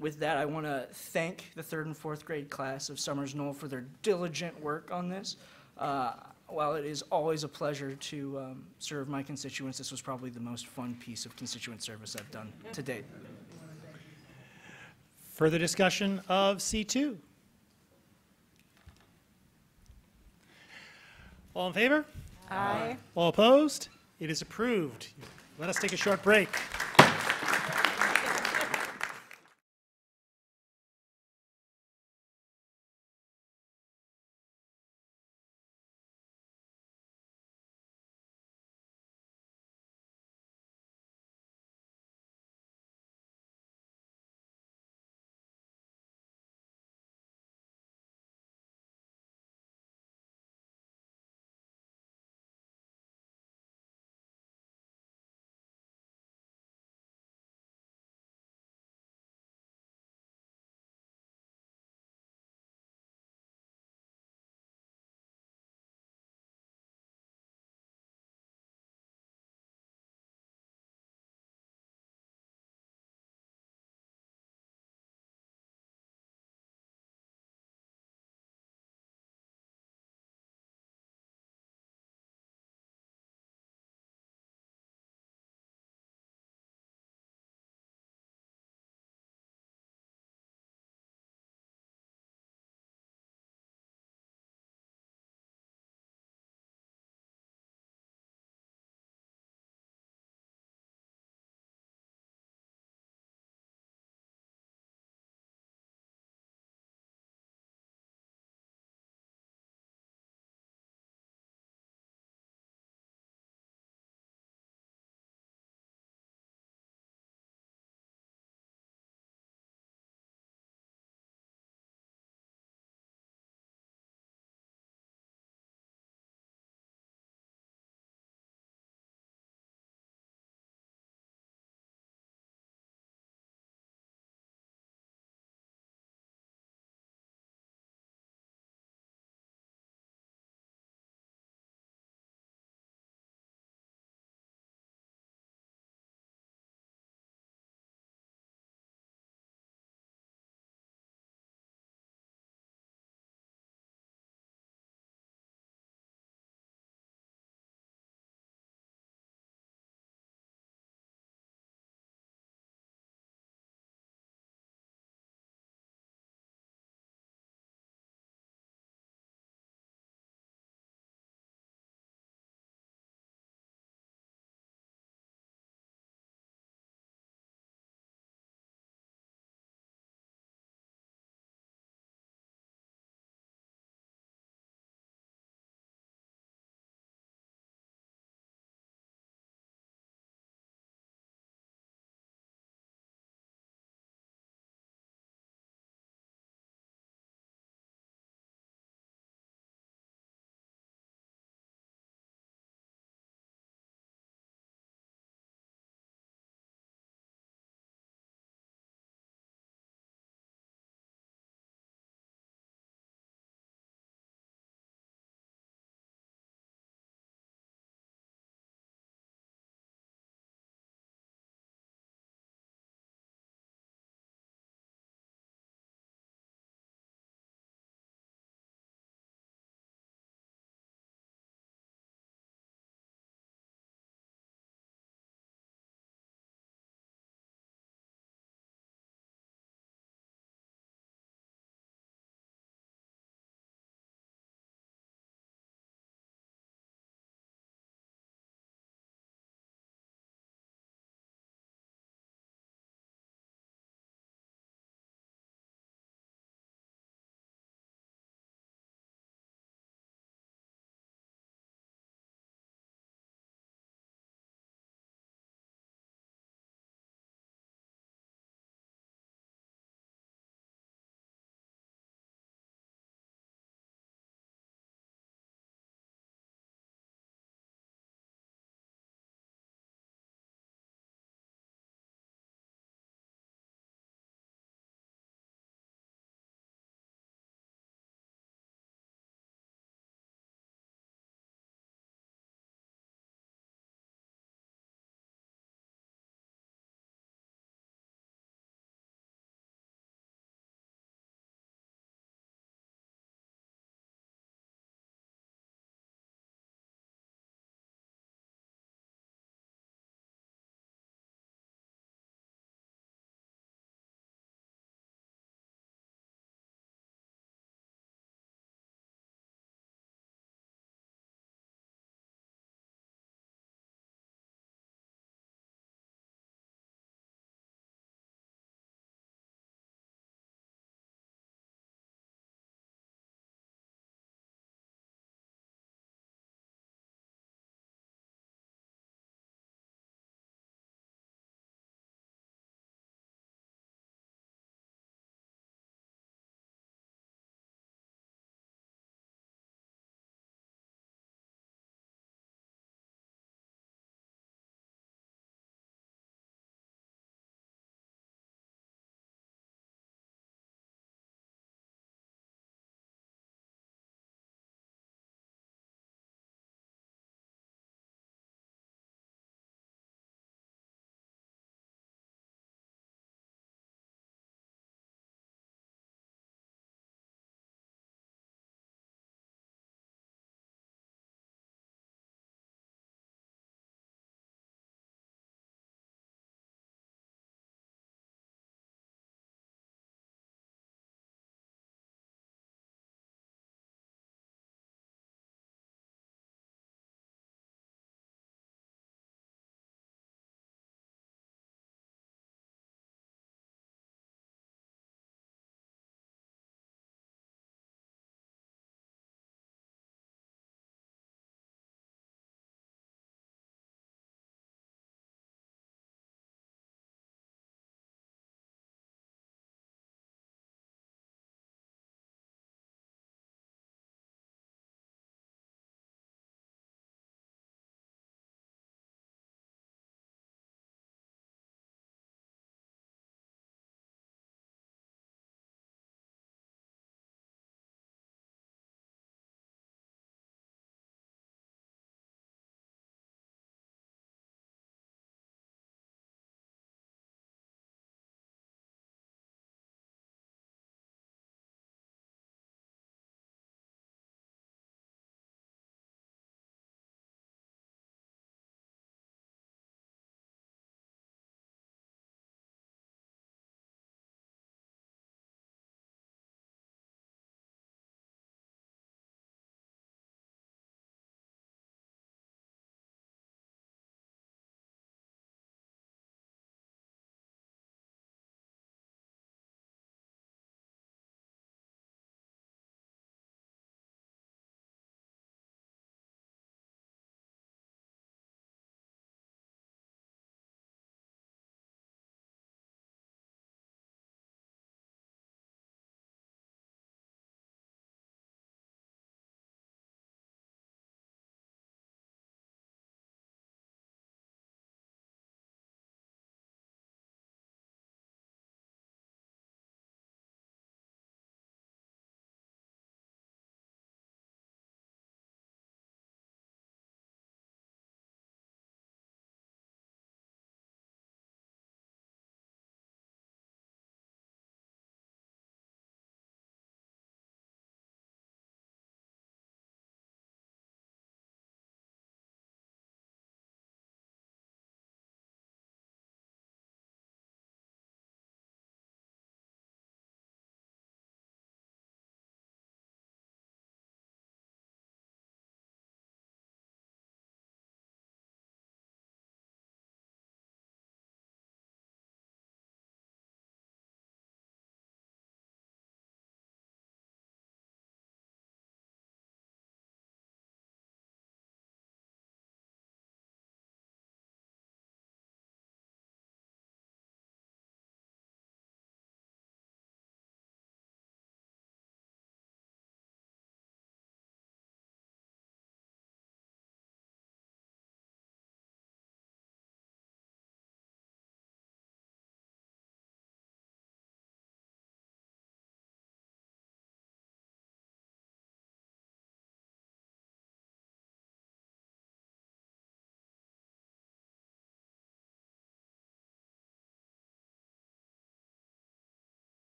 B: With that, I want to thank the 3rd and 4th grade class of Summers Knoll for their diligent work on this. While it is always a pleasure to serve my constituents, this was probably the most fun piece of constituent service I've done to date.
A: Further discussion of C2? All in favor?
P: Aye.
A: All opposed? It is approved. Let us take a short break.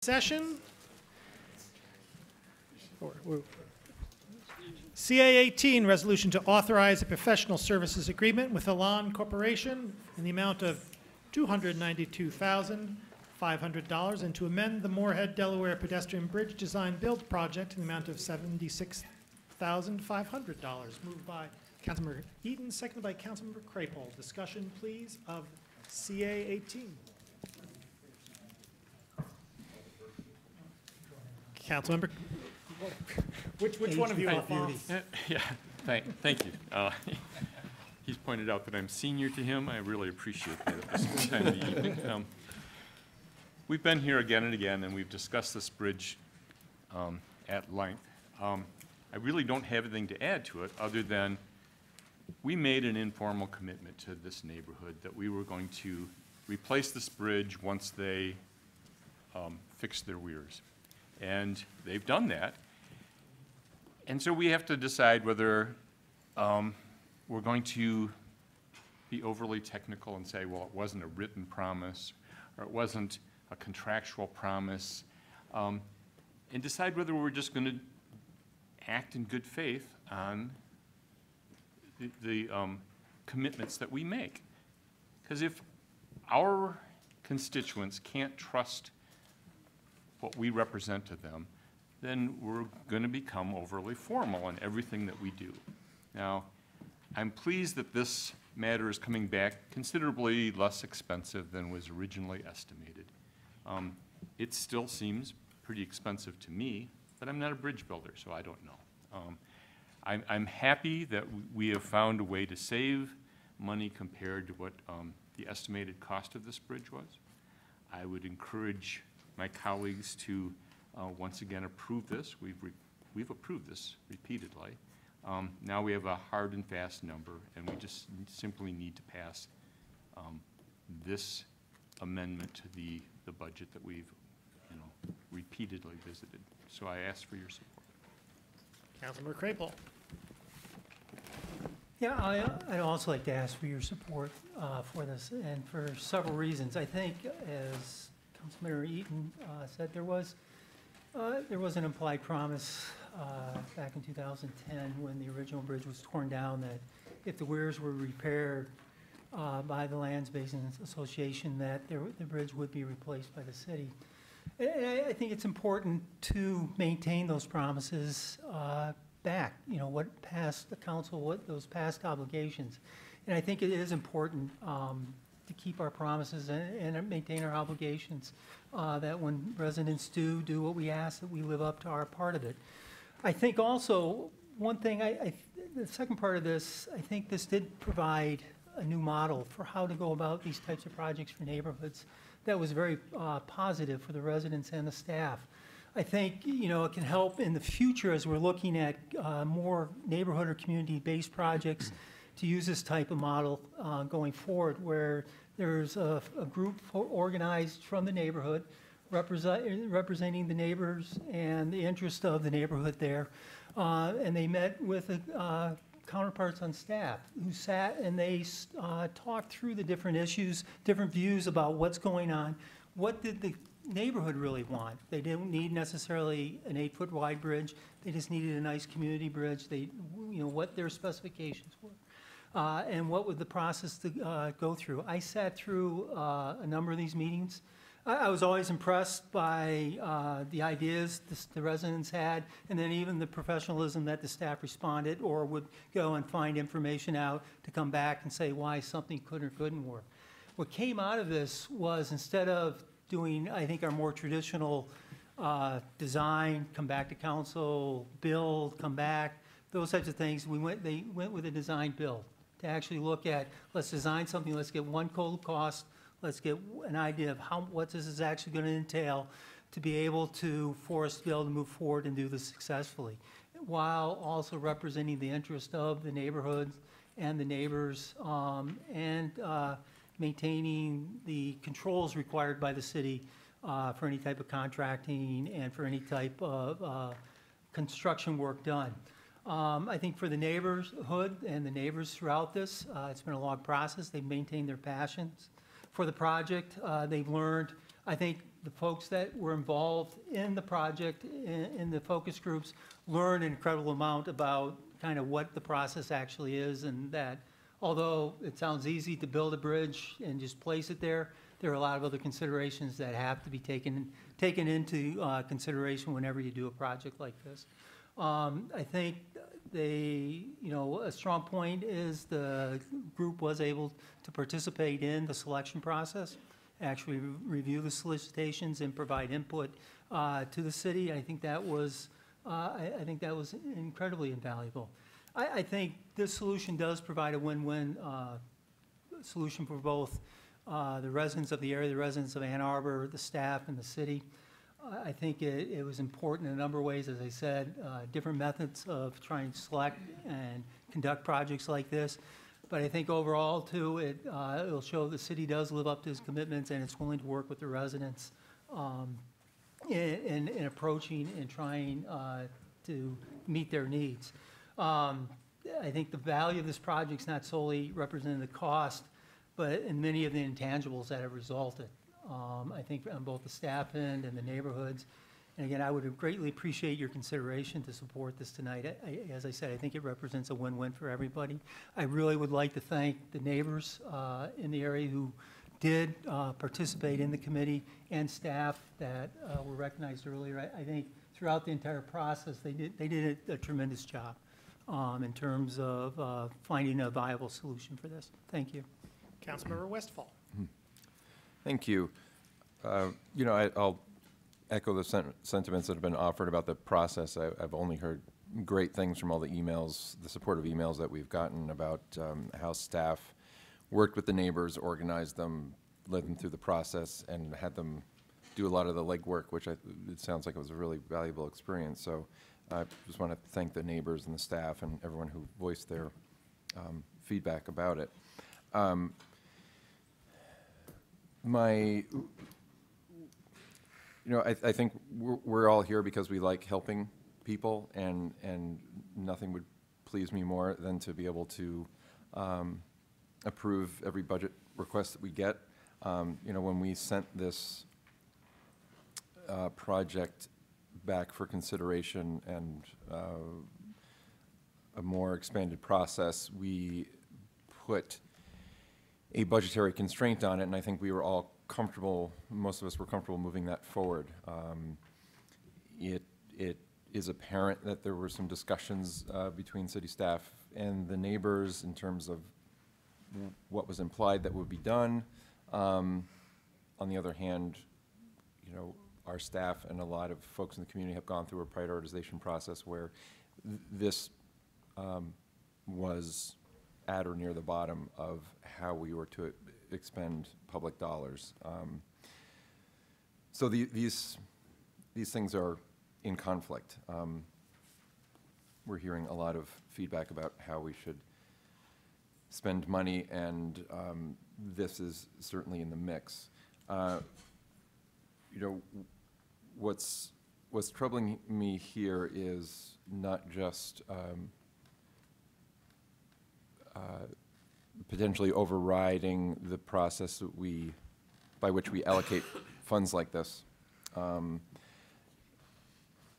A: session. CA 18, resolution to authorize a professional services agreement with Elan Corporation in the amount of $292,500 and to amend the Moorhead, Delaware pedestrian bridge design build project in the amount of $76,500. Moved by Councilmember Eaton, seconded by Councilmember Crapel. Discussion, please, of CA 18. Councilmember, which one of you off?
D: Yeah, thank you. He's pointed out that I'm senior to him. I really appreciate that at this time of the evening. We've been here again and again, and we've discussed this bridge at length. I really don't have anything to add to it other than we made an informal commitment to this neighborhood that we were going to replace this bridge once they fixed their weirs. And they've done that. And so we have to decide whether we're going to be overly technical and say, well, it wasn't a written promise or it wasn't a contractual promise, and decide whether we're just going to act in good faith on the commitments that we make. Because if our constituents can't trust what we represent to them, then we're going to become overly formal in everything that we do. Now, I'm pleased that this matter is coming back considerably less expensive than was originally estimated. It still seems pretty expensive to me, but I'm not a bridge builder, so I don't know. I'm happy that we have found a way to save money compared to what the estimated cost of this bridge was. I would encourage my colleagues to once again approve this. We've approved this repeatedly. Now we have a hard and fast number, and we just simply need to pass this amendment to the budget that we've, repeatedly visited. So I ask for your support.
A: Councilmember Crapel.
F: Yeah, I'd also like to ask for your support for this, and for several reasons. I think, as Councilmember Eaton said, there was an implied promise back in 2010 when the original bridge was torn down that if the weirs were repaired by the Lands Basin Association, that the bridge would be replaced by the city. And I think it's important to maintain those promises back, what passed the council, what those past obligations. And I think it is important to keep our promises and maintain our obligations, that when residents do what we ask, that we live up to our part of it. I think also, one thing, the second part of this, I think this did provide a new model for how to go about these types of projects for neighborhoods that was very positive for the residents and the staff. I think, it can help in the future as we're looking at more neighborhood or community-based projects to use this type of model going forward, where there's a group organized from the neighborhood representing the neighbors and the interest of the neighborhood there. And they met with counterparts on staff who sat and they talked through the different issues, different views about what's going on. What did the neighborhood really want? They didn't need necessarily an 8-foot wide bridge. They just needed a nice community bridge. They, what their specifications were. And what would the process to go through. I sat through a number of these meetings. I was always impressed by the ideas the residents had, and then even the professionalism that the staff responded or would go and find information out to come back and say why something could or couldn't work. What came out of this was, instead of doing, I think, our more traditional design, come back to council, build, come back, those types of things, they went with a design build to actually look at, let's design something, let's get one total cost, let's get an idea of what this is actually going to entail to be able for us to be able to move forward and do this successfully, while also representing the interest of the neighborhoods and the neighbors, and maintaining the controls required by the city for any type of contracting and for any type of construction work done. I think for the neighborhood and the neighbors throughout this, it's been a long process. They've maintained their passions for the project. They've learned I think the folks that were involved in the project, in the focus groups, learned an incredible amount about kind of what the process actually is, and that although it sounds easy to build a bridge and just place it there, there are a lot of other considerations that have to be taken into consideration whenever you do a project like this. I think a strong point is the group was able to participate in the selection process, actually review the solicitations and provide input to the city. I think that was incredibly invaluable. I think this solution does provide a win-win solution for both the residents of the area, the residents of Ann Arbor, the staff, and the city. I think it was important in a number of ways, as I said, different methods of trying to select and conduct projects like this. But I think overall, too, it'll show the city does live up to its commitments and it's willing to work with the residents in approaching and trying to meet their needs. I think the value of this project is not solely representing the cost, but in many of the intangibles that have resulted. I think on both the staff end and the neighborhoods. And again, I would greatly appreciate your consideration to support this tonight. As I said, I think it represents a win-win for everybody. I really would like to thank the neighbors in the area who did participate in the committee and staff that were recognized earlier. I think throughout the entire process, they did a tremendous job in terms of finding a viable solution for this. Thank you.
A: Councilmember Westfall.
G: Thank you. I'll echo the sentiments that have been offered about the process. I've only heard great things from all the emails, the supportive emails that we've gotten about how staff worked with the neighbors, organized them, led them through the process, and had them do a lot of the legwork, which it sounds like it was a really valuable experience. So I just want to thank the neighbors and the staff and everyone who voiced their feedback about it. I think we're all here because we like helping people, and nothing would please me more than to be able to approve every budget request that we get. When we sent this project back for consideration and a more expanded process, we put a budgetary constraint on it, and I think we were all comfortable, most of us were comfortable moving that forward. It is apparent that there were some discussions between city staff and the neighbors in terms of what was implied that would be done. On the other hand, our staff and a lot of folks in the community have gone through a prioritization process where this was at or near the bottom of how we were to expend public dollars. So these things are in conflict. We're hearing a lot of feedback about how we should spend money, and this is certainly in the mix. What's troubling me here is not just potentially overriding the process that by which we allocate funds like this,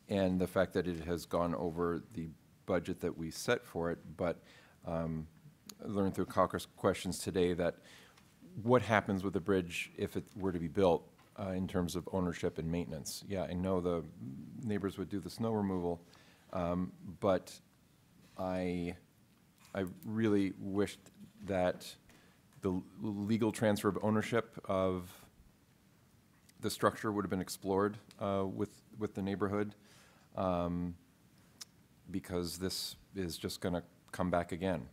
G: and the fact that it has gone over the budget that we set for it, but I learned through caucus questions today that what happens with the bridge if it were to be built in terms of ownership and maintenance. Yeah, I know the neighbors would do the snow removal, but I really wished that the legal transfer of ownership of the structure would have been explored with the neighborhood, because this is just going to come back again.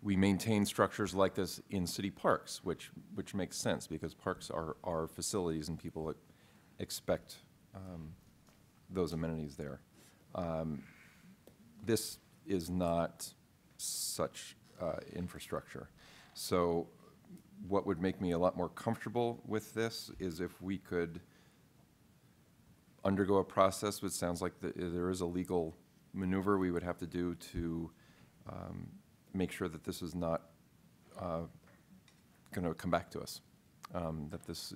G: We maintain structures like this in city parks, which makes sense because parks are facilities and people expect those amenities there. This is not such infrastructure. So what would make me a lot more comfortable with this is if we could undergo a process, which sounds like there is a legal maneuver we would have to do to make sure that this is not going to come back to us. that this,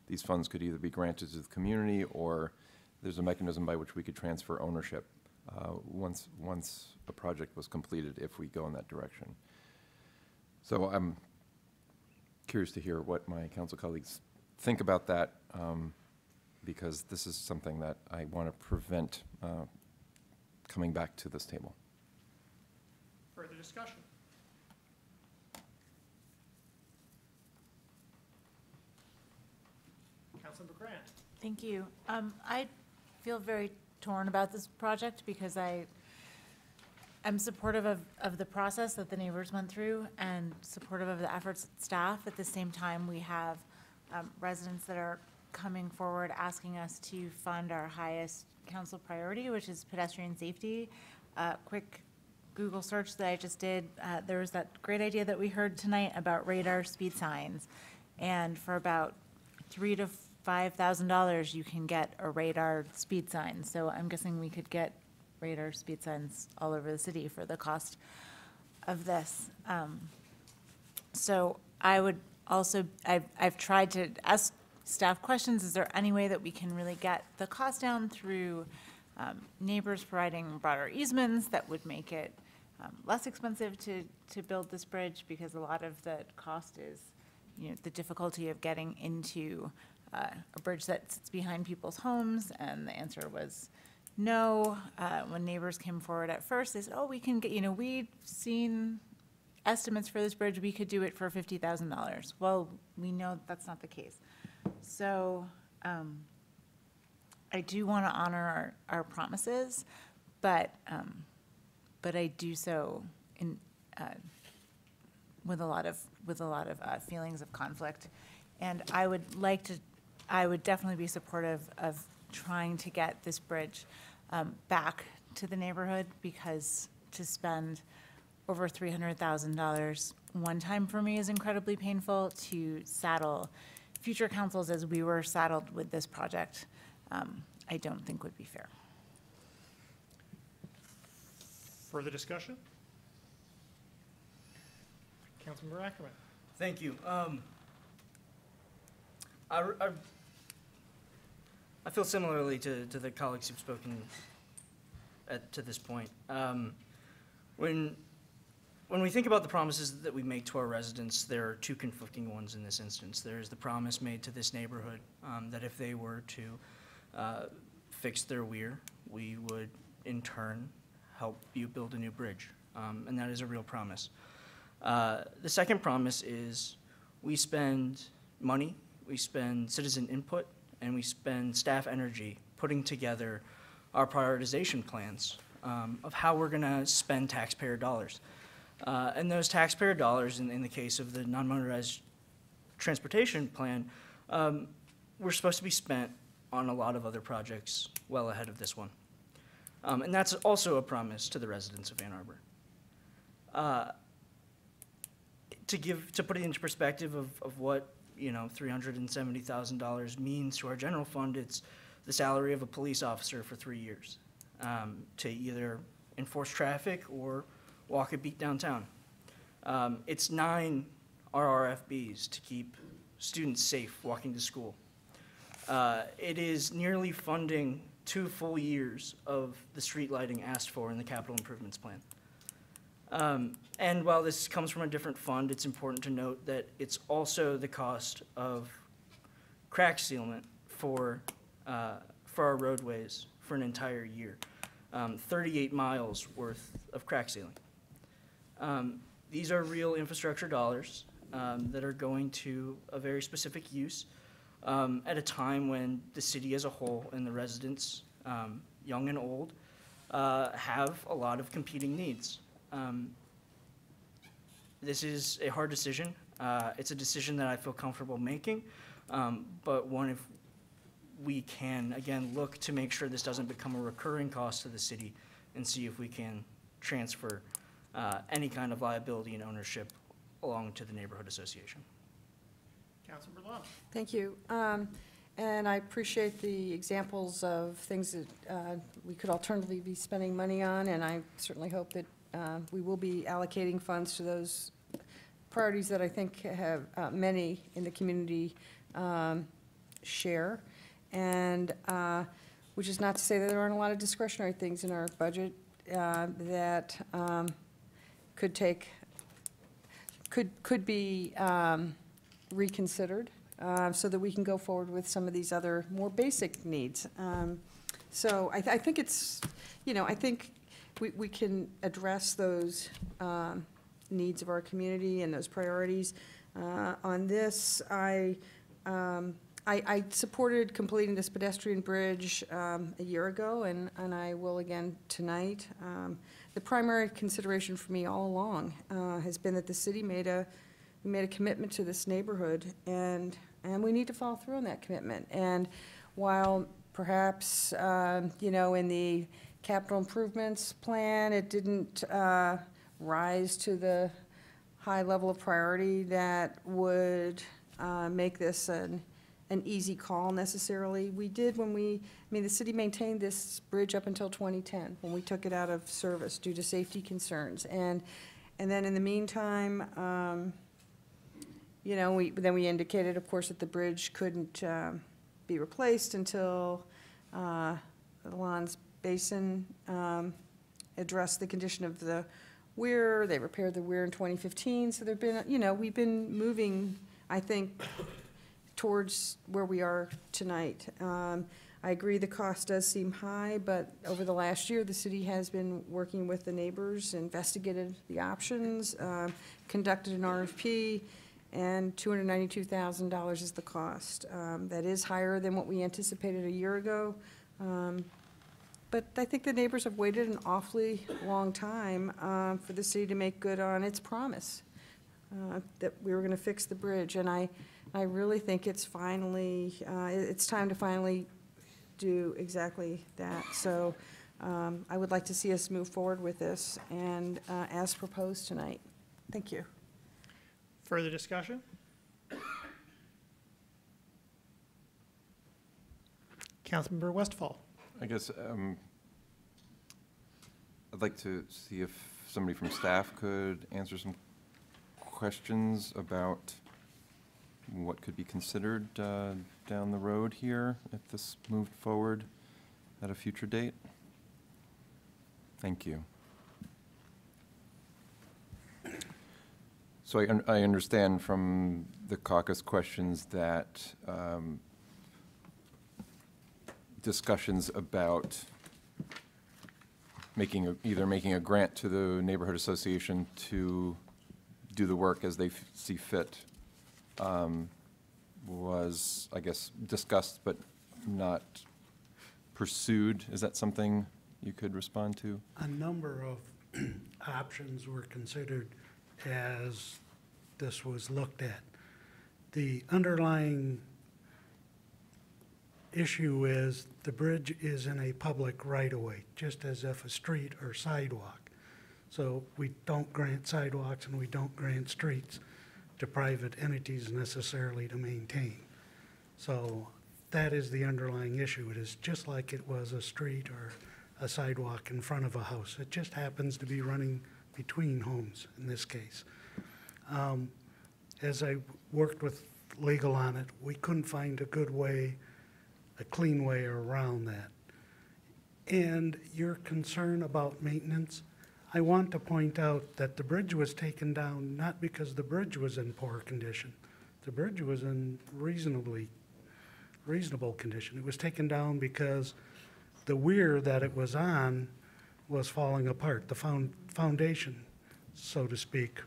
G: these funds could either be granted to the community, or there's a mechanism by which we could transfer ownership once a project was completed, if we go in that direction. So I'm curious to hear what my council colleagues think about that, because this is something that I want to prevent coming back to this table.
A: Further discussion? Councilmember Grant.
H: Thank you. I feel very torn about this project because I'm supportive of the process that the neighbors went through and supportive of the efforts of staff. At the same time, we have residents that are coming forward asking us to fund our highest council priority, which is pedestrian safety. Quick Google search that I just did, there was that great idea that we heard tonight about radar speed signs. And for about $3,000 to $5,000, you can get a radar speed sign. So I'm guessing we could get radar speed signs all over the city for the cost of this. So I would also, I've tried to ask staff questions. Is there any way that we can really get the cost down through neighbors providing broader easements that would make it less expensive to build this bridge? Because a lot of the cost is, the difficulty of getting into a bridge that sits behind people's homes, and the answer was no. When neighbors came forward at first, they said, oh, we can get, we've seen estimates for this bridge, we could do it for $50,000. Well, we know that's not the case. So I do want to honor our promises, but I do so in with a lot of feelings of conflict, and I would definitely be supportive of trying to get this bridge back to the neighborhood, because to spend over $300,000 one time for me is incredibly painful. To saddle future councils as we were saddled with this project, I don't think would be fair.
A: Further discussion? Councilmember Ackerman.
B: Thank you. I feel similarly to the colleagues who've spoken to this point. When we think about the promises that we make to our residents, there are two conflicting ones in this instance. There is the promise made to this neighborhood that if they were to fix their weir, we would in turn help you build a new bridge, and that is a real promise. The second promise is we spend money, we spend citizen input, and we spend staff energy putting together our prioritization plans of how we're going to spend taxpayer dollars. And those taxpayer dollars, in the case of the non-motorized transportation plan, were supposed to be spent on a lot of other projects well ahead of this one. And that's also a promise to the residents of Ann Arbor. To put it into perspective of what $370,000 means to our general fund, it's the salary of a police officer for 3 years to either enforce traffic or walk a beat downtown. It's 9 RRFBs to keep students safe walking to school. It is nearly funding 2 full years of the street lighting asked for in the capital improvements plan. And while this comes from a different fund, it's important to note that it's also the cost of crack sealant for our roadways for an entire year, 38 miles worth of crack sealing. These are real infrastructure dollars that are going to a very specific use at a time when the city as a whole and the residents, young and old, have a lot of competing needs. This is a hard decision. It's a decision that I feel comfortable making, but one if we can, again, look to make sure this doesn't become a recurring cost to the city and see if we can transfer any kind of liability and ownership along to the neighborhood association.
A: Councilmember Love.
J: Thank you. And I appreciate the examples of things that we could alternatively be spending money on, and I certainly hope that we will be allocating funds to those priorities that I think have many in the community share, and which is not to say that there aren't a lot of discretionary things in our budget that could be reconsidered, so that we can go forward with some of these other more basic needs. So I think it's, I think we can address those needs of our community and those priorities. On this, I supported completing this pedestrian bridge a year ago, and I will again tonight. The primary consideration for me all along has been that the city made a commitment to this neighborhood, and we need to follow through on that commitment. And while perhaps, in the capital improvements plan, it didn't rise to the high level of priority that would make this an easy call necessarily. We did the city maintained this bridge up until 2010, when we took it out of service due to safety concerns. And then in the meantime, we indicated, of course, that the bridge couldn't be replaced until the Lons Basin addressed the condition of the weir. They repaired the weir in 2015. So there've been, we've been moving, I think, towards where we are tonight. I agree the cost does seem high, but over the last year, the city has been working with the neighbors, investigated the options, conducted an RFP, and $292,000 is the cost. That is higher than what we anticipated a year ago. But I think the neighbors have waited an awfully long time for the city to make good on its promise that we were going to fix the bridge. And I really think it's finally, it's time to finally do exactly that. So I would like to see us move forward with this and as proposed tonight. Thank you.
A: Further discussion? Councilmember Westfall.
G: I guess I'd like to see if somebody from staff could answer some questions about what could be considered down the road here if this moved forward at a future date. Thank you. So I understand from the caucus questions that discussions about either making a grant to the neighborhood association to do the work as they see fit was, I guess, discussed but not pursued. Is that something you could respond to?
I: A number of options were considered as this was looked at. The underlying issue is the bridge is in a public right-of-way, just as if a street or sidewalk. So we don't grant sidewalks and we don't grant streets to private entities necessarily to maintain. So that is the underlying issue. It is just like it was a street or a sidewalk in front of a house. It just happens to be running between homes in this case. As I worked with legal on it, we couldn't find a good way, a clean way around that. And your concern about maintenance, I want to point out that the bridge was taken down not because the bridge was in poor condition. The bridge was in reasonable condition. It was taken down because the weir that it was on was falling apart. The foundation, so to speak,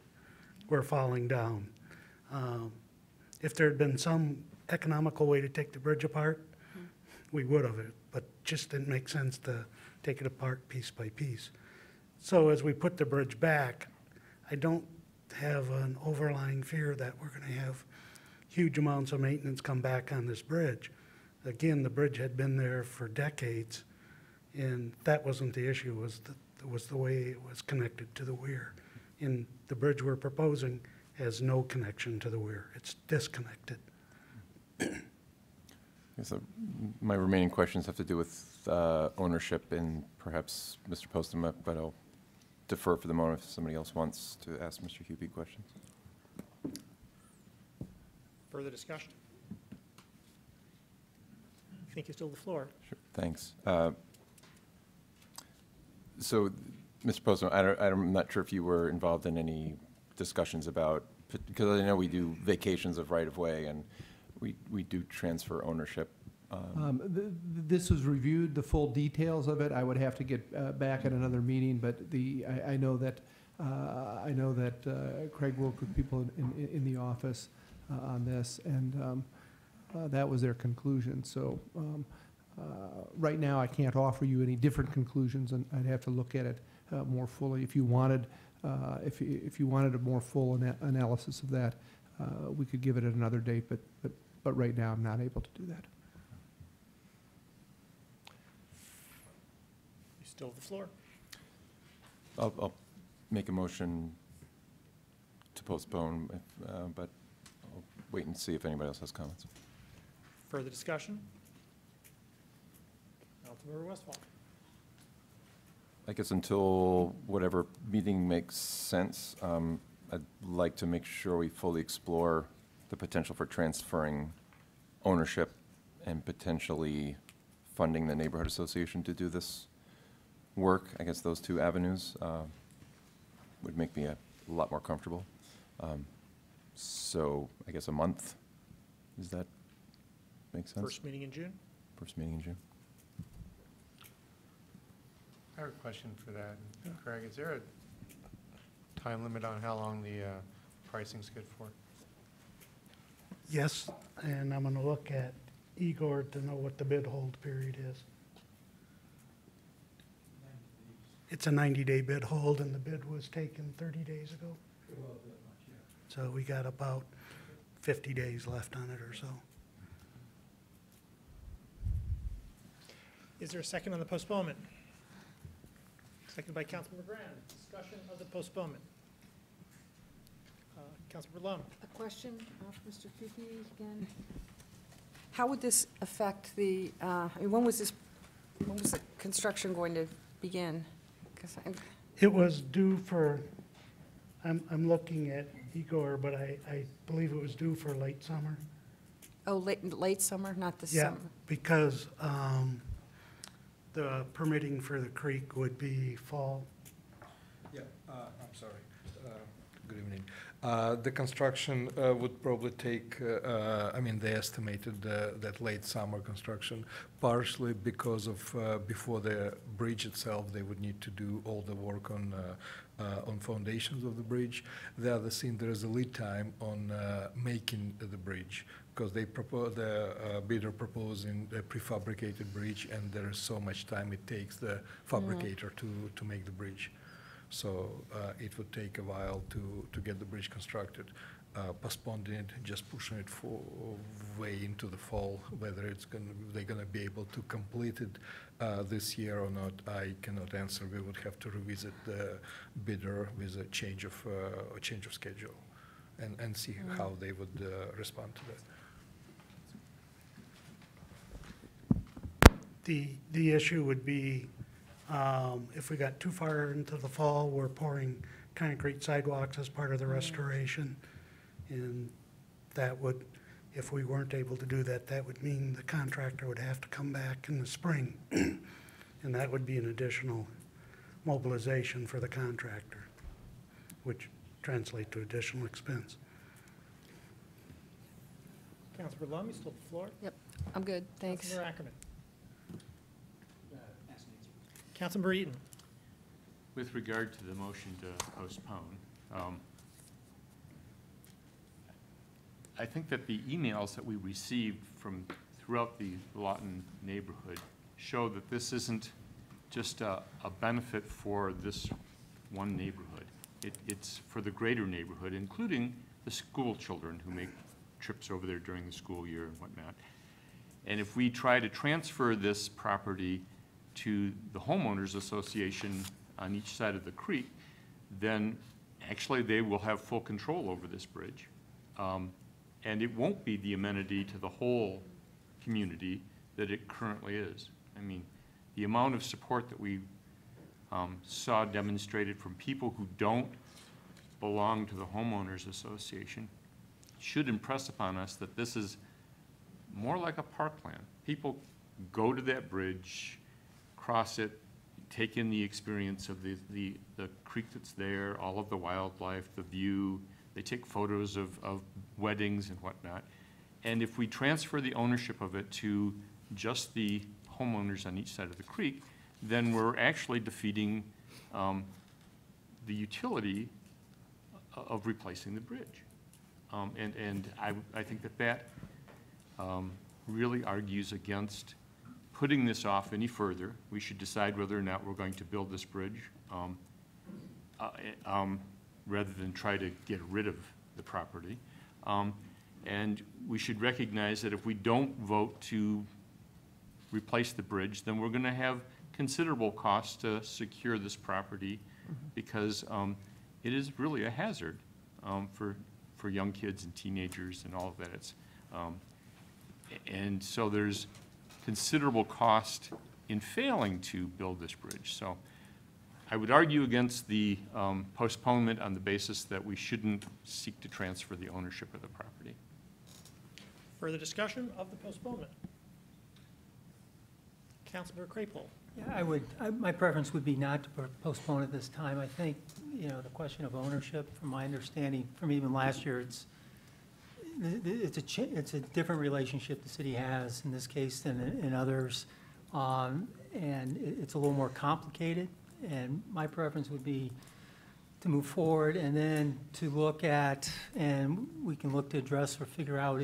I: were falling down. If there had been some economical way to take the bridge apart, we would have, but just didn't make sense to take it apart piece by piece. So as we put the bridge back, I don't have an overlying fear that we're going to have huge amounts of maintenance come back on this bridge. Again, the bridge had been there for decades, and that wasn't the issue, was the way it was connected to the weir. And the bridge we're proposing has no connection to the weir. It's disconnected.
G: So my remaining questions have to do with ownership and perhaps Mr. Postema, but I'll defer for the moment if somebody else wants to ask Mr. Hubie questions.
A: Further discussion? I think you still have the floor.
G: Sure, thanks. So, Mr. Postman, I'm not sure if you were involved in any discussions about, because I know we do vacations of right-of-way, and we do transfer ownership.
K: This was reviewed, the full details of it. I would have to get back at another meeting, but I know that Craig worked with people in the office on this, and that was their conclusion. So right now, I can't offer you any different conclusions, and I'd have to look at it more fully. If you wanted, if you wanted a more full analysis of that, we could give it at another date. But right now, I'm not able to do that.
A: You still have the floor.
G: I'll make a motion to postpone, but I'll wait and see if anybody else has comments.
A: Further discussion? Councilmember Westphal.
G: I guess until whatever meeting makes sense, I'd like to make sure we fully explore the potential for transferring ownership and potentially funding the neighborhood association to do this work. I guess those two avenues would make me a lot more comfortable. So I guess a month, does that make sense?
A: First meeting in June?
G: First meeting in June.
L: I have a question for that. Craig, is there a time limit on how long the pricing's good for?
I: Yes, and I'm gonna look at Igor to know what the bid hold period is. It's a 90-day bid hold, and the bid was taken 30 days ago. So we got about 50 days left on it or so.
A: Is there a second on the postponement? Seconded by Councilmember Graham. Discussion of the postponement. Councilmember Lum.
J: A question for Mr. Kupi again. How would this affect the, I mean, when was the construction going to begin? 'Cause
I: It was due for, I'm looking at Igor, but I believe it was due for late summer.
J: Oh, late summer, not the
I: Yeah,
J: summer?
I: because the permitting for the creek would be fall.
W: Yeah, I'm sorry. Good evening. The construction would probably take, I mean, they estimated that late summer construction, partially because of before the bridge itself, they would need to do all the work on foundations of the bridge. The other thing, there is a lead time on making the bridge, because they propose, the bidder proposing a prefabricated bridge, and there is so much time it takes the fabricator to make the bridge. So it would take a while to get the bridge constructed. Postponing it, just pushing it way into the fall, whether they're gonna be able to complete it this year or not, I cannot answer. We would have to revisit the bidder with a change of schedule and see how they would respond to that.
I: The issue would be, if we got too far into the fall, we're pouring concrete sidewalks as part of the restoration. And that would, if we weren't able to do that, that would mean the contractor would have to come back in the spring. And that would be an additional mobilization for the contractor, which translates to additional expense.
A: Councilmember Lum, you still have the floor?
J: Yep, I'm good, thanks.
A: Councilmember Ackerman. Councilmember Eaton.
D: With regard to the motion to postpone, I think that the emails that we received from throughout the Lawton neighborhood show that this isn't just a benefit for this one neighborhood. It's for the greater neighborhood, including the school children who make trips over there during the school year and whatnot. And if we try to transfer this property to the homeowners association on each side of the creek, then actually they will have full control over this bridge. And it won't be the amenity to the whole community that it currently is. I mean, the amount of support that we saw demonstrated from people who don't belong to the homeowners association should impress upon us that this is more like a parkland. People go to that bridge, cross it, take in the experience of the creek that's there, all of the wildlife, the view. They take photos of weddings and whatnot. And if we transfer the ownership of it to just the homeowners on each side of the creek, then we're actually defeating the utility of replacing the bridge. And I think that really argues against putting this off any further. We should decide whether or not we're going to build this bridge rather than try to get rid of the property. And we should recognize that if we don't vote to replace the bridge, then we're going to have considerable costs to secure this property because it is really a hazard for young kids and teenagers and all of that. It's, and so there's considerable cost in failing to build this bridge. So I would argue against the postponement on the basis that we shouldn't seek to transfer the ownership of the property.
A: Further discussion of the postponement? Councilmember Crapo.
F: Yeah, my preference would be not to postpone it this time. I think, you know, the question of ownership, from my understanding, from even last year, it's a different relationship the city has in this case than in others, and it's a little more complicated. And my preference would be to move forward and then to look at, and we can look to address or figure out,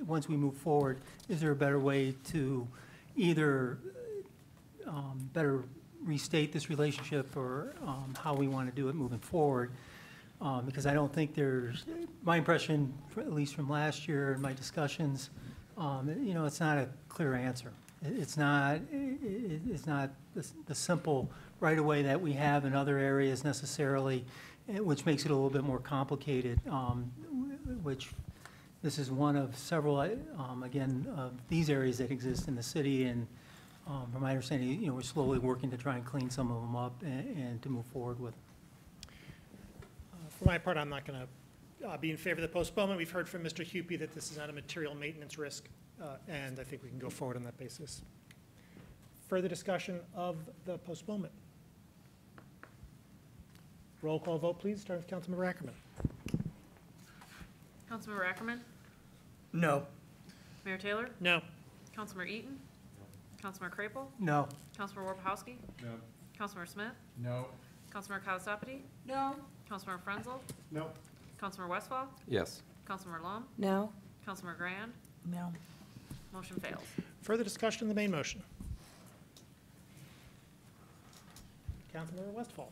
F: once we move forward, is there a better way to either better restate this relationship or how we want to do it moving forward? Because I don't think my impression, at least from last year in my discussions, you know, it's not a clear answer. It's not the simple right of way that we have in other areas necessarily, which makes it a little bit more complicated, which this is one of several, again, of these areas that exist in the city. And from my understanding, you know, we're slowly working to try and clean some of them up and to move forward with.
A: For my part, I'm not going to be in favor of the postponement. We've heard from Mr. Hupy that this is not a material maintenance risk, and I think we can go forward on that basis. Further discussion of the postponement? Roll call vote, please. Start with Councilmember Ackerman.
E: Councilmember Ackerman?
B: No.
E: Mayor Taylor?
A: No.
E: Councilmember Eaton? Councilmember Crapo?
F: No.
E: Councilmember Warpahowski?
L: No.
E: Councilmember Smith?
L: No.
E: Councilmember Kalasapati?
O: No.
E: Councilmember Frenzel?
L: No.
E: Councilmember Westphal?
G: Yes.
E: Councilmember Lum?
J: No.
E: Councilmember Grand?
H: No.
E: Motion fails.
A: Further discussion of the main motion? Councilmember Westphal.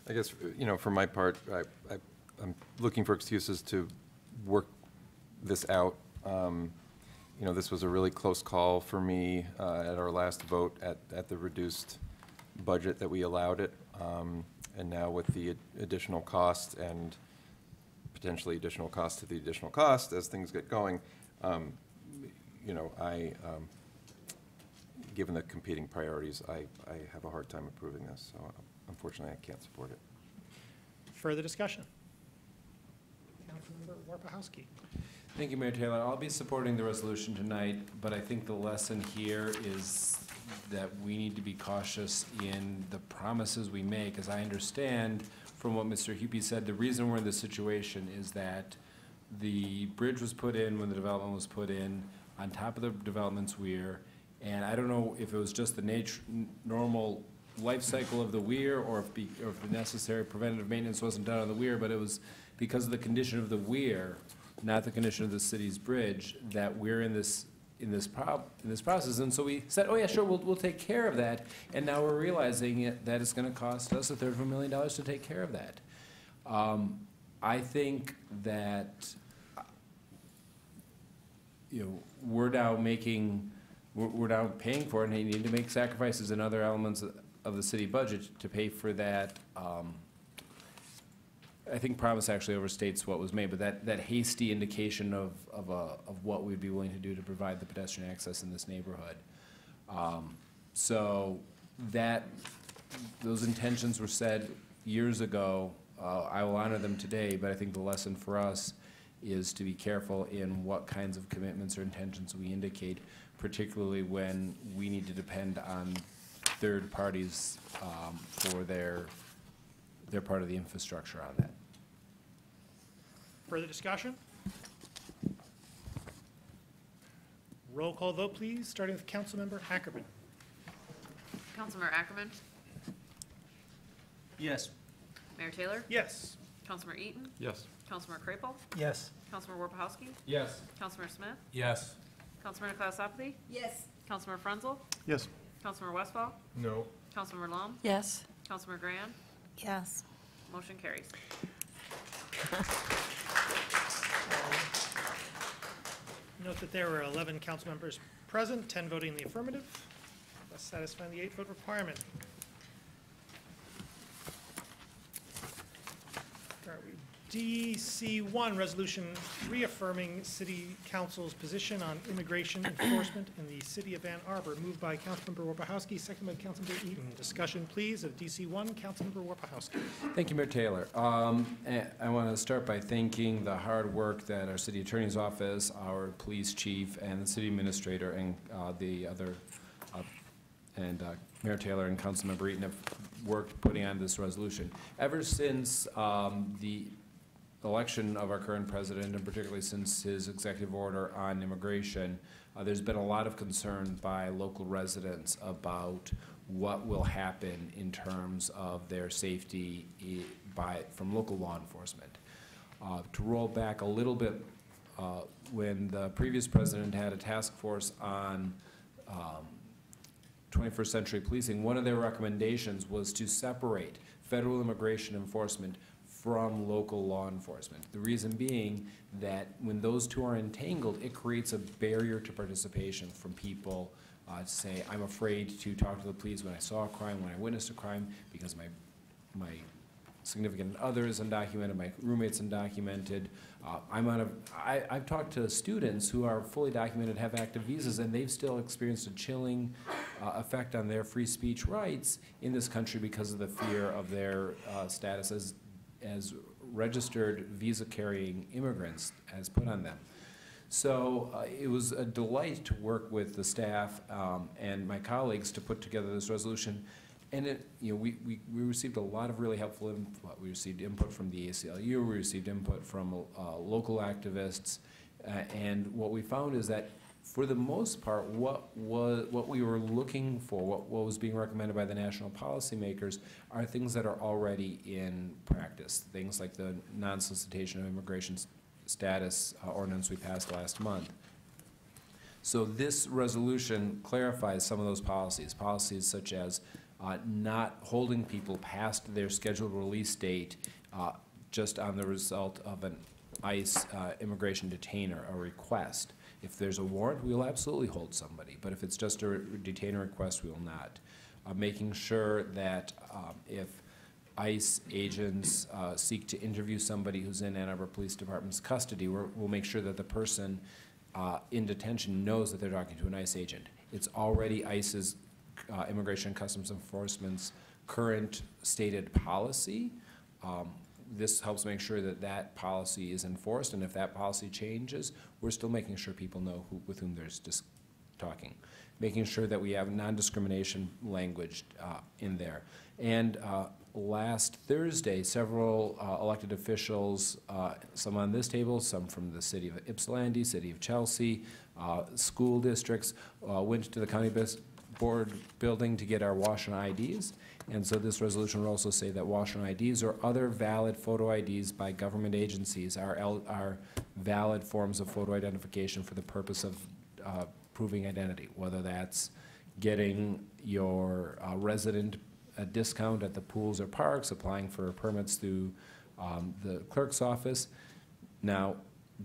G: I guess, you know, for my part, I'm looking for excuses to work this out. You know, this was a really close call for me at our last vote at the reduced budget that we allowed it. And now with the additional cost and potentially additional cost to the additional cost as things get going, you know, given the competing priorities, I have a hard time approving this. So unfortunately, I can't support it.
A: Further discussion? Councilmember Warpahowski.
M: Thank you, Mayor Taylor. I'll be supporting the resolution tonight, but I think the lesson here is that we need to be cautious in the promises we make. As I understand from what Mr. Hupy said, the reason we're in this situation is that the bridge was put in when the development was put in on top of the development's weir, and I don't know if it was just the normal life cycle of the weir or if the necessary preventative maintenance wasn't done on the weir, but it was because of the condition of the weir, not the condition of the city's bridge, that we're in this process. And so we said, oh yeah, sure, we'll take care of that. And now we're realizing that it's going to cost us $250,000 to take care of that. I think that, you know, we're now paying for it, and you need to make sacrifices in other elements of the city budget to pay for that. I think promise actually overstates what was made, but that hasty indication of what we'd be willing to do to provide the pedestrian access in this neighborhood. So those intentions were said years ago. I will honor them today, but I think the lesson for us is to be careful in what kinds of commitments or intentions we indicate, particularly when we need to depend on third parties for their part of the infrastructure on that.
A: Further discussion? Roll call vote, please, starting with Councilmember Ackerman.
E: Councilmember Ackerman,
B: Yes.
E: Mayor Taylor,
A: Yes.
E: Councilmember Eaton,
D: Yes.
E: Councilmember Crapo,
F: Yes.
E: Councilmember Warpahowski,
M: Yes.
E: Councilmember Smith,
M: Yes.
E: Councilmember Nikolai
O: Yes.
E: Councilmember Frenzel,
C: Yes.
E: Councilmember Westphal,
L: No.
E: Councilmember Lum,
H: Yes.
E: Councilmember Grand,
H: Yes.
E: motion carries.
A: Note that there were 11 council members present, 10 voting in the affirmative, thus satisfying the 8-vote requirement. Where are we? DC1, resolution reaffirming city council's position on immigration enforcement in the city of Ann Arbor, moved by Councilmember Warpahowski, seconded by Councilmember Eaton. Discussion, please, of DC1, Councilmember Warpahowski.
M: Thank you, Mayor Taylor. I want to start by thanking the hard work that our city attorney's office, our police chief, and the city administrator, and Mayor Taylor and Councilmember Eaton have worked putting on this resolution. Ever since the election of our current president, and particularly since his executive order on immigration, there's been a lot of concern by local residents about what will happen in terms of their safety from local law enforcement. To roll back a little bit, when the previous president had a task force on 21st century policing, one of their recommendations was to separate federal immigration enforcement from local law enforcement. The reason being that when those two are entangled, it creates a barrier to participation from people to say, I'm afraid to talk to the police when I saw a crime, when I witnessed a crime, because my significant other is undocumented, my roommate's undocumented. I've talked to students who are fully documented, have active visas, and they've still experienced a chilling effect on their free speech rights in this country because of the fear of their status as registered visa-carrying immigrants as put on them. So it was a delight to work with the staff and my colleagues to put together this resolution. And we received a lot of really helpful input. We received input from the ACLU, we received input from local activists, and what we found is that for the most part, what we were looking for, what was being recommended by the national policymakers, are things that are already in practice. Things like the non-solicitation of immigration status ordinance we passed last month. So this resolution clarifies some of those policies such as not holding people past their scheduled release date just on the result of an ICE immigration detainer, a request. If there's a warrant, we will absolutely hold somebody, but if it's just a detainer request, we will not. Making sure that if ICE agents seek to interview somebody who's in Ann Arbor Police Department's custody, we'll make sure that the person in detention knows that they're talking to an ICE agent. It's already ICE's Immigration and Customs Enforcement's current stated policy. This helps make sure that that policy is enforced, and if that policy changes, we're still making sure people know with whom they're just talking. Making sure that we have non-discrimination language in there. And last Thursday, several elected officials, some on this table, some from the city of Ypsilanti, city of Chelsea, school districts, went to the county board building to get our Washington IDs. And so this resolution will also say that Washington IDs or other valid photo IDs by government agencies are valid forms of photo identification for the purpose of proving identity, whether that's getting your resident a discount at the pools or parks, applying for permits through the clerk's office. Now,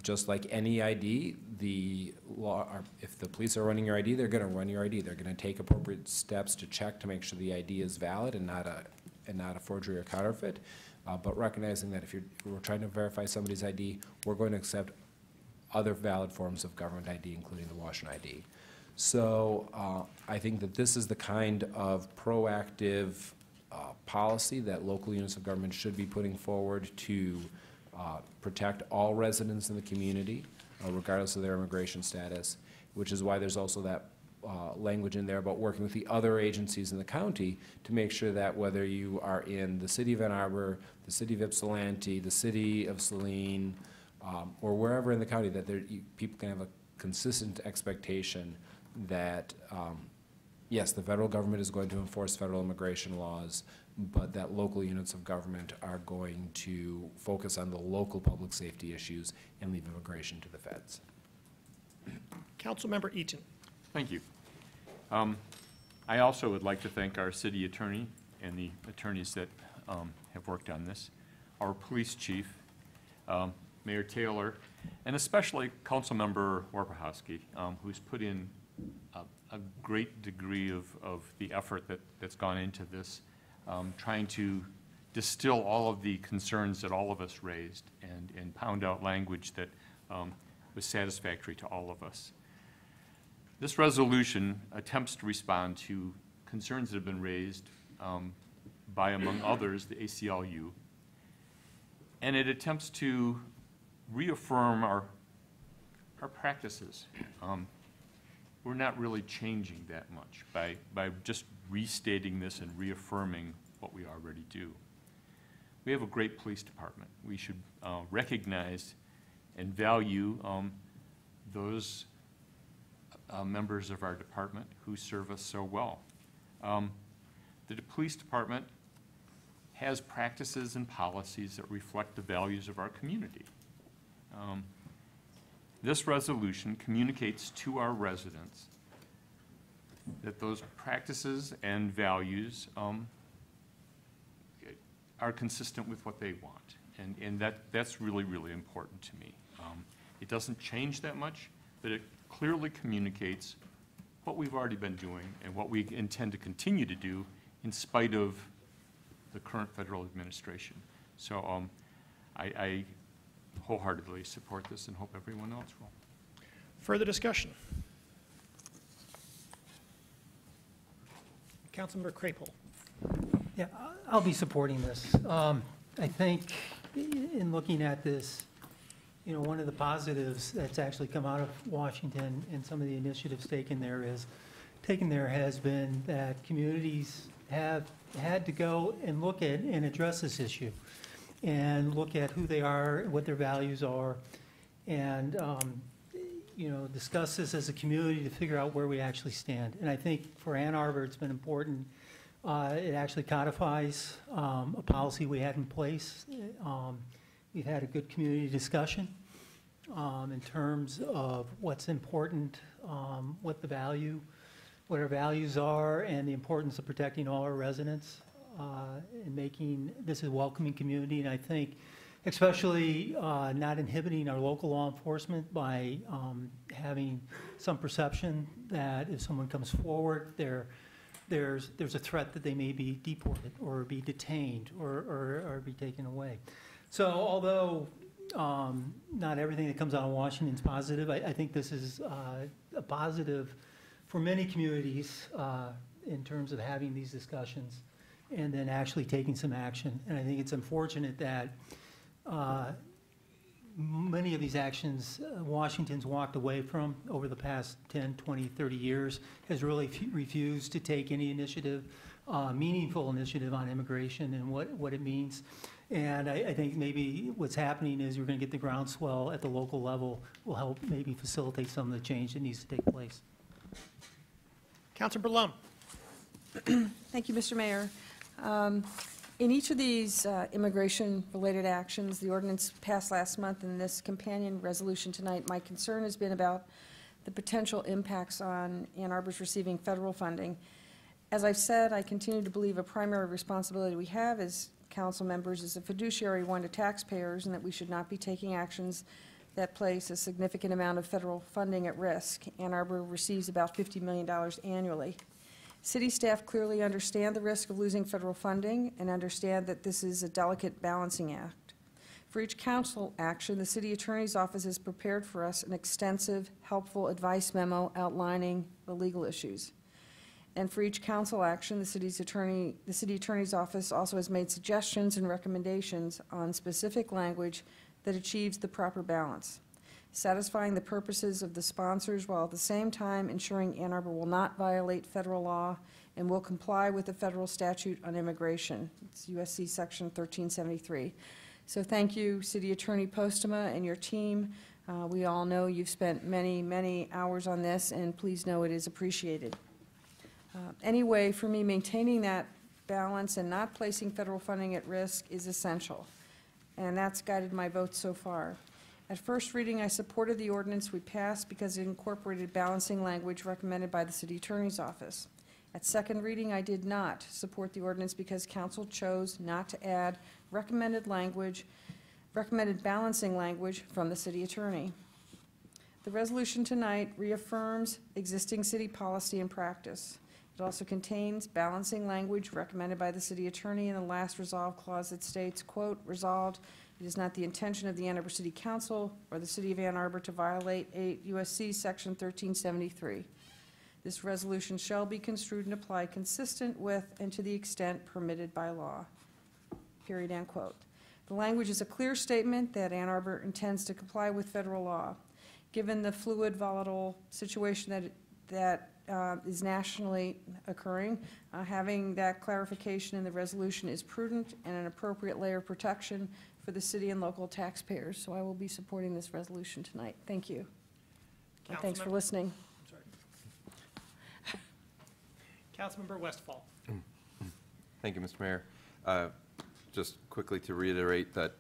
M: just like any ID, the law, if the police are running your ID, they're going to run your ID. They're going to take appropriate steps to check to make sure the ID is valid and not a forgery or counterfeit. But recognizing that if we're trying to verify somebody's ID, we're going to accept other valid forms of government ID, including the Washington ID. So I think that this is the kind of proactive policy that local units of government should be putting forward to protect all residents in the community, regardless of their immigration status, which is why there's also that language in there about working with the other agencies in the county to make sure that whether you are in the city of Ann Arbor, the city of Ypsilanti, the city of Saline, or wherever in the county, that people can have a consistent expectation that, yes, the federal government is going to enforce federal immigration laws, but that local units of government are going to focus on the local public safety issues and leave immigration to the feds.
A: Councilmember Eaton.
D: Thank you. I also would like to thank our city attorney and the attorneys that have worked on this, our police chief, Mayor Taylor, and especially Councilmember Warpahowski, who's put in a great degree of the effort that's gone into this, trying to distill all of the concerns that all of us raised and pound out language that was satisfactory to all of us. This resolution attempts to respond to concerns that have been raised by, among others, the ACLU, and it attempts to reaffirm our practices. We're not really changing that much by just restating this and reaffirming what we already do. We have a great police department. We should recognize and value those members of our department who serve us so well. The police department has practices and policies that reflect the values of our community. This resolution communicates to our residents that those practices and values are consistent with what they want. And that's really, really important to me. It doesn't change that much, but it clearly communicates what we've already been doing and what we intend to continue to do in spite of the current federal administration. So I wholeheartedly support this and hope everyone else will.
A: Further discussion? Councilmember Crapel.
F: Yeah, I'll be supporting this. I think in looking at this, you know, one of the positives that's actually come out of Washington and some of the initiatives taken there has been that communities have had to go and look at and address this issue and look at who they are, what their values are, and you know, discuss this as a community to figure out where we actually stand. And I think for Ann Arbor, it's been important. It actually codifies a policy we had in place. We've had a good community discussion in terms of what's important, what our values are, and the importance of protecting all our residents and making this a welcoming community. And I think especially not inhibiting our local law enforcement by having some perception that if someone comes forward, there's a threat that they may be deported or be detained or be taken away. So although not everything that comes out of Washington is positive, I think this is a positive for many communities in terms of having these discussions and then actually taking some action. And I think it's unfortunate that many of these actions Washington's walked away from over the past 10, 20, 30 years, has really refused to take any initiative, meaningful initiative on immigration and what it means. And I think maybe what's happening is you're going to get the groundswell at the local level will help maybe facilitate some of the change that needs to take place.
A: Councilor Lum.
J: Thank you, Mr. Mayor. In each of these immigration-related actions, the ordinance passed last month and this companion resolution tonight, my concern has been about the potential impacts on Ann Arbor's receiving federal funding. As I've said, I continue to believe a primary responsibility we have as council members is a fiduciary one to taxpayers, and that we should not be taking actions that place a significant amount of federal funding at risk. Ann Arbor receives about $50 million annually. City staff clearly understand the risk of losing federal funding and understand that this is a delicate balancing act. For each council action, the city attorney's office has prepared for us an extensive, helpful advice memo outlining the legal issues. And for each council action, the city attorney's office also has made suggestions and recommendations on specific language that achieves the proper balance, satisfying the purposes of the sponsors while at the same time ensuring Ann Arbor will not violate federal law and will comply with the federal statute on immigration. It's USC Section 1373. So thank you, City Attorney Postma and your team. We all know you've spent many, many hours on this, and please know it is appreciated. Anyway, for me, maintaining that balance and not placing federal funding at risk is essential, and that's guided my vote so far. At first reading, I supported the ordinance we passed because it incorporated balancing language recommended by the City Attorney's Office. At second reading, I did not support the ordinance because Council chose not to add recommended balancing language from the City Attorney. The resolution tonight reaffirms existing city policy and practice. It also contains balancing language recommended by the City Attorney in the last resolve clause that states, quote, "Resolved, it is not the intention of the Ann Arbor City Council or the City of Ann Arbor to violate 8 USC Section 1373. This resolution shall be construed and applied consistent with and to the extent permitted by law." Period, end quote. The language is a clear statement that Ann Arbor intends to comply with federal law. Given the fluid, volatile situation that is nationally occurring, having that clarification in the resolution is prudent and an appropriate layer of protection for the city and local taxpayers. So I will be supporting this resolution tonight. Thank you. And thanks for listening.
A: Councilmember Westfall.
G: Thank you, Mr. Mayor. Just quickly to reiterate that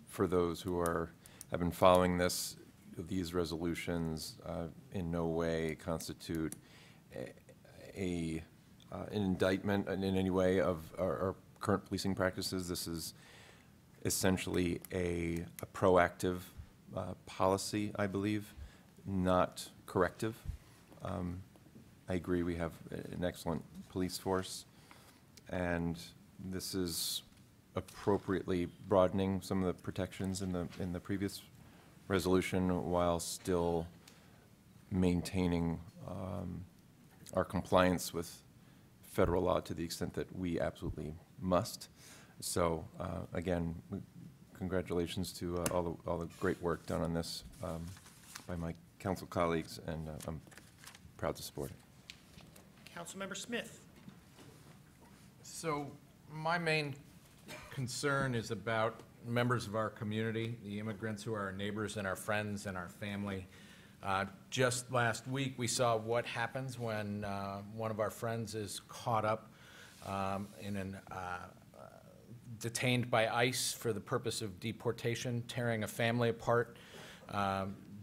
G: for those who have been following this, these resolutions in no way constitute an indictment in any way of our current policing practices. This is essentially a proactive policy, I believe, not corrective. I agree we have an excellent police force, and this is appropriately broadening some of the protections in the previous resolution while still maintaining our compliance with federal law to the extent that we absolutely must. So again, congratulations to all the great work done on this by my council colleagues, and I'm proud to support it.
A: Councilmember Smith.
N: So my main concern is about members of our community, the immigrants who are our neighbors and our friends and our family. Just last week, we saw what happens when one of our friends is caught up detained by ICE for the purpose of deportation, tearing a family apart,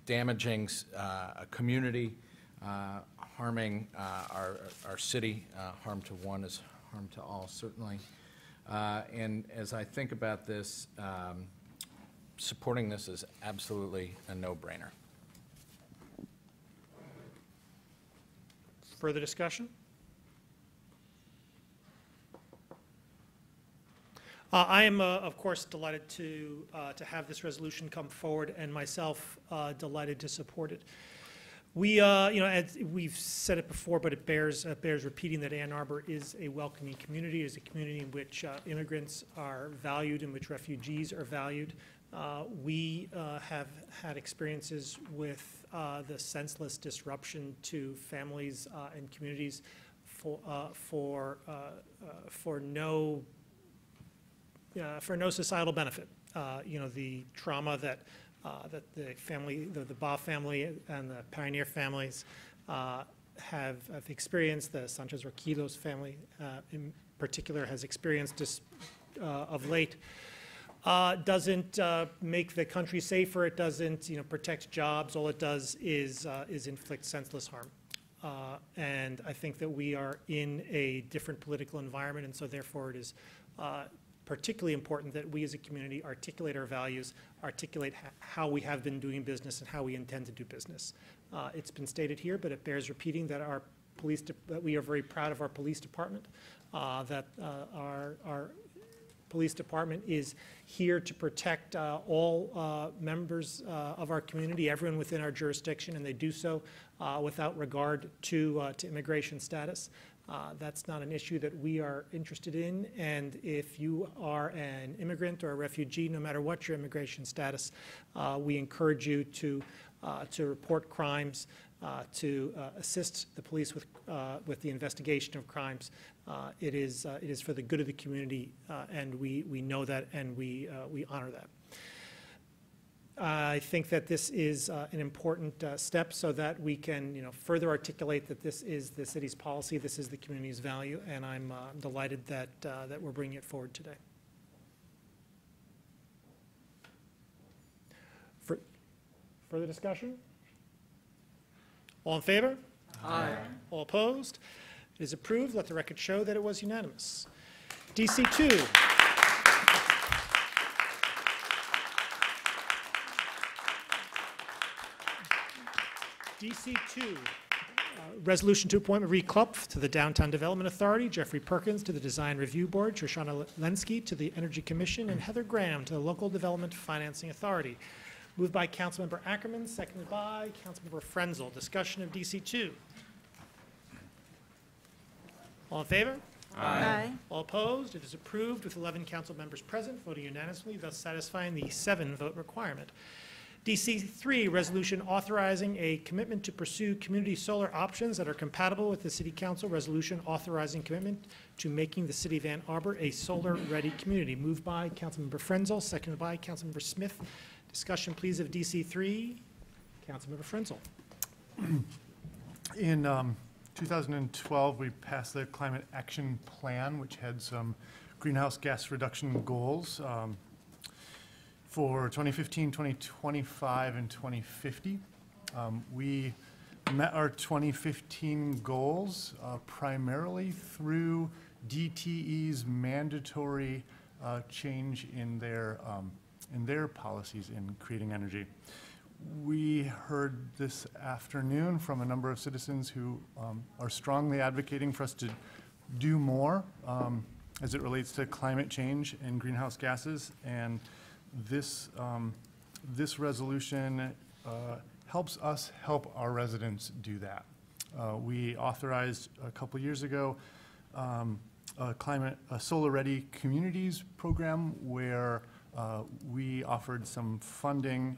N: damaging a community, harming our city. Harm to one is harm to all, certainly. And as I think about this, supporting this is absolutely a no-brainer.
A: Further discussion? I am, of course, delighted to have this resolution come forward, and myself delighted to support it. We, as we've said it before, but it bears repeating that Ann Arbor is a welcoming community. It is a community in which immigrants are valued, in which refugees are valued. We have had experiences with the senseless disruption to families and communities for no societal benefit. The trauma that the family, the Baugh family and the Pioneer families have experienced, the Sanchez-Orquilos family in particular has experienced of late, doesn't make the country safer. It doesn't, protect jobs. All it does is inflict senseless harm. And I think that we are in a different political environment, and so therefore it is particularly important that we as a community articulate our values, articulate how we have been doing business and how we intend to do business. It's been stated here, but it bears repeating that that we are very proud of our police department, that our police department is here to protect all members of our community, everyone within our jurisdiction, and they do so without regard to immigration status. That's not an issue that we are interested in, and if you are an immigrant or a refugee, no matter what your immigration status, we encourage you to report crimes, to assist the police with the investigation of crimes. It is for the good of the community, and we know that, and we honor that. I think that this is an important step so that we can, further articulate that this is the city's policy, this is the community's value, and I'm delighted that we're bringing it forward today. Further discussion? All in favor?
E: Aye.
A: All opposed? It is approved. Let the record show that it was unanimous. DC 2. DC 2, resolution to appoint Marie Klopf to the Downtown Development Authority, Jeffrey Perkins to the Design Review Board, Shoshana Lenski to the Energy Commission, and Heather Graham to the Local Development Financing Authority. Moved by Councilmember Ackerman, seconded by Councilmember Frenzel. Discussion of DC 2. All in favor?
H: Aye.
A: All opposed? It is approved with 11 council members present, voting unanimously, thus satisfying the 7-vote requirement. DC 3, resolution authorizing a commitment to pursue community solar options that are compatible with the City Council resolution authorizing commitment to making the City of Ann Arbor a solar-ready community. Moved by Councilmember Frenzel, seconded by Councilmember Smith. Discussion, please, of DC 3. Councilmember Frenzel.
Q: In 2012, we passed the Climate Action Plan, which had some greenhouse gas reduction goals for 2015, 2025, and 2050. We met our 2015 goals primarily through DTE's mandatory change in their policies in creating energy. We heard this afternoon from a number of citizens who are strongly advocating for us to do more as it relates to climate change and greenhouse gases, and this resolution helps us help our residents do that. We authorized a couple years ago a solar-ready communities program where we offered some funding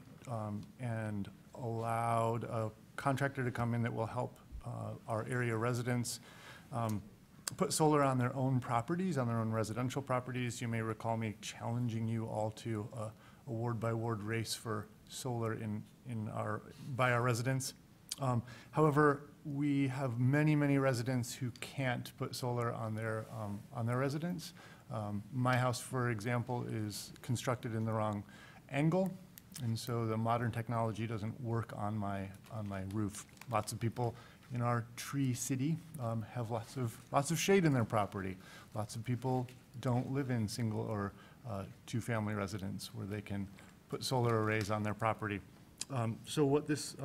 Q: and allowed a contractor to come in that will help our area residents put solar on their own properties, on their own residential properties. You may recall me challenging you all to a ward-by-ward race for solar by our residents. However, we have many, many residents who can't put solar on their residence. My house, for example, is constructed in the wrong angle, and so the modern technology doesn't work on my roof. Lots of people in our tree city have lots of shade in their property. Lots of people don't live in single or two-family residence where they can put solar arrays on their property. So what this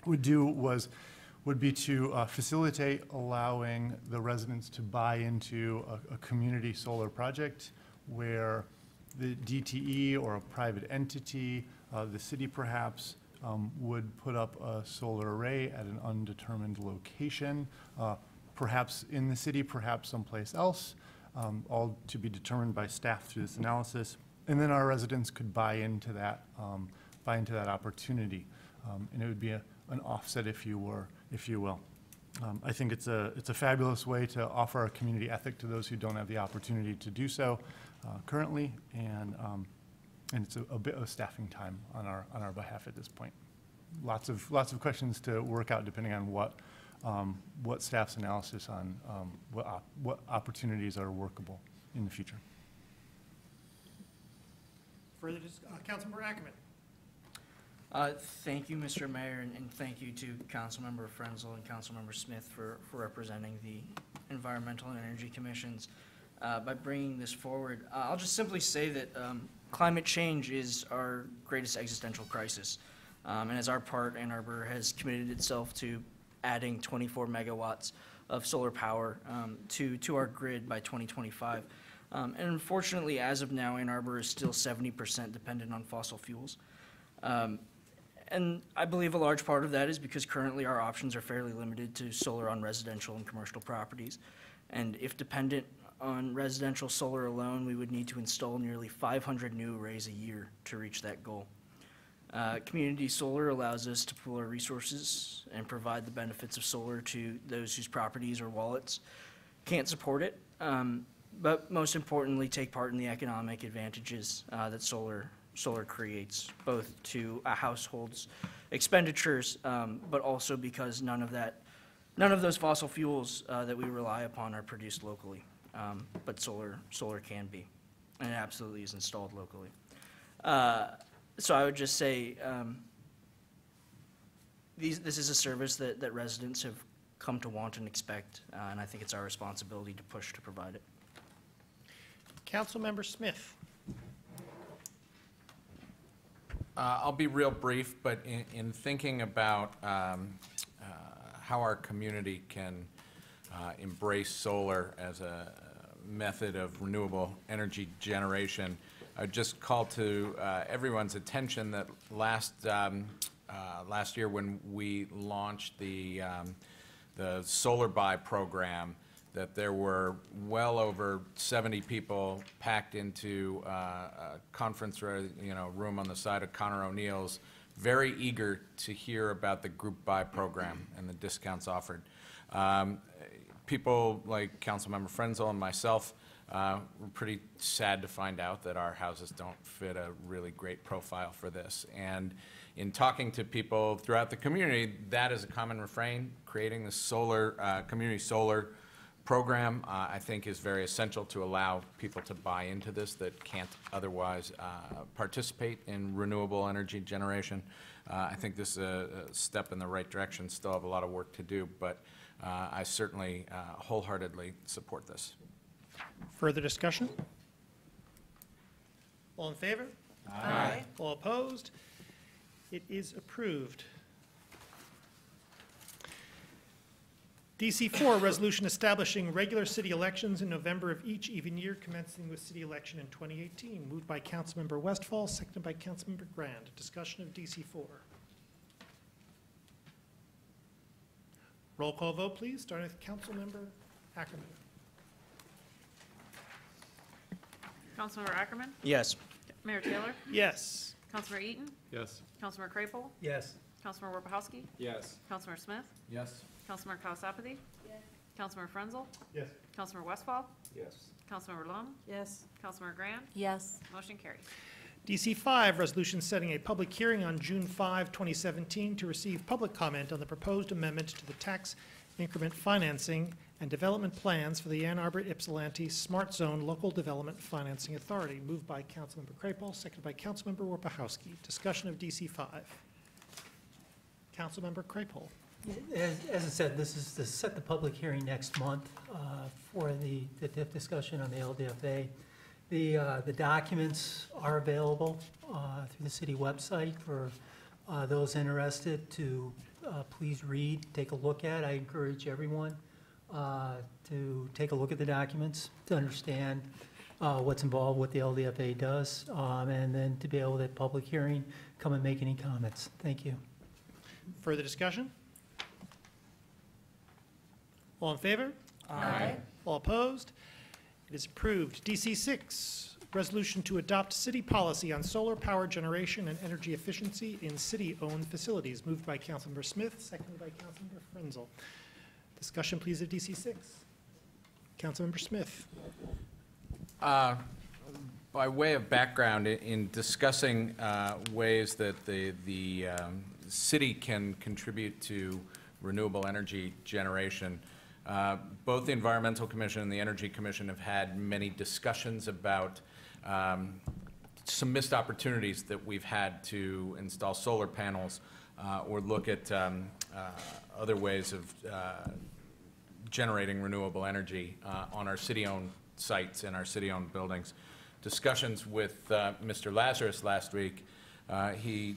Q: would do would be to facilitate allowing the residents to buy into a community solar project where the DTE or a private entity, the city perhaps, would put up a solar array at an undetermined location, perhaps in the city, perhaps someplace else, all to be determined by staff through this analysis. And then our residents could buy into that opportunity. And it would be an offset, if you will. I think it's a fabulous way to offer a community ethic to those who don't have the opportunity to do so currently, and it's a bit of staffing time on our behalf at this point. Lots of questions to work out depending on what staff's analysis on what opportunities are workable in the future.
A: Further, Councilmember Ackerman.
B: Thank you, Mr. Mayor, and thank you to Councilmember Frenzel and Councilmember Smith for representing the Environmental and Energy Commissions by bringing this forward. I'll just simply say that climate change is our greatest existential crisis. And as our part, Ann Arbor has committed itself to adding 24 megawatts of solar power to our grid by 2025. And unfortunately, as of now, Ann Arbor is still 70% dependent on fossil fuels. And I believe a large part of that is because currently our options are fairly limited to solar on residential and commercial properties. And if dependent on residential solar alone, we would need to install nearly 500 new arrays a year to reach that goal. Community solar allows us to pool our resources and provide the benefits of solar to those whose properties or wallets can't support it, but most importantly, take part in the economic advantages that solar creates, both to a household's expenditures, but also because none of those fossil fuels that we rely upon are produced locally, but solar can be, and it absolutely is installed locally. So I would just say this is a service that residents have come to want and expect, and I think it's our responsibility to push to provide it.
A: Councilmember Smith.
N: I'll be real brief, but in thinking about how our community can embrace solar as a method of renewable energy generation, I just call to everyone's attention that last year when we launched the Solar Buy program, that there were well over 70 people packed into a conference room on the side of Connor O'Neill's, very eager to hear about the group buy program and the discounts offered. People like Councilmember Frenzel and myself were pretty sad to find out that our houses don't fit a really great profile for this. And in talking to people throughout the community, that is a common refrain. Creating the community solar program, I think, is very essential to allow people to buy into this that can't otherwise participate in renewable energy generation. I think this is a step in the right direction. Still have a lot of work to do, but I certainly wholeheartedly support this.
A: Further discussion? All in favor?
J: Aye.
A: All opposed? It is approved. DC4, resolution establishing regular city elections in November of each even year, commencing with city election in 2018. Moved by Councilmember Westfall, seconded by Councilmember Grand. Discussion of DC4. Roll call vote, please, starting with Councilmember Ackerman.
E: Councilmember Ackerman?
B: Yes.
E: Mayor Taylor?
A: Yes.
E: Councilmember Eaton?
L: Yes.
E: Councilmember Crapel?
F: Yes.
E: Councilmember Warpahowski?
M: Yes.
E: Councilmember Smith?
M: Yes.
E: Councilmember Kalasapathy?
P: Yes.
E: Councilmember Frenzel?
L: Yes.
E: Councilmember Westphal?
M: Yes.
E: Councilmember Lum?
J: Yes.
E: Councilmember Grant?
H: Yes.
E: Motion carries.
A: DC5, resolution setting a public hearing on June 5, 2017 to receive public comment on the proposed amendment to the tax increment financing and development plans for the Ann Arbor Ypsilanti Smart Zone Local Development Financing Authority. Moved by Councilmember Crapel, seconded by Councilmember Warpahowski. Discussion of DC5. Councilmember Crapel.
F: As I said, this is to set the public hearing next month for the discussion on the LDFA. The documents are available through the city website for those interested to please read, take a look at. I encourage everyone to take a look at the documents to understand what's involved, what the LDFA does, and then to be able to, at public hearing, come and make any comments. Thank you.
A: Further discussion? All in favor?
J: Aye.
A: All opposed? It is approved. DC6, resolution to adopt city policy on solar power generation and energy efficiency in city-owned facilities. Moved by Councilmember Smith, seconded by Councilmember Frenzel. Discussion, please, of DC6. Councilmember Smith.
N: By way of background, in discussing ways that the city can contribute to renewable energy generation, both the Environmental Commission and the Energy Commission have had many discussions about some missed opportunities that we've had to install solar panels or look at other ways of generating renewable energy on our city-owned sites and our city-owned buildings. Discussions with Mr. Lazarus last week, he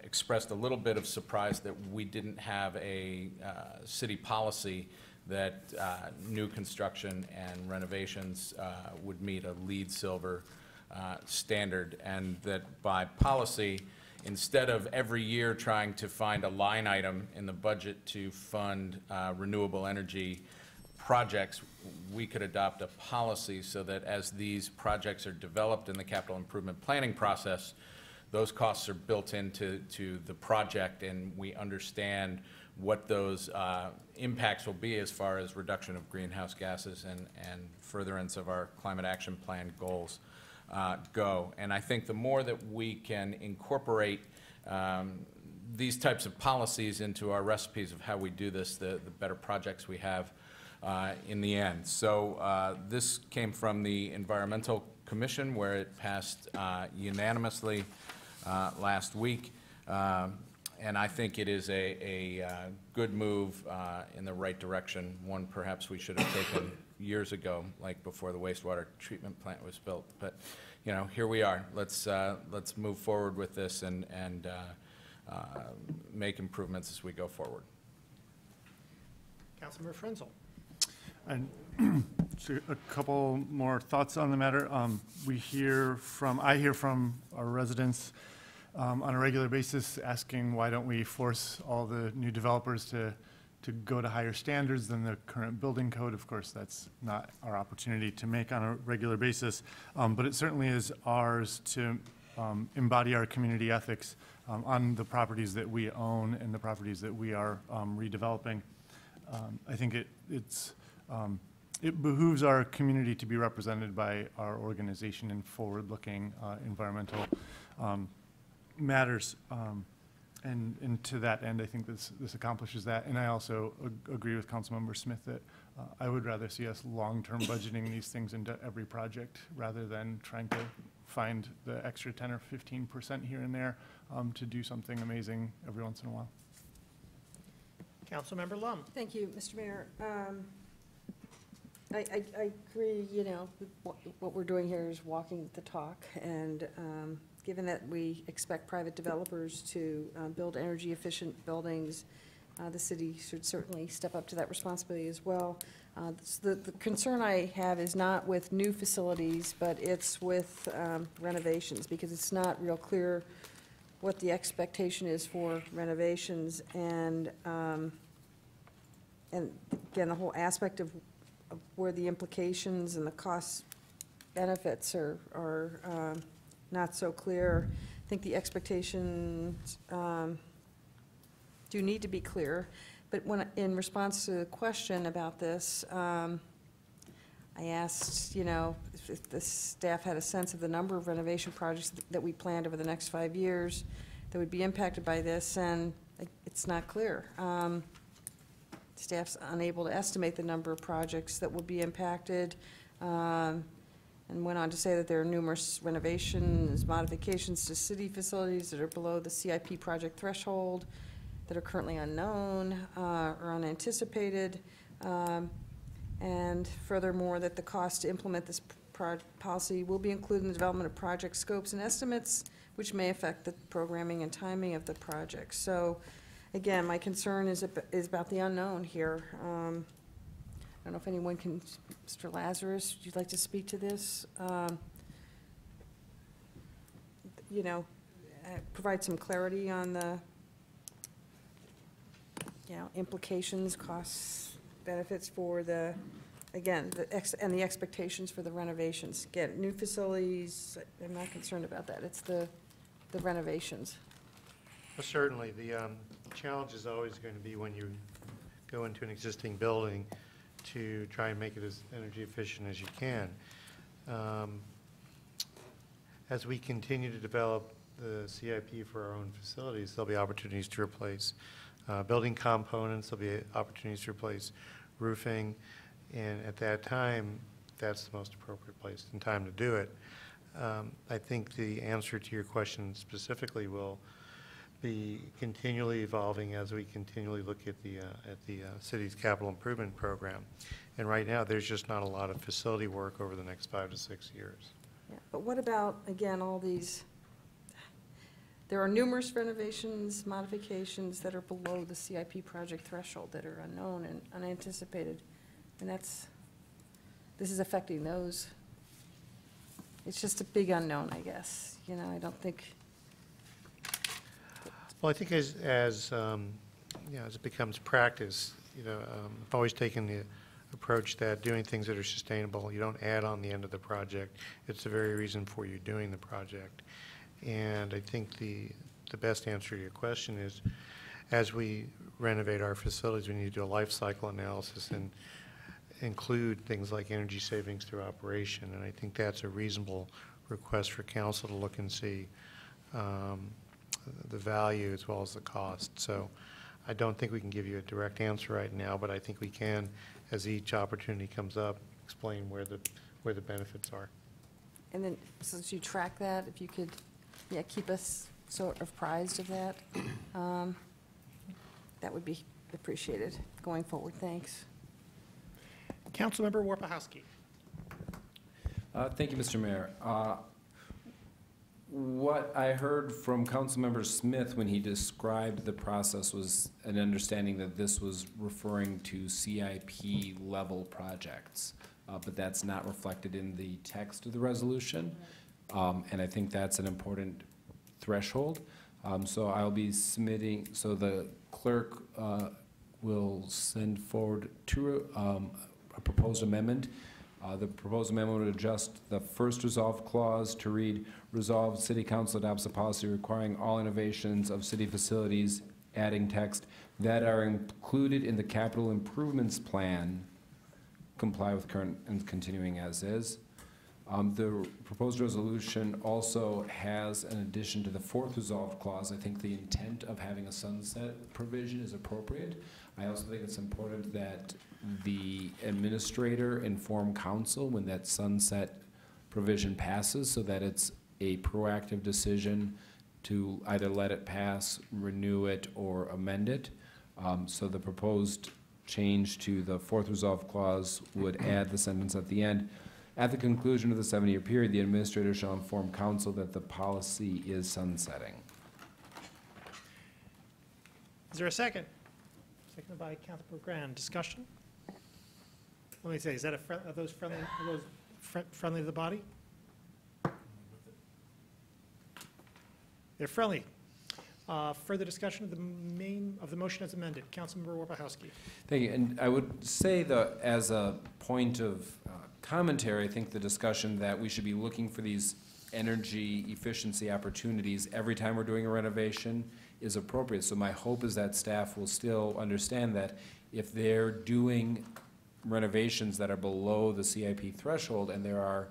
N: expressed a little bit of surprise that we didn't have a city policy that new construction and renovations would meet a LEED Silver standard, and that by policy, instead of every year trying to find a line item in the budget to fund renewable energy projects, we could adopt a policy so that as these projects are developed in the capital improvement planning process, those costs are built into the project, and we understand what those impacts will be as far as reduction of greenhouse gases and furtherance of our climate action plan goals go. And I think the more that we can incorporate these types of policies into our recipes of how we do this, the better projects we have in the end. So this came from the Environmental Commission, where it passed unanimously last week. And I think it is a good move in the right direction, one perhaps we should have taken years ago, like before the wastewater treatment plant was built. But, you know, here we are. Let's move forward with this and make improvements as we go forward.
A: Councilmember Frenzel.
Q: And so a couple more thoughts on the matter. I hear from our residents on a regular basis asking why don't we force all the new developers to go to higher standards than the current building code. Of course, that's not our opportunity to make on a regular basis, but it certainly is ours to embody our community ethics on the properties that we own and the properties that we are redeveloping. I think it behooves our community to be represented by our organization in forward-looking environmental matters. And to that end, I think this accomplishes that. And I also agree with Councilmember Smith that I would rather see us long-term budgeting these things into every project rather than trying to find the extra 10 or 15% here and there to do something amazing every once in a while.
A: Councilmember Lum.
J: Thank you, Mr. Mayor. I agree, you know, what we're doing here is walking the talk, and given that we expect private developers to build energy-efficient buildings, the city should certainly step up to that responsibility as well. The concern I have is not with new facilities, but it's with renovations, because it's not real clear what the expectation is for renovations, and again, the whole aspect of where the implications and the cost benefits are not so clear. I think the expectations do need to be clear, but in response to the question about this, I asked, you know, if the staff had a sense of the number of renovation projects that we planned over the next 5 years that would be impacted by this, and it's not clear. Staff's unable to estimate the number of projects that will be impacted, and went on to say that there are numerous renovations, modifications to city facilities that are below the CIP project threshold that are currently unknown or unanticipated, and furthermore, that the cost to implement this policy will be included in the development of project scopes and estimates, which may affect the programming and timing of the project. So, again, my concern is about the unknown here. I don't know if anyone can, Mr. Lazarus, would you like to speak to this? You know, provide some clarity on the, you know, implications, costs, benefits for the, again, and the expectations for the renovations. Again, new facilities, I'm not concerned about that. It's the renovations.
V: Well, certainly, the challenge is always going to be when you go into an existing building to try and make it as energy efficient as you can. As we continue to develop the CIP for our own facilities, there'll be opportunities to replace building components, there'll be opportunities to replace roofing, and at that time, that's the most appropriate place and time to do it. I think the answer to your question specifically will be continually evolving as we continually look at the city's capital improvement program. And right now, there's just not a lot of facility work over the next 5 to 6 years.
J: Yeah, but what about, again, all these, there are numerous renovations, modifications that are below the CIP project threshold that are unknown and unanticipated. And this is affecting those. It's just a big unknown, I guess. You know, I don't think,
V: Well, I think as it becomes practice, I've always taken the approach that doing things that are sustainable, you don't add on the end of the project. It's the very reason for you doing the project. And I think the best answer to your question is, as we renovate our facilities, we need to do a life cycle analysis and include things like energy savings through operation. And I think that's a reasonable request for council to look and see the value as well as the cost. So I don't think we can give you a direct answer right now, but I think we can, as each opportunity comes up, explain where the benefits are.
J: And then, since you track that, if you could, keep us sort of apprised of that, that would be appreciated going forward. Thanks.
A: Councilmember Warpahowski.
M: Thank you, Mr. Mayor. What I heard from Councilmember Smith when he described the process was an understanding that this was referring to CIP level projects, but that's not reflected in the text of the resolution, and I think that's an important threshold. So I'll be submitting, so the clerk will send forward a proposed amendment. The proposed amendment would adjust the first resolve clause to read, resolved, City Council adopts a policy requiring all innovations of city facilities, adding text, that are included in the capital improvements plan comply with current and continuing as is. The proposed resolution also has an addition to the fourth resolved clause. I think the intent of having a sunset provision is appropriate. I also think it's important that the administrator inform council when that sunset provision passes, so that it's a proactive decision to either let it pass, renew it, or amend it. So the proposed change to the fourth resolve clause would add the sentence at the end. At the conclusion of the 7-year period, the administrator shall inform council that the policy is sunsetting.
A: Is there a second? Seconded by Councilmember Grand. Discussion? Let me say, is that are those friendly to the body? They're friendly. Further discussion of the motion as amended. Councilmember Warpahowski.
M: Thank you. And I would say that as a point of commentary, I think the discussion that we should be looking for these energy efficiency opportunities every time we're doing a renovation is appropriate. So my hope is that staff will still understand that if they're doing renovations that are below the CIP threshold and there are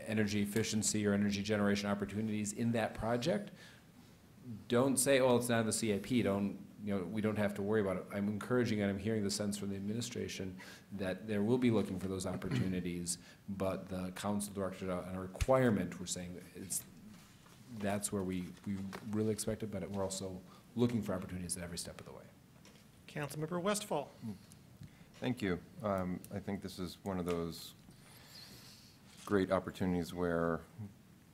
M: energy efficiency or energy generation opportunities in that project, don't say, oh, it's not in the CIP, we don't have to worry about it. I'm encouraging, and I'm hearing the sense from the administration that there will be looking for those opportunities, but the council directed on a requirement, we're saying that that's where we really expect it, but we're also looking for opportunities at every step of the way.
A: Councilmember Westfall.
G: Thank you. I think this is one of those great opportunities where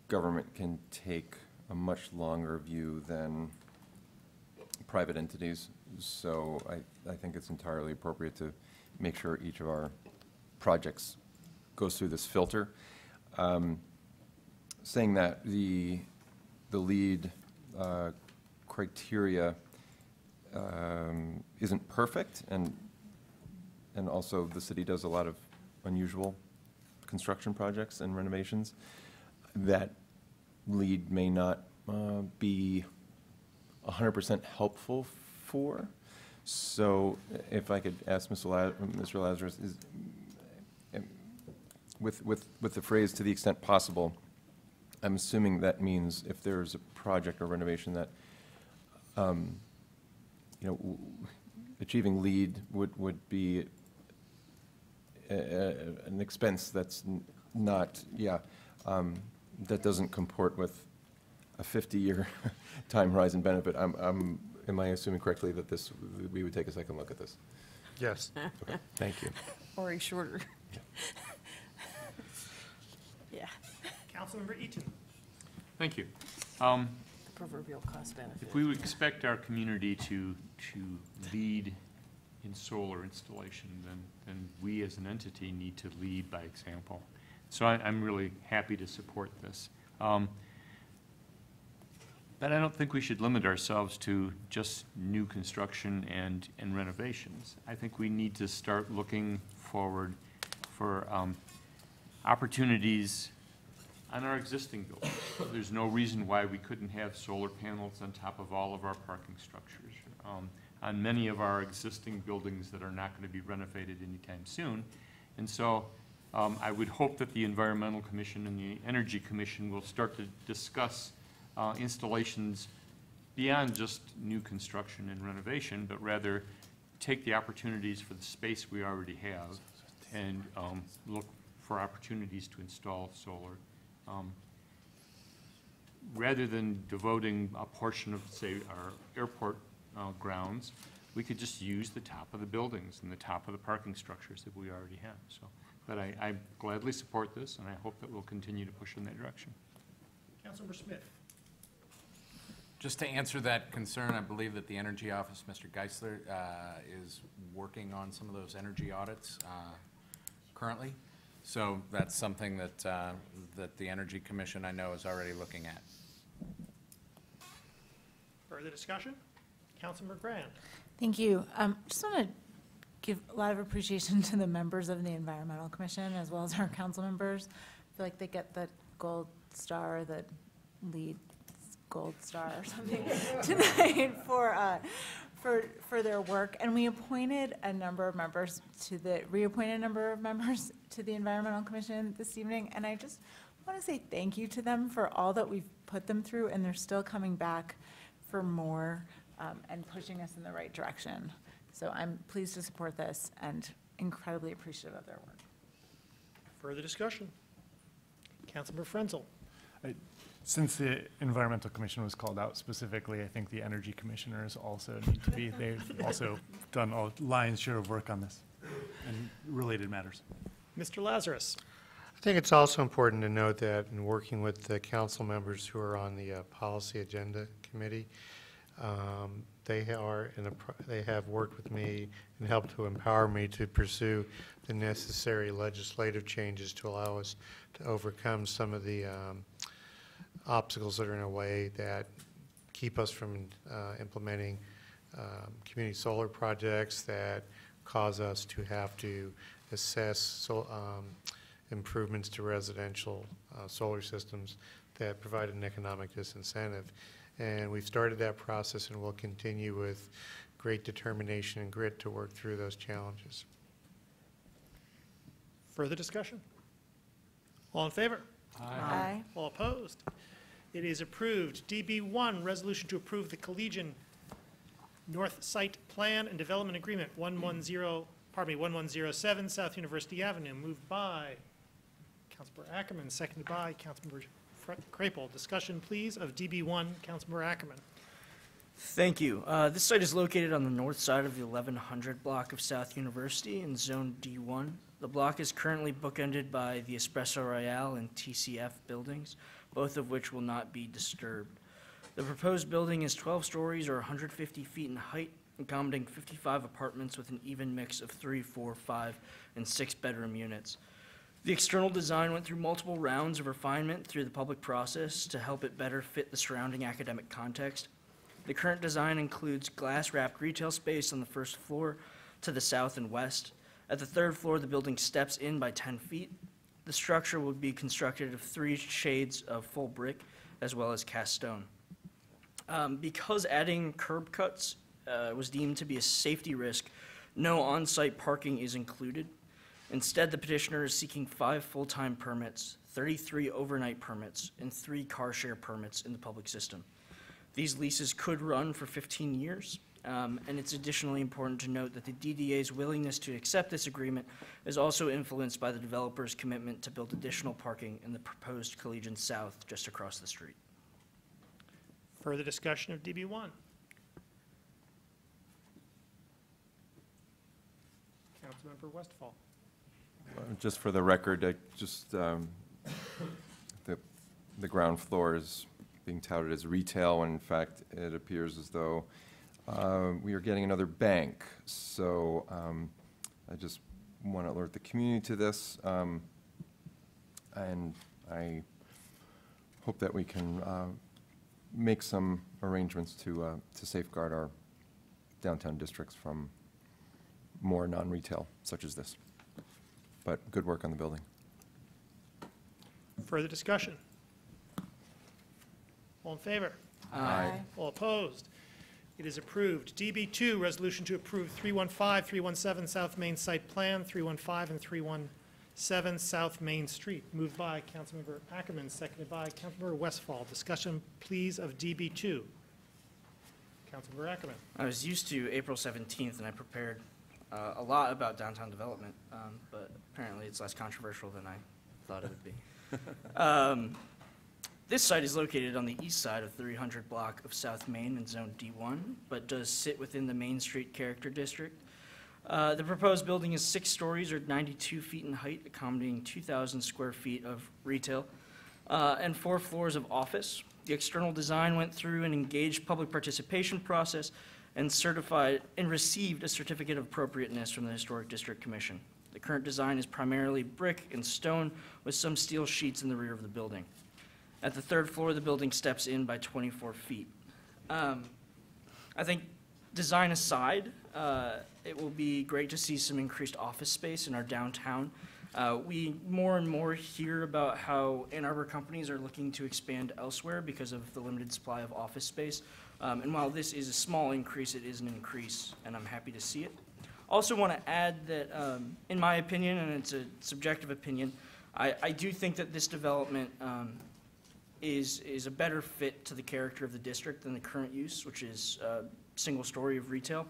G: government can take a much longer view than private entities. So I think it's entirely appropriate to make sure each of our projects goes through this filter. Saying that the LEED criteria isn't perfect, and also the city does a lot of unusual construction projects and renovations, that LEED may not be 100% helpful for. So if I could ask Mr. Lazarus, with the phrase "to the extent possible," I'm assuming that means if there's a project or renovation that achieving LEED would be an expense that's not, that doesn't comport with a 50-year time horizon benefit. Am I assuming correctly that we would take a second look at this?
V: Yes.
G: Okay, thank you.
J: Or a shorter. Yeah.
A: Councilmember Eaton.
D: Thank you.
J: The proverbial cost benefit.
D: If we would expect our community to lead in solar installation, then we as an entity need to lead by example. So I'm really happy to support this. But I don't think we should limit ourselves to just new construction and renovations. I think we need to start looking forward for opportunities on our existing buildings. There's no reason why we couldn't have solar panels on top of all of our parking structures. On many of our existing buildings that are not going to be renovated anytime soon. And so I would hope that the Environmental Commission and the Energy Commission will start to discuss installations beyond just new construction and renovation, but rather take the opportunities for the space we already have and look for opportunities to install solar. Rather than devoting a portion of, say, our airport grounds, we could just use the top of the buildings and the top of the parking structures that we already have. So, but I gladly support this, and I hope that we'll continue to push in that direction.
A: Councilmember Smith.
N: Just to answer that concern, I believe that the Energy Office, Mr. Geisler, is working on some of those energy audits currently. So that's something that, that the Energy Commission, I know, is already looking at.
A: Further discussion? Councilmember Grant.
H: Thank you. Just want to give a lot of appreciation to the members of the Environmental Commission as well as our council members. I feel like they get the gold star, the lead gold star or something tonight for their work. And we appointed a number of members reappointed a number of members to the Environmental Commission this evening. And I just want to say thank you to them for all that we've put them through, and they're still coming back for more and pushing us in the right direction. So I'm pleased to support this and incredibly appreciative of their work.
A: Further discussion? Councilmember Frenzel.
Q: Since the Environmental Commission was called out specifically, I think the Energy Commissioners also need to be. They've also done a lion's share of work on this and related matters.
A: Mr. Lazarus.
L: I think it's also important to note that in working with the council members who are on the Policy Agenda Committee, they have worked with me and helped to empower me to pursue the necessary legislative changes to allow us to overcome some of the obstacles that are in a way that keep us from implementing community solar projects, that cause us to have to assess improvements to residential solar systems that provide an economic disincentive. And we've started that process and will continue with great determination and grit to work through those challenges.
A: Further discussion? All in favor?
H: Aye.
A: All opposed? It is approved. DB1, resolution to approve the Collegian North Site Plan and Development Agreement 1107 South University Avenue, moved by Councilmember Ackerman, seconded by Councilmember Crapel. Discussion, please, of DB1. Councilmember Ackerman.
B: Thank you. This site is located on the north side of the 1100 block of South University in Zone D1. The block is currently bookended by the Espresso Royale and TCF buildings, both of which will not be disturbed. The proposed building is 12 stories or 150 feet in height, accommodating 55 apartments with an even mix of 3, 4, 5, and 6 bedroom units. The external design went through multiple rounds of refinement through the public process to help it better fit the surrounding academic context. The current design includes glass-wrapped retail space on the first floor to the south and west. At the third floor, the building steps in by 10 feet. The structure will be constructed of 3 shades of full brick as well as cast stone. Because adding curb cuts was deemed to be a safety risk, no on-site parking is included. Instead, the petitioner is seeking 5 full-time permits, 33 overnight permits, and 3 car share permits in the public system. These leases could run for 15 years, and it's additionally important to note that the DDA's willingness to accept this agreement is also influenced by the developer's commitment to build additional parking in the proposed Collegian South just across the street.
A: Further discussion of DB1. Councilmember Westfall.
G: Just for the record, the ground floor is being touted as retail, when in fact it appears as though we are getting another bank. So I just want to alert the community to this, and I hope that we can make some arrangements to safeguard our downtown districts from more non-retail such as this. But good work on the building.
A: Further discussion? All in favor?
G: Aye.
A: All opposed? It is approved. DB2, resolution to approve 315, 317 South Main Site Plan, 315 and 317 South Main Street. Moved by Councilmember Ackerman, seconded by Councilmember Westfall. Discussion, please, of DB2. Councilmember Ackerman.
B: I was used to April 17th, and I prepared a lot about downtown development, but apparently it's less controversial than I thought it would be. This site is located on the east side of 300 block of South Main in Zone D1, but does sit within the Main Street Character District. The proposed building is 6 stories or 92 feet in height, accommodating 2,000 square feet of retail and 4 floors of office. The external design went through an engaged public participation process and certified and received a certificate of appropriateness from the Historic District Commission. The current design is primarily brick and stone with some steel sheets in the rear of the building. At the 3rd floor, the building steps in by 24 feet. I think design aside, it will be great to see some increased office space in our downtown. We more and more hear about how Ann Arbor companies are looking to expand elsewhere because of the limited supply of office space. And while this is a small increase, it is an increase, and I'm happy to see it. Also want to add that, in my opinion, and it's a subjective opinion, I do think that this development is a better fit to the character of the district than the current use, which is a single story of retail.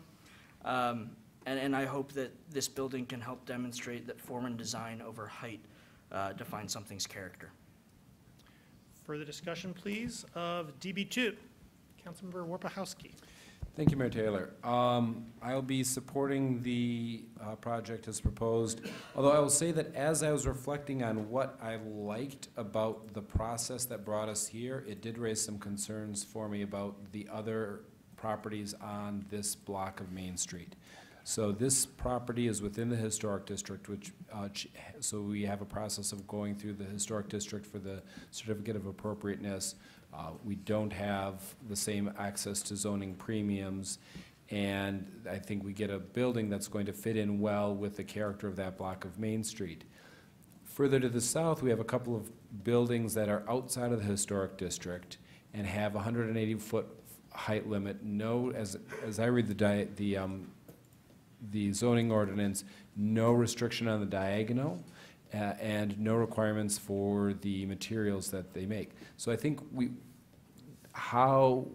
B: And I hope that this building can help demonstrate that form and design over height define something's character.
A: Further discussion, please, of DB2. Councilmember Warpechowski.
M: Thank you, Mayor Taylor. I'll be supporting the project as proposed, although I will say that as I was reflecting on what I liked about the process that brought us here, it did raise some concerns for me about the other properties on this block of Main Street. So this property is within the Historic District, which, so we have a process of going through the Historic District for the Certificate of Appropriateness. We don't have the same access to zoning premiums, and I think we get a building that's going to fit in well with the character of that block of Main Street. Further to the south, we have a couple of buildings that are outside of the Historic District and have a 180-foot height limit. No, as I read the zoning ordinance, no restriction on the diagonal, and no requirements for the materials that they make. So I think what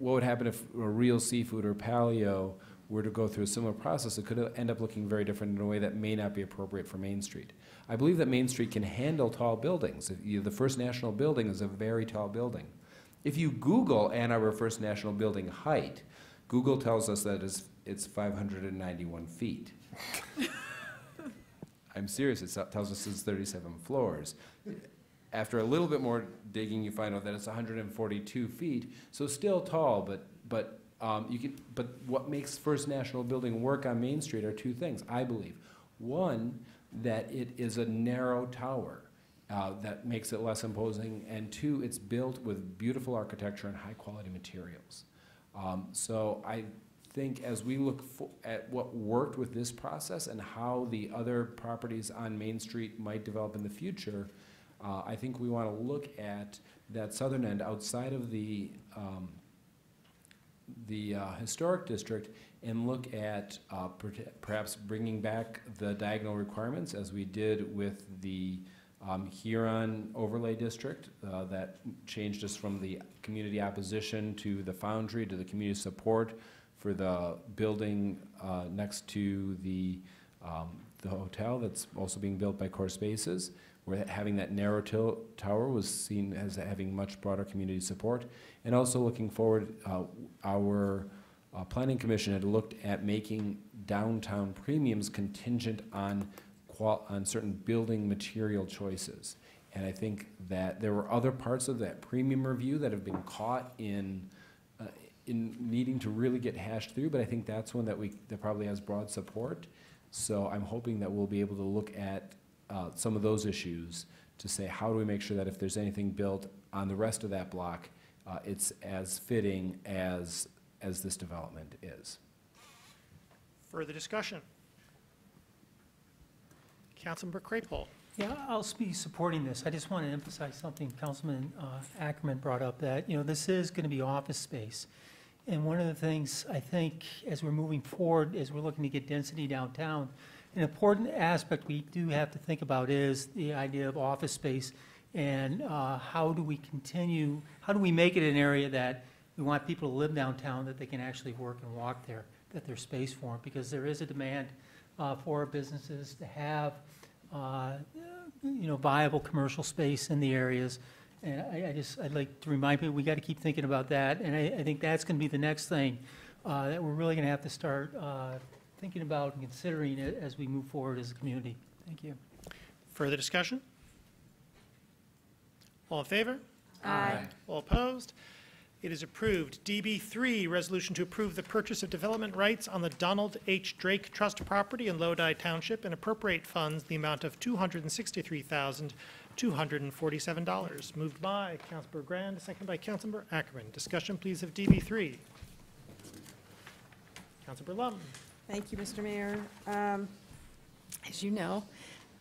M: would happen if a Real Seafood or Paleo were to go through a similar process? It could end up looking very different in a way that may not be appropriate for Main Street. I believe that Main Street can handle tall buildings. The First National Building is a very tall building. If you Google Ann Arbor First National Building height, Google tells us that it's 591 feet. I'm serious, it tells us it's 37 floors. After a little bit more digging, you find out that it's 142 feet, so still tall, but what makes First National Building work on Main Street are 2 things, I believe. One, that it is a narrow tower that makes it less imposing, and 2, it's built with beautiful architecture and high-quality materials. So I think as we look at what worked with this process and how the other properties on Main Street might develop in the future, I think we want to look at that southern end outside of the Historic District and look at perhaps bringing back the diagonal requirements as we did with the Huron Overlay District that changed us from the community opposition to the Foundry to the community support for the building next to the hotel that's also being built by Core Spaces, where having that narrow tower was seen as having much broader community support. And also looking forward, our Planning Commission had looked at making downtown premiums contingent on certain building material choices. And I think that there were other parts of that premium review that have been caught in needing to really get hashed through, but I think that's one that probably has broad support. So I'm hoping that we'll be able to look at some of those issues to say, how do we make sure that if there's anything built on the rest of that block, it's as fitting as this development is.
A: Further discussion? Councilmember Crapo.
F: Yeah, I'll be supporting this. I just want to emphasize something Councilman Ackerman brought up, that, this is going to be office space. And one of the things I think as we're moving forward, as we're looking to get density downtown, an important aspect we do have to think about is the idea of office space and how do we make it an area that we want people to live downtown, that they can actually work and walk there, that there's space for them, because there is a demand for businesses to have viable commercial space in the areas. And I'd like to remind people, we got to keep thinking about that. And I think that's going to be the next thing that we're really going to have to start thinking about and considering it as we move forward as a community. Thank you.
A: Further discussion? All in favor?
H: Aye.
A: All opposed? It is approved. DB3, resolution to approve the purchase of development rights on the Donald H. Drake Trust property in Lodi Township and appropriate funds the amount of $263,247. Moved by Councilmember Grand, seconded by Councilmember Ackerman. Discussion, please, of DB3. Councilmember Lum.
J: Thank you, Mr. Mayor. As you know,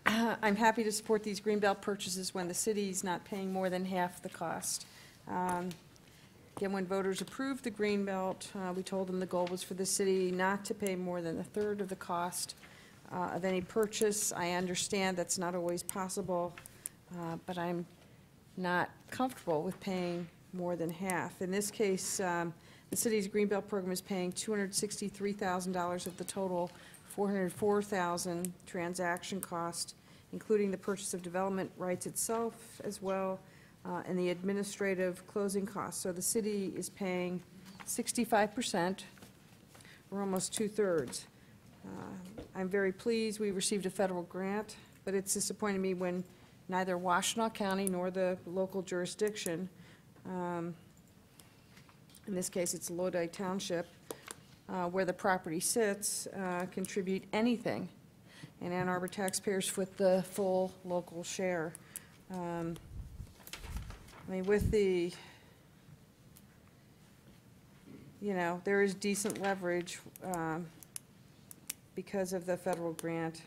J: I'm happy to support these Greenbelt purchases when the city's not paying more than half the cost. Again, when voters approved the Greenbelt, we told them the goal was for the city not to pay more than a third of the cost of any purchase. I understand that's not always possible, but I'm not comfortable with paying more than half. In this case, the city's Greenbelt program is paying $263,000 of the total $404,000 transaction cost, including the purchase of development rights itself as well, and the administrative closing costs. So the city is paying 65%, or almost two-thirds. I'm very pleased we received a federal grant, but it's disappointing me when neither Washtenaw County nor the local jurisdiction, in this case it's Lodi Township, where the property sits, contribute anything, and Ann Arbor taxpayers foot the full local share. With the, there is decent leverage because of the federal grant.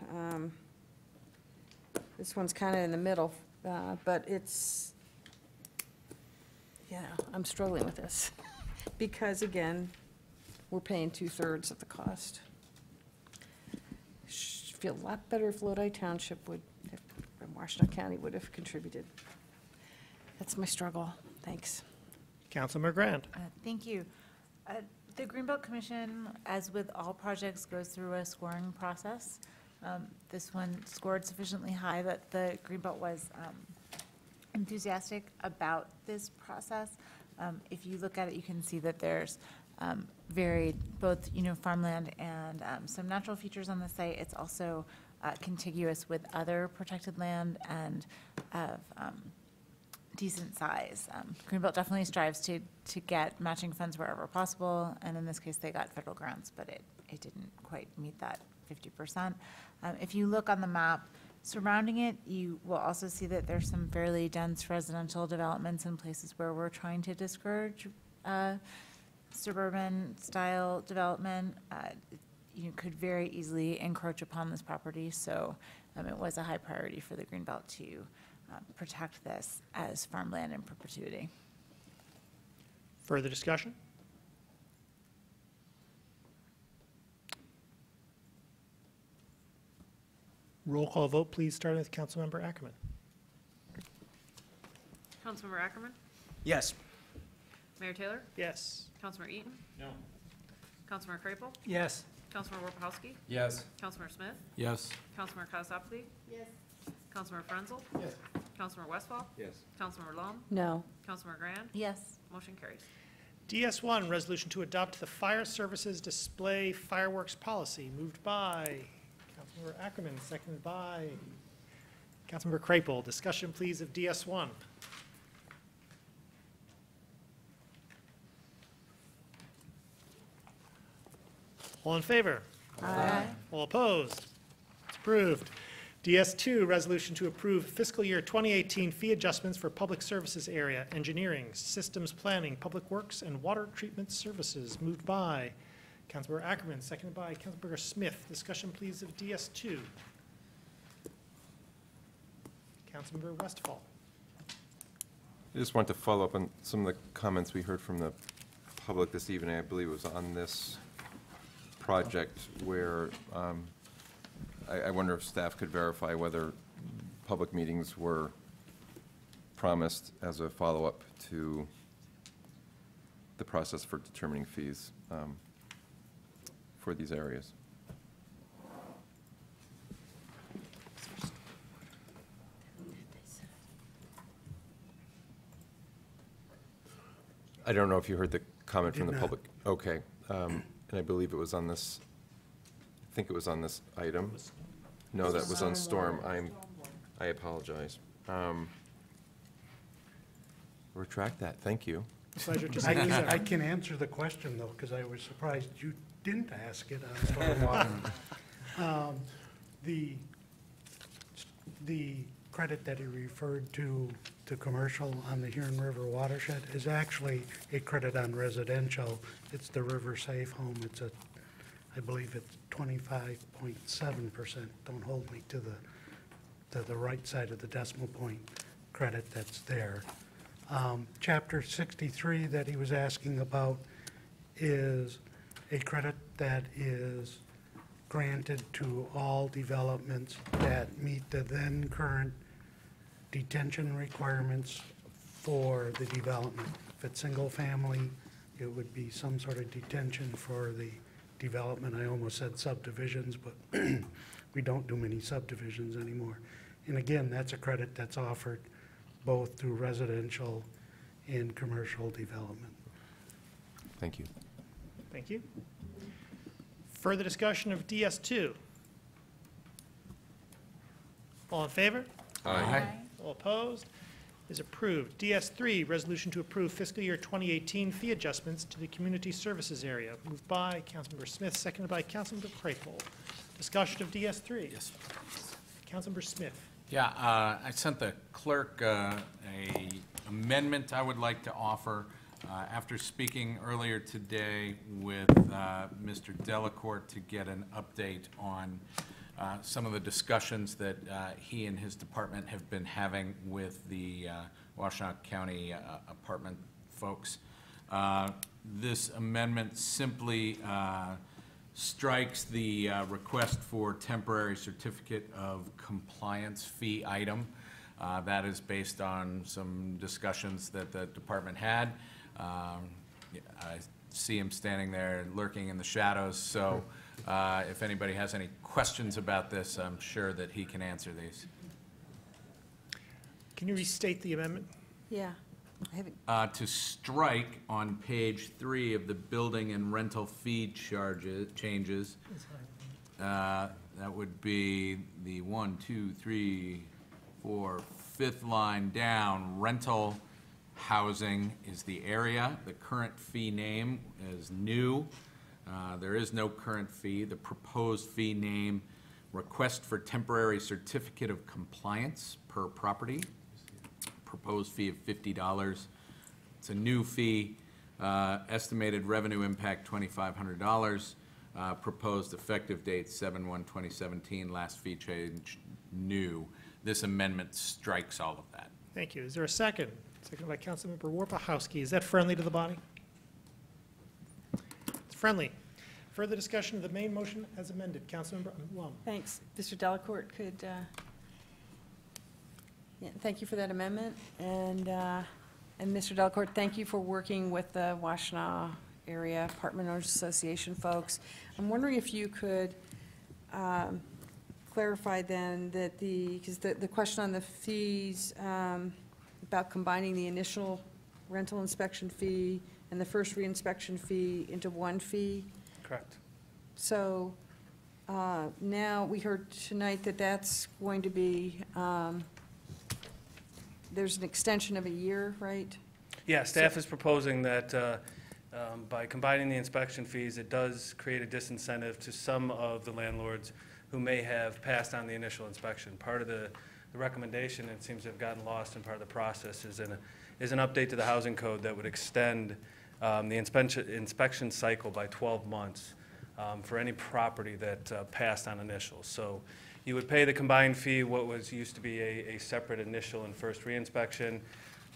J: This one's kind of in the middle, but it's, I'm struggling with this because, again, we're paying two-thirds of the cost. Feel a lot better if Lodi Township and Washtenaw County would have contributed. That's my struggle. Thanks.
A: Councilmember Grand.
H: Thank you. The Greenbelt Commission, as with all projects, goes through a scoring process. This one scored sufficiently high that the Greenbelt was enthusiastic about this process. If you look at it, you can see that there's varied both farmland and some natural features on the site. It's also contiguous with other protected land and of decent size. Greenbelt definitely strives to get matching funds wherever possible, and in this case they got federal grants, but it didn't quite meet that 50%. If you look on the map surrounding it, you will also see that there's some fairly dense residential developments in places where we're trying to discourage suburban style development. You could very easily encroach upon this property, so it was a high priority for the Greenbelt to protect this as farmland in perpetuity.
A: Further discussion? Roll call vote, please, starting with Councilmember Ackerman.
E: Councilmember Ackerman?
B: Yes.
E: Mayor Taylor?
A: Yes.
E: Councilmember Eaton?
D: No.
E: Councilmember Crapo?
F: Yes.
E: Councilmember Warpahowski?
M: Yes.
E: Councilmember Smith?
W: Yes.
E: Councilmember Cosapelli?
H: Yes.
E: Councilmember Frenzel?
W: Yes.
E: Councilmember Westphal?
M: Yes.
E: Councilmember Lum?
J: No.
E: Councilmember Grand?
H: Yes.
E: Motion carries.
A: DS1, resolution to adopt the fire services display fireworks policy, moved by Councilmember Ackerman, seconded by Councilmember Crapo. Discussion, please, of DS1. All in favor?
H: Aye.
A: All opposed? It's approved. DS2, resolution to approve fiscal year 2018 fee adjustments for public services area, engineering, systems planning, public works, and water treatment services. Moved by Councilmember Ackerman, seconded by Councilmember Smith. Discussion, please, of DS2. Councilmember Westfall.
G: I just want to follow up on some of the comments we heard from the public this evening. I believe it was on this project where I wonder if staff could verify whether public meetings were promised as a follow-up to the process for determining fees for these areas. I don't know if you heard the comment from the public. Okay, and I believe it was on this, I think it was on this item. No, that was on storm. I apologize. Retract that, thank you.
A: Pleasure to
I: I
A: see you.
I: I can answer the question, though, because I was surprised you didn't ask it on stormwater. The credit that he referred to commercial on the Huron River watershed is actually a credit on residential. It's the River Safe Home. It's I believe it's 25.7%. Don't hold me to the right side of the decimal point credit that's there. Chapter 63 that he was asking about is a credit that is granted to all developments that meet the then current detention requirements for the development. If it's single family, it would be some sort of detention for the development. I almost said subdivisions, but we don't do many subdivisions anymore. And again, that's a credit that's offered both through residential and commercial development.
G: Thank you.
A: Thank you. Further discussion of DS2? All in favor?
G: Aye.
A: All opposed? Is approved. DS3, resolution to approve fiscal year 2018 fee adjustments to the community services area. Moved by Councilmember Smith, seconded by Councilmember Crapo. Discussion of DS3.
N: Yes.
A: Councilmember Smith.
N: Yeah, I sent the clerk a amendment I would like to offer. After speaking earlier today with Mr. Delacourt to get an update on some of the discussions that he and his department have been having with the Washtenaw County apartment folks. This amendment simply strikes the request for temporary certificate of compliance fee item. That is based on some discussions that the department had. I see him standing there lurking in the shadows, so if anybody has any questions about this, I'm sure that he can answer these.
A: Can you restate the amendment?
J: Yeah. I haven't.
N: To strike on page 3 of the building and rental fee changes, that would be the 1, 2, 3, 4, 5th line down. Rental housing is the area. The current fee name is new. There is no current fee. The proposed fee name, request for temporary certificate of compliance per property. Proposed fee of $50. It's a new fee. Estimated revenue impact $2,500. Proposed effective date 7/1/2017. Last fee change new. This amendment strikes all of that.
A: Thank you. Is there a second? Seconded by Councilmember Warpachowski. Is that friendly to the body? It's friendly. Further discussion of the main motion as amended. Councilmember Lum.
J: Thanks. Mr. Delacourt could, yeah, thank you for that amendment. And Mr. Delacourt, thank you for working with the Washtenaw Area Apartment Owners Association folks. I'm wondering if you could clarify then that because the question on the fees about combining the initial rental inspection fee and the first reinspection fee into one fee.
V: Correct.
J: So now we heard tonight that that's going to be, there's an extension of a year, right?
R: Yeah, staff is proposing that by combining the inspection fees, it does create a disincentive to some of the landlords who may have passed on the initial inspection. Part of the recommendation, it seems to have gotten lost in part of the process, is an update to the housing code that would extend the inspection cycle by 12 months for any property that passed on initials. So you would pay the combined fee, what was used to be a separate initial and first reinspection.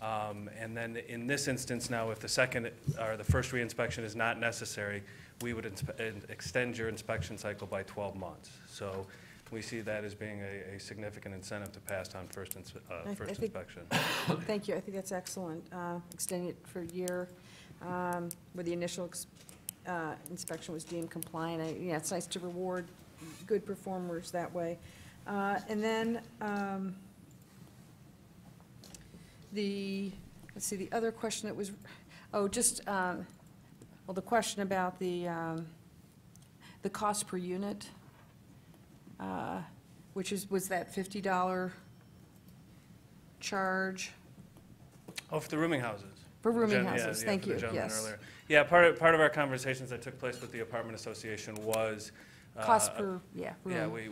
R: And then in this instance now, if the second or the first reinspection is not necessary, we would extend your inspection cycle by 12 months. So we see that as being a significant incentive to pass on first inspection.
J: Thank you. I think that's excellent. Extending it for a year where the initial inspection was deemed compliant. Yeah, it's nice to reward good performers that way. And then let's see, the other question that was, the question about the cost per unit, which was that $50 charge?
R: Oh, for the rooming houses.
J: For rooming
R: Gen- yeah,
J: houses,
R: yeah,
J: thank
R: for the
J: you,
R: gentleman
J: yes.
R: earlier. Yeah, part of our conversations that took place with the apartment association was.
J: Cost per, yeah,
R: Yeah,
J: room.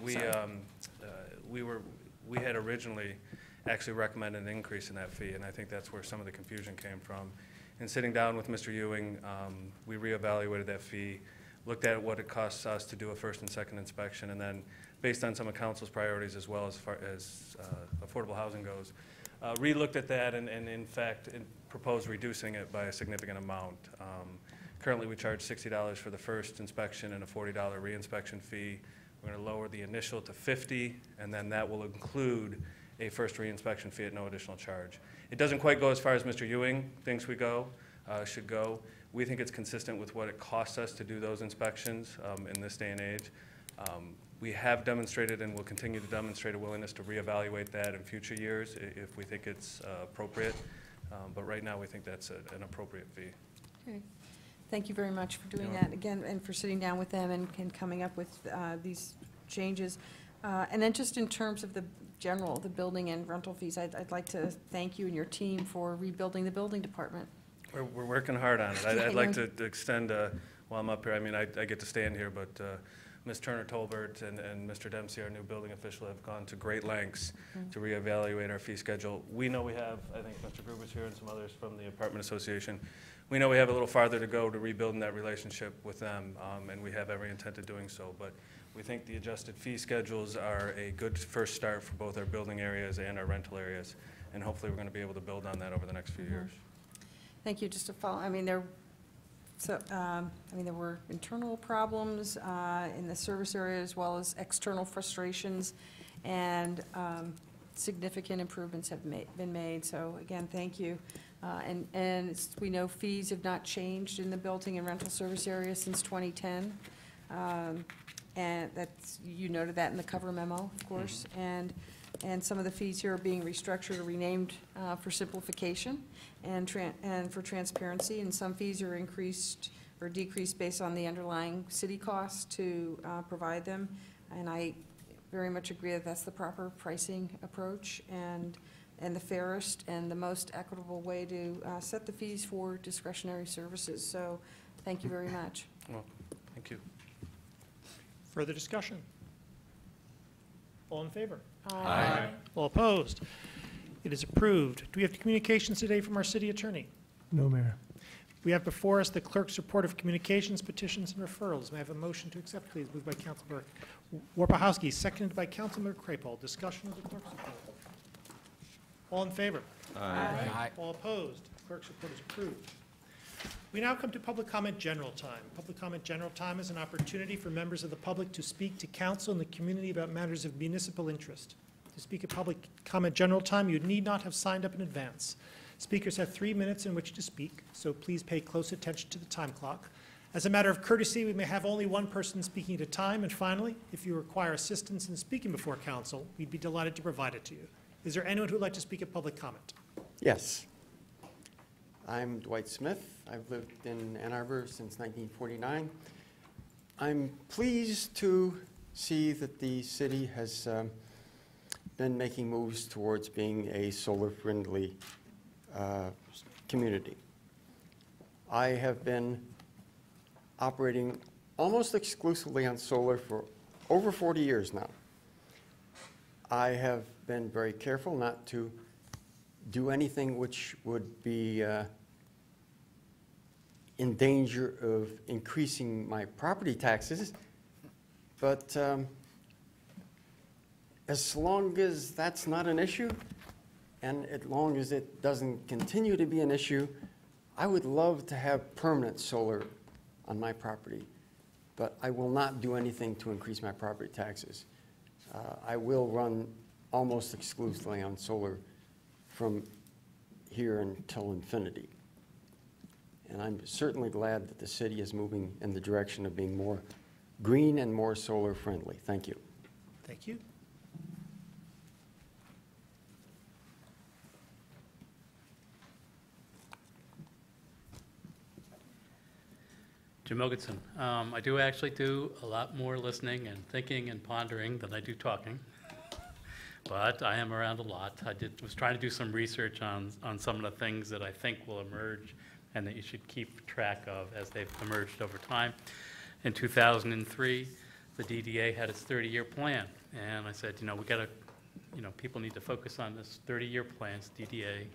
R: we had originally actually recommended an increase in that fee, and I think that's where some of the confusion came from. In sitting down with Mr. Ewing, we reevaluated that fee, looked at what it costs us to do a first and second inspection, and then based on some of council's priorities as well as far as affordable housing goes, re-looked at that and in fact proposed reducing it by a significant amount. Currently, we charge $60 for the first inspection and a $40 reinspection fee. We're going to lower the initial to $50, and then that will include a first reinspection fee at no additional charge. It doesn't quite go as far as Mr. Ewing thinks should go. We think it's consistent with what it costs us to do those inspections in this day and age. We have demonstrated and will continue to demonstrate a willingness to reevaluate that in future years if we think it's appropriate. But right now, we think that's an appropriate fee.
J: Okay. Thank you very much for doing that again and for sitting down with them and coming up with these changes. And then just in terms of the building and rental fees, I'd like to thank you and your team for rebuilding the building department.
R: We're working hard on it. I'd like to extend, while I'm up here, I mean, I get to stand here, but Ms. Turner Tolbert and Mr. Dempsey, our new building official, have gone to great lengths to reevaluate our fee schedule. We know we have, I think Mr. Gruber's here and some others from the Apartment Association, we know we have a little farther to go to rebuilding that relationship with them, and we have every intent of doing so. But we think the adjusted fee schedules are a good first start for both our building areas and our rental areas, and hopefully we're going to be able to build on that over the next few years.
J: Thank you. Just to follow, there were internal problems in the service area as well as external frustrations, and significant improvements have been made. So again, thank you. We know fees have not changed in the building and rental service area since 2010. And you noted that in the cover memo, of course. And some of the fees here are being restructured or renamed for simplification and for transparency. And some fees are increased or decreased based on the underlying city costs to provide them. And I very much agree that that's the proper pricing approach and the fairest and the most equitable way to set the fees for discretionary services. So thank you very much.
R: Well, thank you.
A: Further discussion? All in favor?
J: Aye.
A: All opposed? It is approved. Do we have communications today from our city attorney?
K: No, Mayor.
A: We have before us the clerk's report of communications, petitions, and referrals. May I have a motion to accept, please? Moved by Councilmember Warpahowski, seconded by Councilmember Crapol. Discussion of the clerk's report. All in favor?
K: Aye.
A: All opposed? Clerk's report is approved. We now come to public comment general time. Public comment general time is an opportunity for members of the public to speak to council and the community about matters of municipal interest. To speak at public comment general time, you need not have signed up in advance. Speakers have 3 minutes in which to speak, so please pay close attention to the time clock. As a matter of courtesy, we may have only one person speaking at a time. And finally, if you require assistance in speaking before council, we'd be delighted to provide it to you. Is there anyone who would like to speak at public comment?
S: Yes. I'm Dwight Smith. I've lived in Ann Arbor since 1949. I'm pleased to see that the city has been making moves towards being a solar-friendly community. I have been operating almost exclusively on solar for over 40 years now. I have been very careful not to do anything which would be in danger of increasing my property taxes, but as long as that's not an issue, and as long as it doesn't continue to be an issue, I would love to have permanent solar on my property, but I will not do anything to increase my property taxes. I will run almost exclusively on solar from here until infinity. And I'm certainly glad that the city is moving in the direction of being more green and more solar friendly. Thank you.
A: Thank you.
O: Jim Ogerson. I do actually do a lot more listening and thinking and pondering than I do talking, but I am around a lot. I was trying to do some research on some of the things that I think will emerge and that you should keep track of as they've emerged over time. In 2003, the DDA had its 30-year plan, and I said, we got to, people need to focus on this 30-year plan, it's DDA.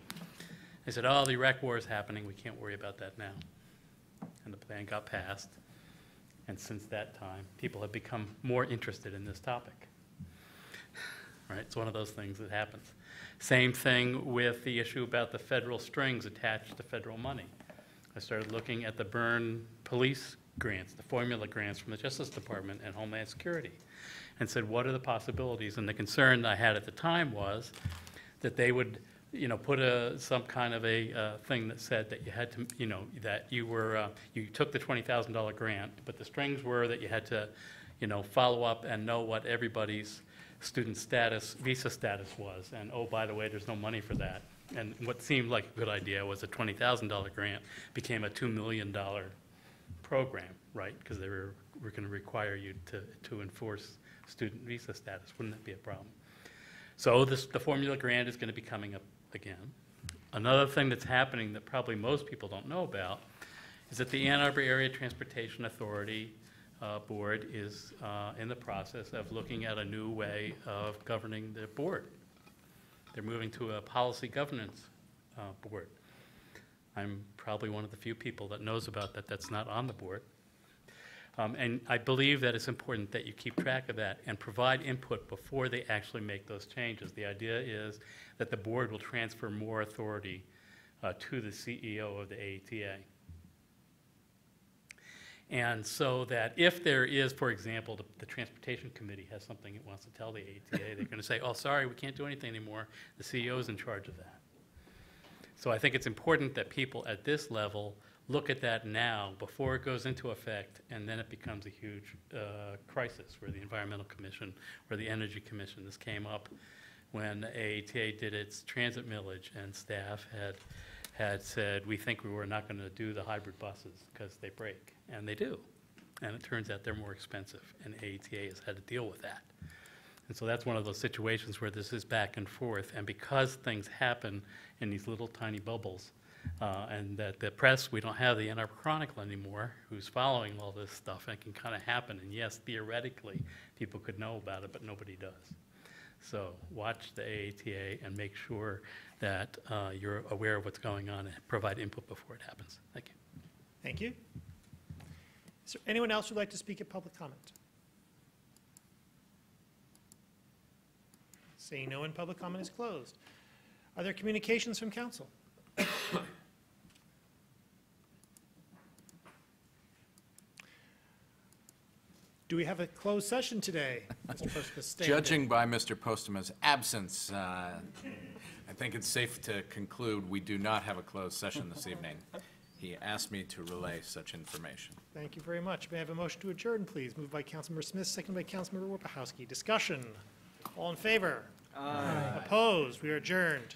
O: They said, oh, the Iraq war is happening, we can't worry about that now. And the plan got passed, and since that time, people have become more interested in this topic. Right? It's one of those things that happens. Same thing with the issue about the federal strings attached to federal money. I started looking at the Byrne police grants, the formula grants from the Justice Department and Homeland Security, and said, what are the possibilities? And the concern I had at the time was that they would put some kind of a thing that said that you had to, that you were, you took the $20,000 grant, but the strings were that you had to, follow up and know what everybody's student status, visa status was. And oh, by the way, there's no money for that. And what seemed like a good idea was a $20,000 grant became a $2 million program, right? Because they were going to require you to enforce student visa status. Wouldn't that be a problem? So the formula grant is going to be coming up again. Another thing that's happening that probably most people don't know about is that the Ann Arbor Area Transportation Authority Board is in the process of looking at a new way of governing the board. They're moving to a policy governance board. I'm probably one of the few people that knows about that that's not on the board. And I believe that it's important that you keep track of that and provide input before they actually make those changes. The idea is that the board will transfer more authority to the CEO of the AETA. And so that if there is, for example, the Transportation Committee has something it wants to tell the AETA, they're going to say, oh, sorry, we can't do anything anymore. The CEO is in charge of that. So I think it's important that people at this level look at that now before it goes into effect, and then it becomes a huge crisis for the Environmental Commission or the Energy Commission. This came up when AETA did its transit millage, and staff had said, we think we were not going to do the hybrid buses because they break, and they do. And it turns out they're more expensive, and AETA has had to deal with that. And so that's one of those situations where this is back and forth, and because things happen in these little tiny bubbles, and that the press, we don't have the Ann Arbor Chronicle anymore, who's following all this stuff, and it can kind of happen. And yes, theoretically, people could know about it, but nobody does. So watch the AETA and make sure that you're aware of what's going on and provide input before it happens. Thank you.
A: Thank you. Is there anyone else who'd like to speak at public comment? Seeing no one, public comment is closed. Are there communications from council? Do we have a closed session today? Mr. Postma,
N: Judging by Mr. Postma's absence, I think it's safe to conclude we do not have a closed session this evening. He asked me to relay such information.
A: Thank you very much. May I have a motion to adjourn, please? Moved by Councilmember Smith, seconded by Councilmember Wojciechowski. Discussion. All in favor? Aye. Opposed? We are adjourned.